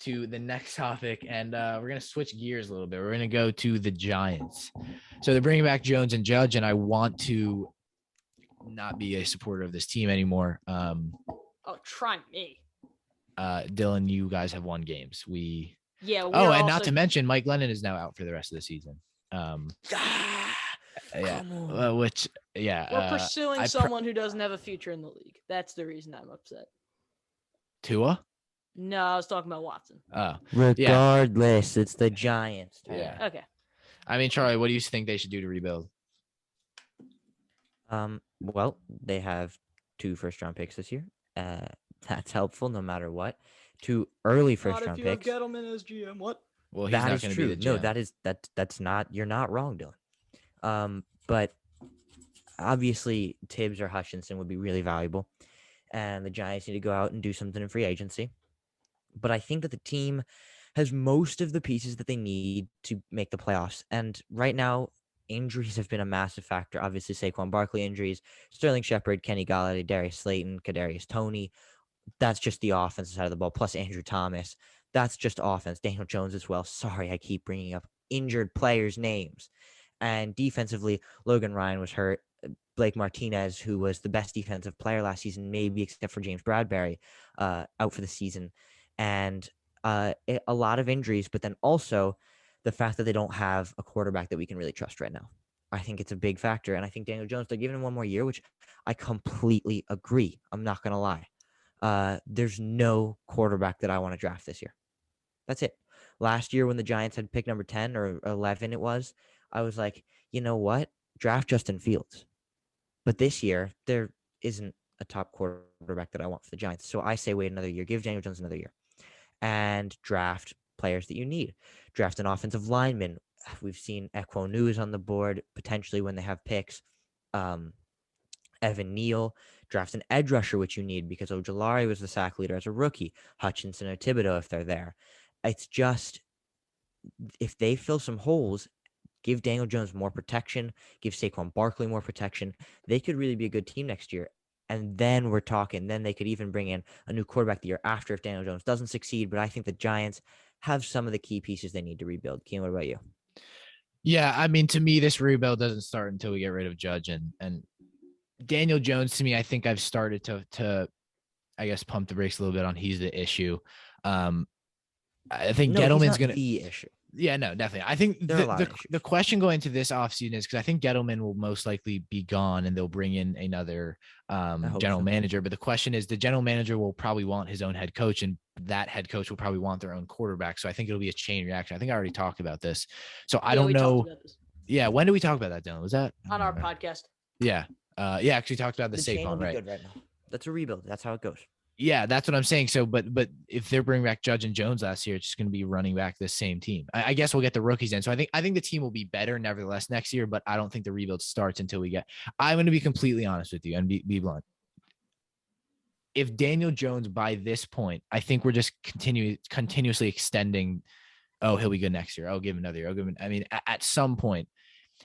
to the next topic, and we're gonna switch gears a little bit. We're gonna go to the Giants. So they're bringing back Jones and Judge, and I want to not be a supporter of this team anymore. Oh, try me. Dylan, you guys have won games. Yeah. And not to mention, Mike Lennon is now out for the rest of the season. We're pursuing someone who doesn't have a future in the league. That's the reason I'm upset. Tua? No, I was talking about Watson. Oh, regardless, it's the Giants. Yeah. Okay. I mean, Charlie, what do you think they should do to rebuild? Well, they have 2 first-round picks this year. That's helpful no matter what. 2 early first-round picks. Not if you have Gettleman as GM. What? Well, he's that not is going to true. be the GM. No, that's not. You're not wrong, Dylan. But obviously, Tibbs or Hutchinson would be really valuable, and the Giants need to go out and do something in free agency. But I think that the team has most of the pieces that they need to make the playoffs. And right now, injuries have been a massive factor. Obviously, Saquon Barkley injuries, Sterling Shepard, Kenny Golladay, Darius Slayton, Kadarius Toney. That's just the offensive side of the ball. Plus Andrew Thomas. That's just offense. Daniel Jones as well. Sorry, I keep bringing up injured players' names. And defensively, Logan Ryan was hurt. Blake Martinez, who was the best defensive player last season, maybe except for James Bradbury, out for the season. And a lot of injuries, but then also the fact that they don't have a quarterback that we can really trust right now. I think it's a big factor. And I think Daniel Jones, they're giving him 1 more year, which I completely agree. I'm not going to lie. There's no quarterback that I want to draft this year. That's it. Last year when the Giants had pick number 10 or 11 it was, I was like, you know what? Draft Justin Fields. But this year, there isn't a top quarterback that I want for the Giants. So I say wait another year. Give Daniel Jones another year. And draft players that you need. Draft an offensive lineman. We've seen Equo News on the board, potentially when they have picks. Evan Neal. Draft an edge rusher, which you need because Ojulari was the sack leader as a rookie. Hutchinson or Thibodeau if they're there. It's just, if they fill some holes, give Daniel Jones more protection, give Saquon Barkley more protection, they could really be a good team next year. And then we're talking, then they could even bring in a new quarterback the year after if Daniel Jones doesn't succeed. But I think the Giants have some of the key pieces they need to rebuild. Keen, what about you? Yeah, I mean, to me, this rebuild doesn't start until we get rid of Judge and Daniel Jones. To me, I think I've started to I guess, pump the brakes a little bit on he's the issue. I think Gettleman's going to be the issue. Yeah, no, definitely. I think the question going into this offseason is because I think Gettleman will most likely be gone and they'll bring in another general manager. But the question is, the general manager will probably want his own head coach, and that head coach will probably want their own quarterback. So I think it'll be a chain reaction. I think I already talked about this. So I don't know. Yeah, when did we talk about that, Dylan? Was that on our podcast? Yeah. Actually talked about the chain will Saquon, be right? Good right now. That's a rebuild. That's how it goes. Yeah, that's what I'm saying. So, but if they're bringing back Judge and Jones last year, it's just going to be running back this same team. I guess we'll get the rookies in. So I think the team will be better nevertheless next year, but I don't think the rebuild starts until we get. I'm going to be completely honest with you and be blunt. If Daniel Jones by this point, I think we're just continuously extending. Oh, he'll be good next year. I'll give him another year. I mean, at some point.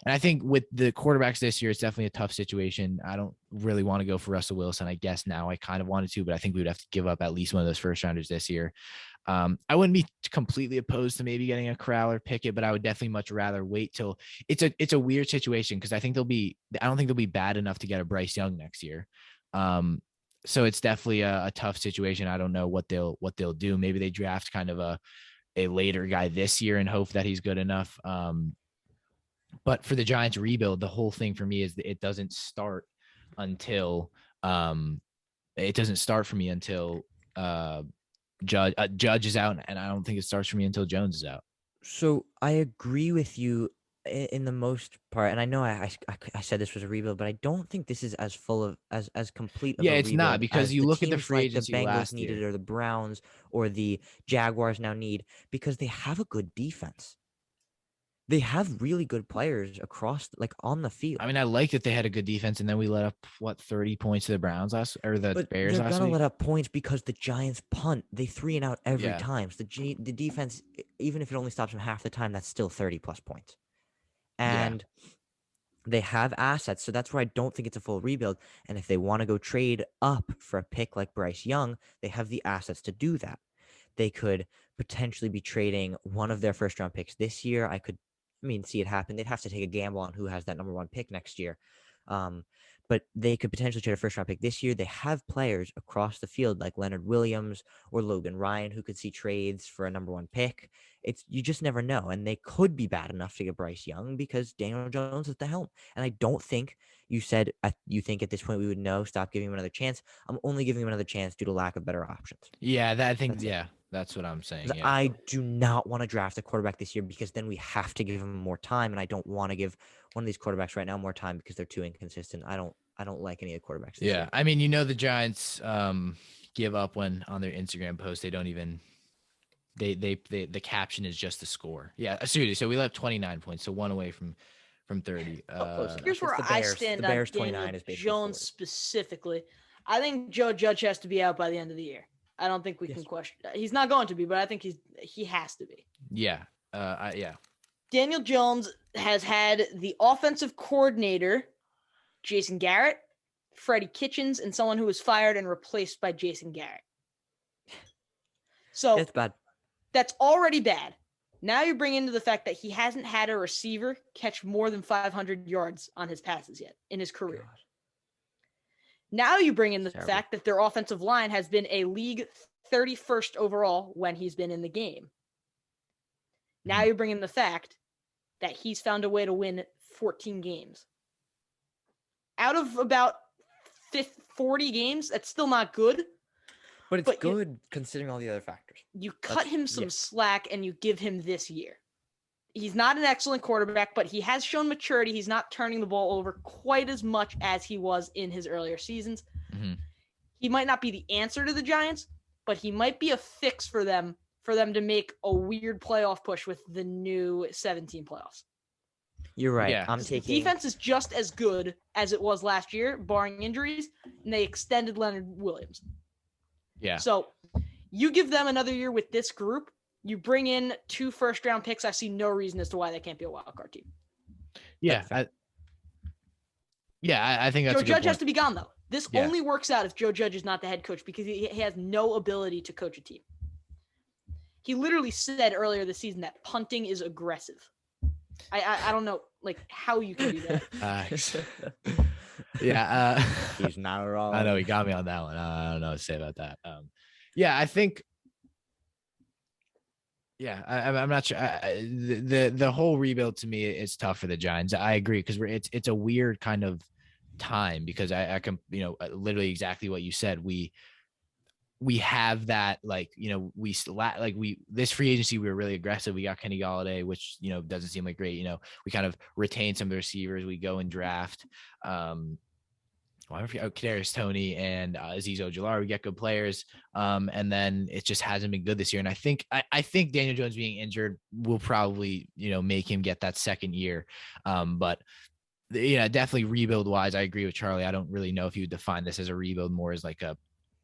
And I think with the quarterbacks this year, it's definitely a tough situation. I don't really want to go for Russell Wilson. I guess now I kind of wanted to, but I think we would have to give up at least one of those first rounders this year. I wouldn't be completely opposed to maybe getting a Corral or Pickett, but I would definitely much rather wait till it's a weird situation because I don't think they'll be bad enough to get a Bryce Young next year. So it's definitely a tough situation. I don't know what they'll do. Maybe they draft kind of a later guy this year and hope that he's good enough. But for the Giants rebuild, the whole thing for me is that it doesn't start until Judge is out, and I don't think it starts for me until Jones is out. So I agree with you in the most part, and I know I said this was a rebuild, but I don't think this is as full of as complete. Yeah, of a it's not rebuild because as you the look at the teams free like agency the Bengals last needed, year. or the Browns, or the Jaguars now need, because they have a good defense. They have really good players across, like, on the field. I mean, I like that they had a good defense, and then we let up 30 points to the Browns Bears They're last gonna week. let up points because the Giants punt. They 3 and out every Yeah. time. So the defense, even if it only stops them half the time, that's still 30 plus points. And they have assets, so that's where I don't think it's a full rebuild. And if they want to go trade up for a pick like Bryce Young, they have the assets to do that. They could potentially be trading one of their first round picks this year. See it happen. They'd have to take a gamble on who has that number 1 pick next year. But they could potentially trade a first round pick this year. They have players across the field like Leonard Williams or Logan Ryan who could see trades for a number 1 pick. You just never know. And they could be bad enough to get Bryce Young because Daniel Jones is at the helm. And I don't think you said you think at this point we would know. Stop giving him another chance. I'm only giving him another chance due to lack of better options. Yeah, that's what I'm saying. Yeah. I do not want to draft a quarterback this year because then we have to give him more time, and I don't want to give one of these quarterbacks right now more time because they're too inconsistent. I don't like any of the quarterbacks this year. I mean, the Giants give up when on their Instagram post they don't even the caption is just the score. Yeah, seriously. So we left 29 points, so 1 away from 30. Here's where I stand on Daniel Jones specifically. I think Joe Judge has to be out by the end of the year. I don't think we can question. He's not going to be, but I think he has to be. Yeah. Daniel Jones has had the offensive coordinator, Jason Garrett, Freddie Kitchens, and someone who was fired and replaced by Jason Garrett. So that's bad. That's already bad. Now you bring into the fact that he hasn't had a receiver catch more than 500 yards on his passes yet in his career. God. Now you bring in the fact that their offensive line has been a league 31st overall when he's been in the game. Now you bring in the fact that he's found a way to win 14 games. Out of about 40 games, that's still not good. But it's good considering all the other factors. You cut him some slack and you give him this year. He's not an excellent quarterback, but he has shown maturity. He's not turning the ball over quite as much as he was in his earlier seasons. Mm-hmm. He might not be the answer to the Giants, but he might be a fix for them to make a weird playoff push with the new 17 playoffs. You're right. Yeah. Defense is just as good as it was last year, barring injuries, and they extended Leonard Williams. Yeah. So you give them another year with this group. You bring in 2 first-round picks. I see no reason as to why they can't be a wildcard team. Yeah. I think that's Joe Judge has to be gone, though. This only works out if Joe Judge is not the head coach because he has no ability to coach a team. He literally said earlier this season that punting is aggressive. I don't know how you can do that. He's not wrong. I know he got me on that one. I don't know what to say about that. I think. Yeah, I'm not sure. The whole rebuild to me is tough for the Giants. I agree because it's a weird kind of time because I can literally exactly what you said. We have that this free agency we were really aggressive. We got Kenny Golladay, which doesn't seem like great. We kind of retain some of the receivers. We go and draft. Well, I forget Kadarius Toney and Azeez Ojulari. We get good players, and then it just hasn't been good this year. And I think Daniel Jones being injured will probably make him get that second year. But yeah, definitely rebuild wise, I agree with Charlie. I don't really know if you would define this as a rebuild, more as like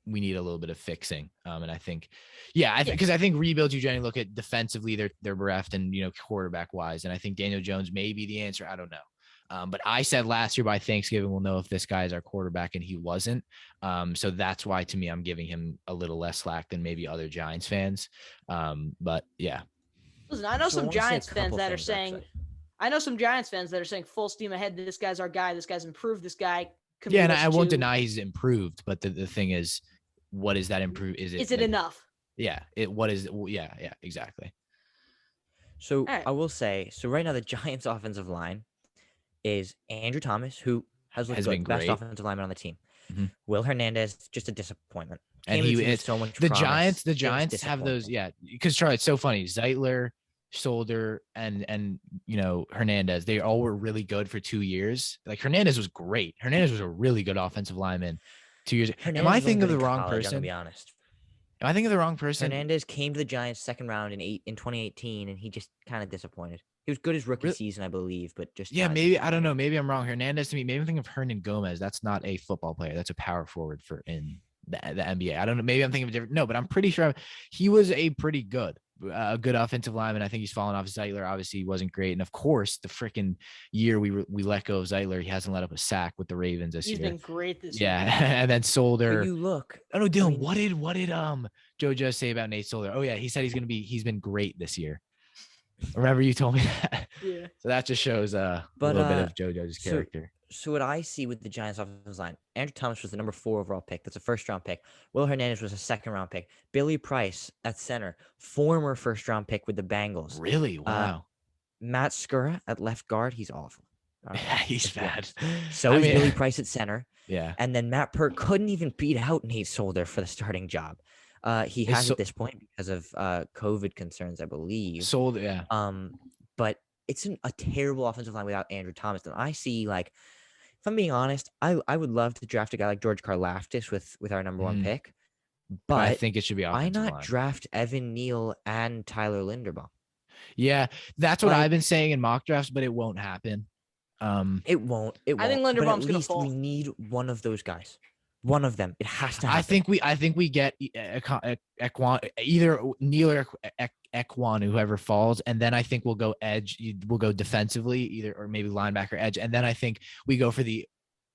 we need a little bit of fixing. And I think, because I think rebuilds you generally look at defensively, they're bereft, and quarterback wise, and I think Daniel Jones may be the answer. I don't know. But I said last year by Thanksgiving, we'll know if this guy is our quarterback, and he wasn't. So that's why, to me, I'm giving him a little less slack than maybe other Giants fans. But yeah. Listen, I know some Giants fans that are saying, full steam ahead. This guy's our guy. This guy's improved. This guy. Yeah, and I won't deny he's improved, but the thing is, what is that improve? Is it enough? Yeah. Yeah, exactly. So right. I will say, right now the Giants offensive line is Andrew Thomas, who has been best offensive lineman on the team. Mm-hmm. Will Hernandez, just a disappointment. And he is so much. The Giants have those, because Charlie, it's so funny. Zeitler, Solder, and Hernandez, they all were really good for 2 years. Like Hernandez was great. Hernandez was a really good offensive lineman 2 years. Am I thinking of the wrong person? I'm gonna be honest. Am I thinking of the wrong person? Hernandez came to the Giants second round in 2018, and he just kind of disappointed. He was good his rookie season, I believe, but just maybe I don't know. Maybe I'm wrong. Hernandez to me, maybe I'm thinking of Hernan Gomez. That's not a football player. That's a power forward in the NBA. I don't know. Maybe I'm thinking of a different. No, but I'm pretty sure he was a pretty good offensive lineman. I think he's fallen off. Zeitler obviously wasn't great, and of course, the freaking year we let go of Zeitler, he hasn't let up a sack with the Ravens this year. He's been great this year. Yeah, and then Solder. But you look. Oh no, Dylan. What did Joe just say about Nate Solder? Oh yeah, he said he's been great this year. Remember you told me that? Yeah. So that just shows a little bit of JoJo's character. So what I see with the Giants offensive line, Andrew Thomas was the number 4 overall pick. That's a first-round pick. Will Hernandez was a second-round pick. Billy Price at center, former first-round pick with the Bengals. Really? Wow. Matt Skura at left guard, he's awful. Yeah, he's bad. So is Billy Price at center. Yeah. And then Matt Pert couldn't even beat out Nate Solder for the starting job. He has at this point because of COVID concerns, I believe. Solder, yeah. But it's a terrible offensive line without Andrew Thomas. And I see, like, if I'm being honest, I would love to draft a guy like George Karlaftis with our number 1 pick. But I think it should be why not line. draft Evan Neal and Tyler Linderbaum? Yeah, that's what I've been saying in mock drafts, but it won't happen. It won't. I think Linderbaum's going to fall. We need one of those guys. One of them. It has to happen. I think we get either Neal or Ekwonu, whoever falls, and then I think we'll go edge. We'll go defensively, or maybe linebacker edge, and then I think we go for the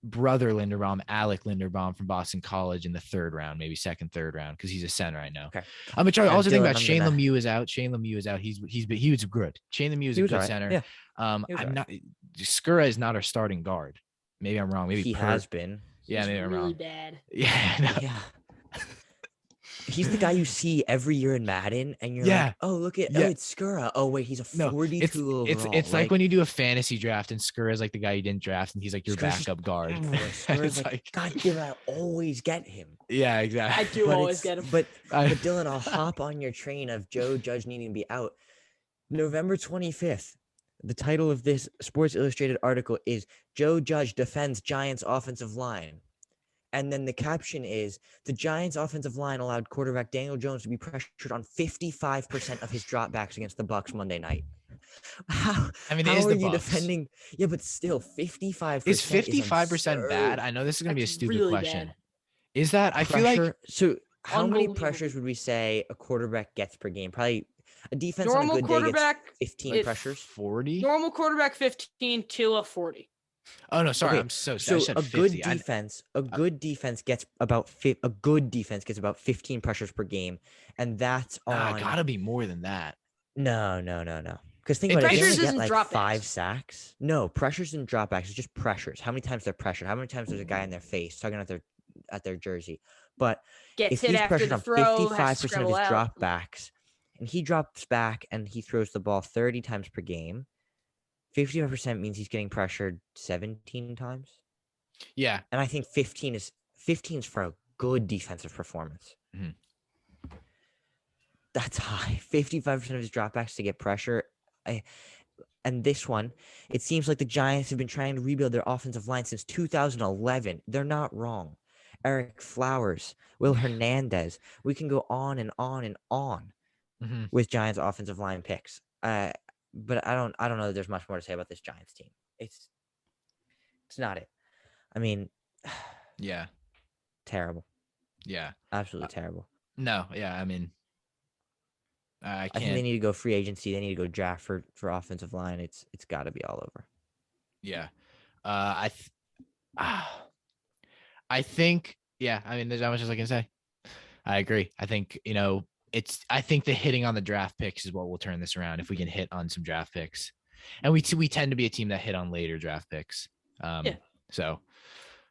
brother Linderbaum, Alec Linderbaum from Boston College in the 3rd round, maybe second, 3rd round, because he's a center right now. Okay. I'm gonna try. Also think about Shane Lemieux is out. Shane Lemieux is out. He was good. Shane Lemieux is a good center. Yeah. I'm not. Skura is not our starting guard. Maybe I'm wrong. Maybe he has been. Yeah, maybe I'm wrong. Bad. Yeah. No. Yeah. He's the guy you see every year in Madden, and you're like, oh, look at, it's Skura. Oh, wait, he's a 42 overall. It's like when you do a fantasy draft, and Skura is like the guy you didn't draft, and he's like your backup guard. Skura's like, God damn it, I always get him. Yeah, exactly. I do always get him. But Dylan, I'll hop on your train of Joe Judge needing to be out. November 25th. The title of this Sports Illustrated article is Joe Judge defends Giants offensive line. And then the caption is, the Giants offensive line allowed quarterback Daniel Jones to be pressured on 55% of his dropbacks against the Bucs Monday night. How are you defending? Yeah, but still 55%. Is 55% bad? I know this is going to be a stupid really question. Bad. Is that, I feel like. So how many pressures would we say a quarterback gets per game? Probably a defense on a good day gets 15 pressures. 40? Normal quarterback 15 to a 40. Oh no, sorry. Okay. I'm so sorry. So a good defense gets about 15 pressures per game, and that's on. Gotta be more than that. No. Because think about it, they only get like 5 sacks. No, pressures and dropbacks. It's just pressures. How many times they're pressured? How many times there's a guy in their face tugging at their jersey? But if he's pressured on 55% of his dropbacks, and he drops back and he throws the ball 30 times per game. 55% means he's getting pressured 17 times. Yeah. And I think 15 is for a good defensive performance. Mm-hmm. That's high. 55% of his dropbacks to get pressure. And this one, it seems like the Giants have been trying to rebuild their offensive line since 2011. They're not wrong. Eric Flowers, Will Hernandez. We can go on and on and on with Giants offensive line picks. But I don't know that there's much more to say about this Giants team. It's not it. I mean, Yeah. terrible. Yeah. Absolutely terrible. No. Yeah. I mean, I think they can't. need to go free agency. They need to go draft for offensive line. It's got to be all over. Yeah. I think, yeah, I mean, there's not much else I can say. I agree. I think, I think the hitting on the draft picks is what will turn this around if we can hit on some draft picks. And we tend to be a team that hit on later draft picks. So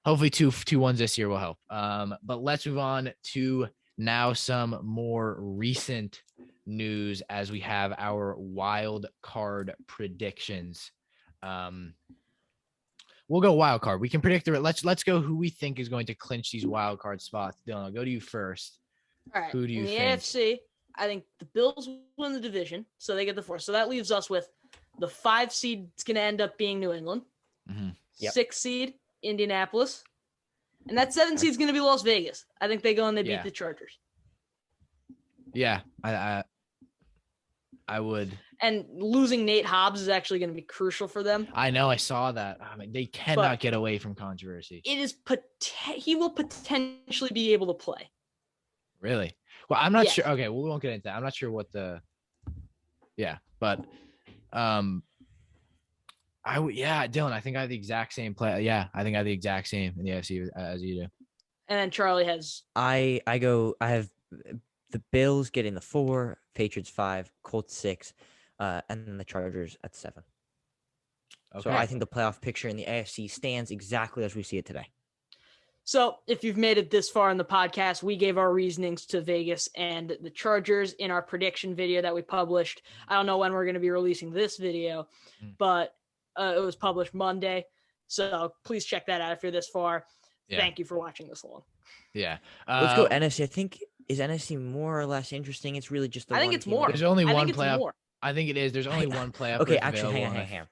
hopefully 2-1s this year will help. But let's move on to now some more recent news as we have our wild card predictions. We'll go wild card. We can predict the. Let's go who we think is going to clinch these wild card spots. Dylan, I'll go to you first. All right. Who do you think? In the AFC, I think the Bills win the division, so they get the 4. So that leaves us with the 5 seed. It's going to end up being New England. 6 seed Indianapolis, and that 7 seed is going to be Las Vegas. I think they go and they beat the Chargers. Yeah, I would. And losing Nate Hobbs is actually going to be crucial for them. I know. I saw that. I mean, they cannot get away from controversy. It is he will potentially be able to play. Really? Well, I'm not sure. Okay, well, we won't get into that. I'm not sure what the. Yeah, but, Dylan, I think I have the exact same play. Yeah, I think I have the exact same in the AFC as you do. And then Charlie has. I have the Bills getting the 4, Patriots 5, Colts 6, and then the Chargers at 7. Okay. So I think the playoff picture in the AFC stands exactly as we see it today. So if you've made it this far in the podcast, we gave our reasonings to Vegas and the Chargers in our prediction video that we published. I don't know when we're going to be releasing this video, but it was published Monday. So please check that out if you're this far. Yeah. Thank you for watching this long. Yeah. Let's go NFC. I think, is NFC more or less interesting? It's really just the I think it's more. There's only one playoff. I think it is. There's only one playoff. Okay, actually, hang on.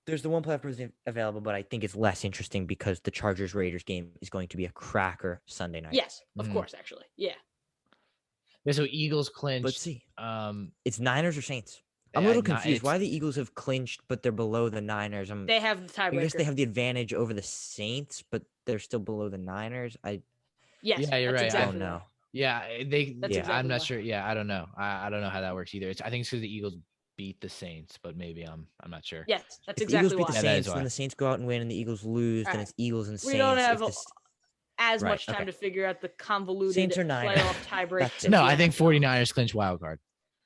There's the one playoff berth available, but I think it's less interesting because the Chargers-Raiders game is going to be a cracker Sunday night. Yes, of course, actually. Yeah. So Eagles clinched. Let's see. It's Niners or Saints? I'm a little confused. Why the Eagles have clinched, but they're below the Niners? They have the tiebreaker. I guess they have the advantage over the Saints, but they're still below the Niners. Yes. Yeah, you're right. Exactly I don't know. Yeah, I'm not sure. Yeah, I don't know. I don't know how that works either. I think it's because the Eagles beat the Saints, but maybe I'm not sure. Yes, that's if exactly the Eagles beat why. the Saints, then the Saints go out and win, and the Eagles lose, then it's Eagles and Saints. We don't have as much time to figure out the convoluted Saints or playoff tiebreak. No, I think 49ers clinch wild card.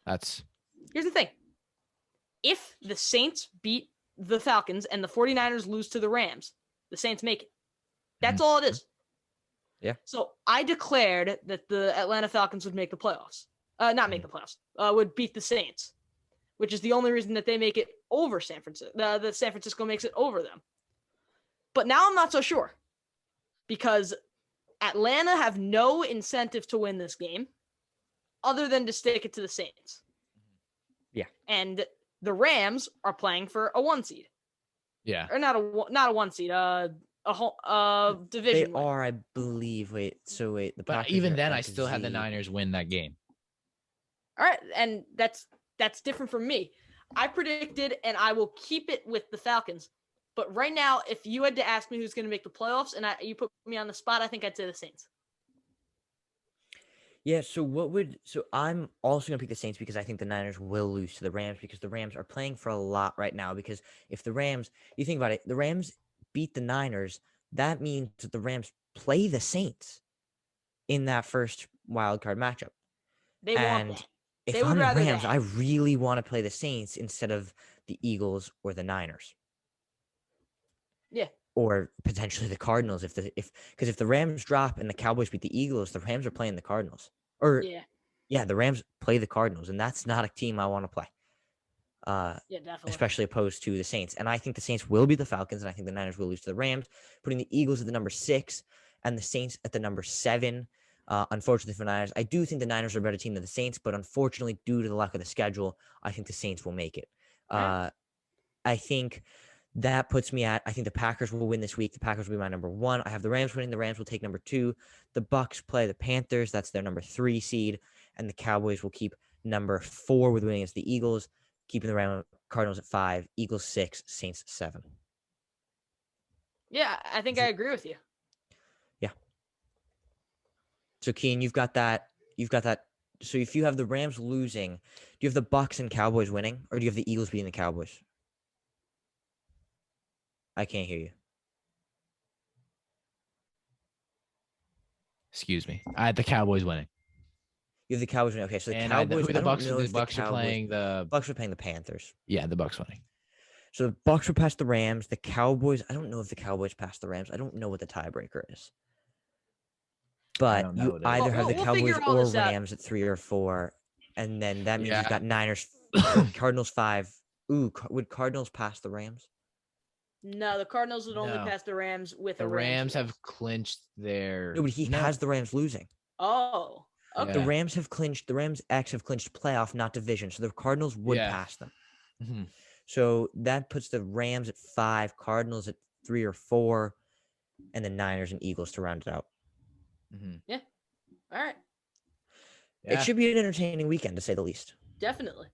Here's the thing. If the Saints beat the Falcons and the 49ers lose to the Rams, the Saints make it. That's all it is. Yeah. So I declared that the Atlanta Falcons would make the playoffs. Not make the playoffs. Would beat the Saints, which is the only reason that they make it over San Francisco. That San Francisco makes it over them. But now I'm not so sure because Atlanta have no incentive to win this game other than to stick it to the Saints. Yeah. And the Rams are playing for a 1 seed. Yeah. Or not a 1 seed, division. They are, I believe. But even then, I still had the Niners win that game. All right, and that's different from me. I predicted, and I will keep it with the Falcons. But right now, if you had to ask me who's going to make the playoffs, and you put me on the spot, I think I'd say the Saints. Yeah, so I'm also going to pick the Saints because I think the Niners will lose to the Rams because the Rams are playing for a lot right now because if the Rams, you think about it, the Rams beat the Niners, that means that the Rams play the Saints in that first wild card matchup. They want that. If I'm the Rams, I really want to play the Saints instead of the Eagles or the Niners. Yeah. Or potentially the Cardinals because if the Rams drop and the Cowboys beat the Eagles, the Rams are playing the Cardinals. The Rams play the Cardinals, and that's not a team I want to play. Definitely. Especially opposed to the Saints. And I think the Saints will be the Falcons, and I think the Niners will lose to the Rams, putting the Eagles at the number 6 and the Saints at the number 7. Unfortunately for Niners, I do think the Niners are a better team than the Saints, but unfortunately, due to the luck of the schedule, I think the Saints will make it. I think that puts me at, I think the Packers will win this week. The Packers will be my number 1. I have the Rams winning. The Rams will take number 2. The Bucks play the Panthers. That's their number 3 seed. And the Cowboys will keep number 4 with winning against the Eagles, keeping the Cardinals at 5, Eagles 6, Saints 7. Yeah, I think I agree with you. Yeah. So, Keen, you've got that. So if you have the Rams losing, do you have the Bucks and Cowboys winning, or do you have the Eagles beating the Cowboys? I can't hear you. Excuse me. I had the Cowboys winning. You have the Cowboys winning. Okay, so the And Cowboys. the Bucks are playing the Bucks are playing the Panthers. Yeah, the Bucks winning. So the Bucks will pass the Rams. The Cowboys. I don't know if the Cowboys pass the Rams. I don't know what the tiebreaker is. But you either have the Cowboys or Rams at 3 or 4, and then that means you've got Niners, Cardinals 5. Ooh, would Cardinals pass the Rams? No, the Cardinals would only pass the Rams with the Rams have clinched their. No, but he has the Rams losing. Oh, okay. The Rams have clinched. The Rams have clinched playoff, not division. So the Cardinals would pass them. Mm-hmm. So that puts the Rams at 5, Cardinals at 3 or 4, and the Niners and Eagles to round it out. Mm-hmm. Yeah. All right. Yeah. It should be an entertaining weekend, to say the least. Definitely.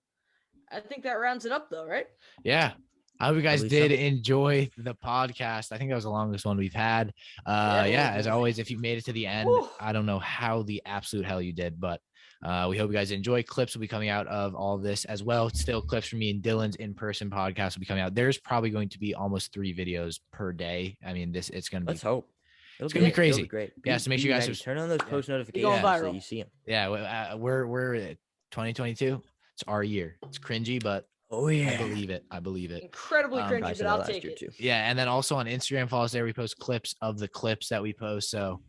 I think that rounds it up, though, right? Yeah. I hope you guys did enjoy the podcast. I think that was the longest one we've had. As always, if you made it to the end, I don't know how the absolute hell you did, but we hope you guys enjoy. Clips will be coming out of all of this as well. Still, clips from me and Dylan's in-person podcast will be coming out. There's probably going to be almost 3 videos per day. I mean, it's going to be. Let's hope. It's going to be crazy. Be great. Yeah, so make sure you guys turn on those post notifications so that you see them. Yeah, we're 2022. It's our year. It's cringy, but I believe it. Incredibly cringy, but I'll take it. Yeah, and then also on Instagram, follow us there. We post clips of the clips that we post. So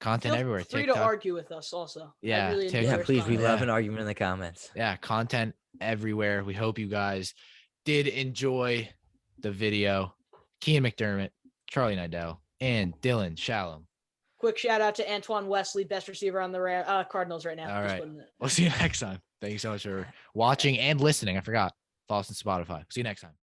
content everywhere. Feel free to argue with us also. Yeah, please. We love an argument in the comments. Yeah, content everywhere. We hope you guys did enjoy the video. Kian McDermott, Charlie Nidell, and Dylan Shalom. Quick shout out to Antoine Wesley, best receiver on the Cardinals right now. All right. We'll see you next time. Thank you so much for watching and listening. I forgot. Follow us on Spotify. See you next time.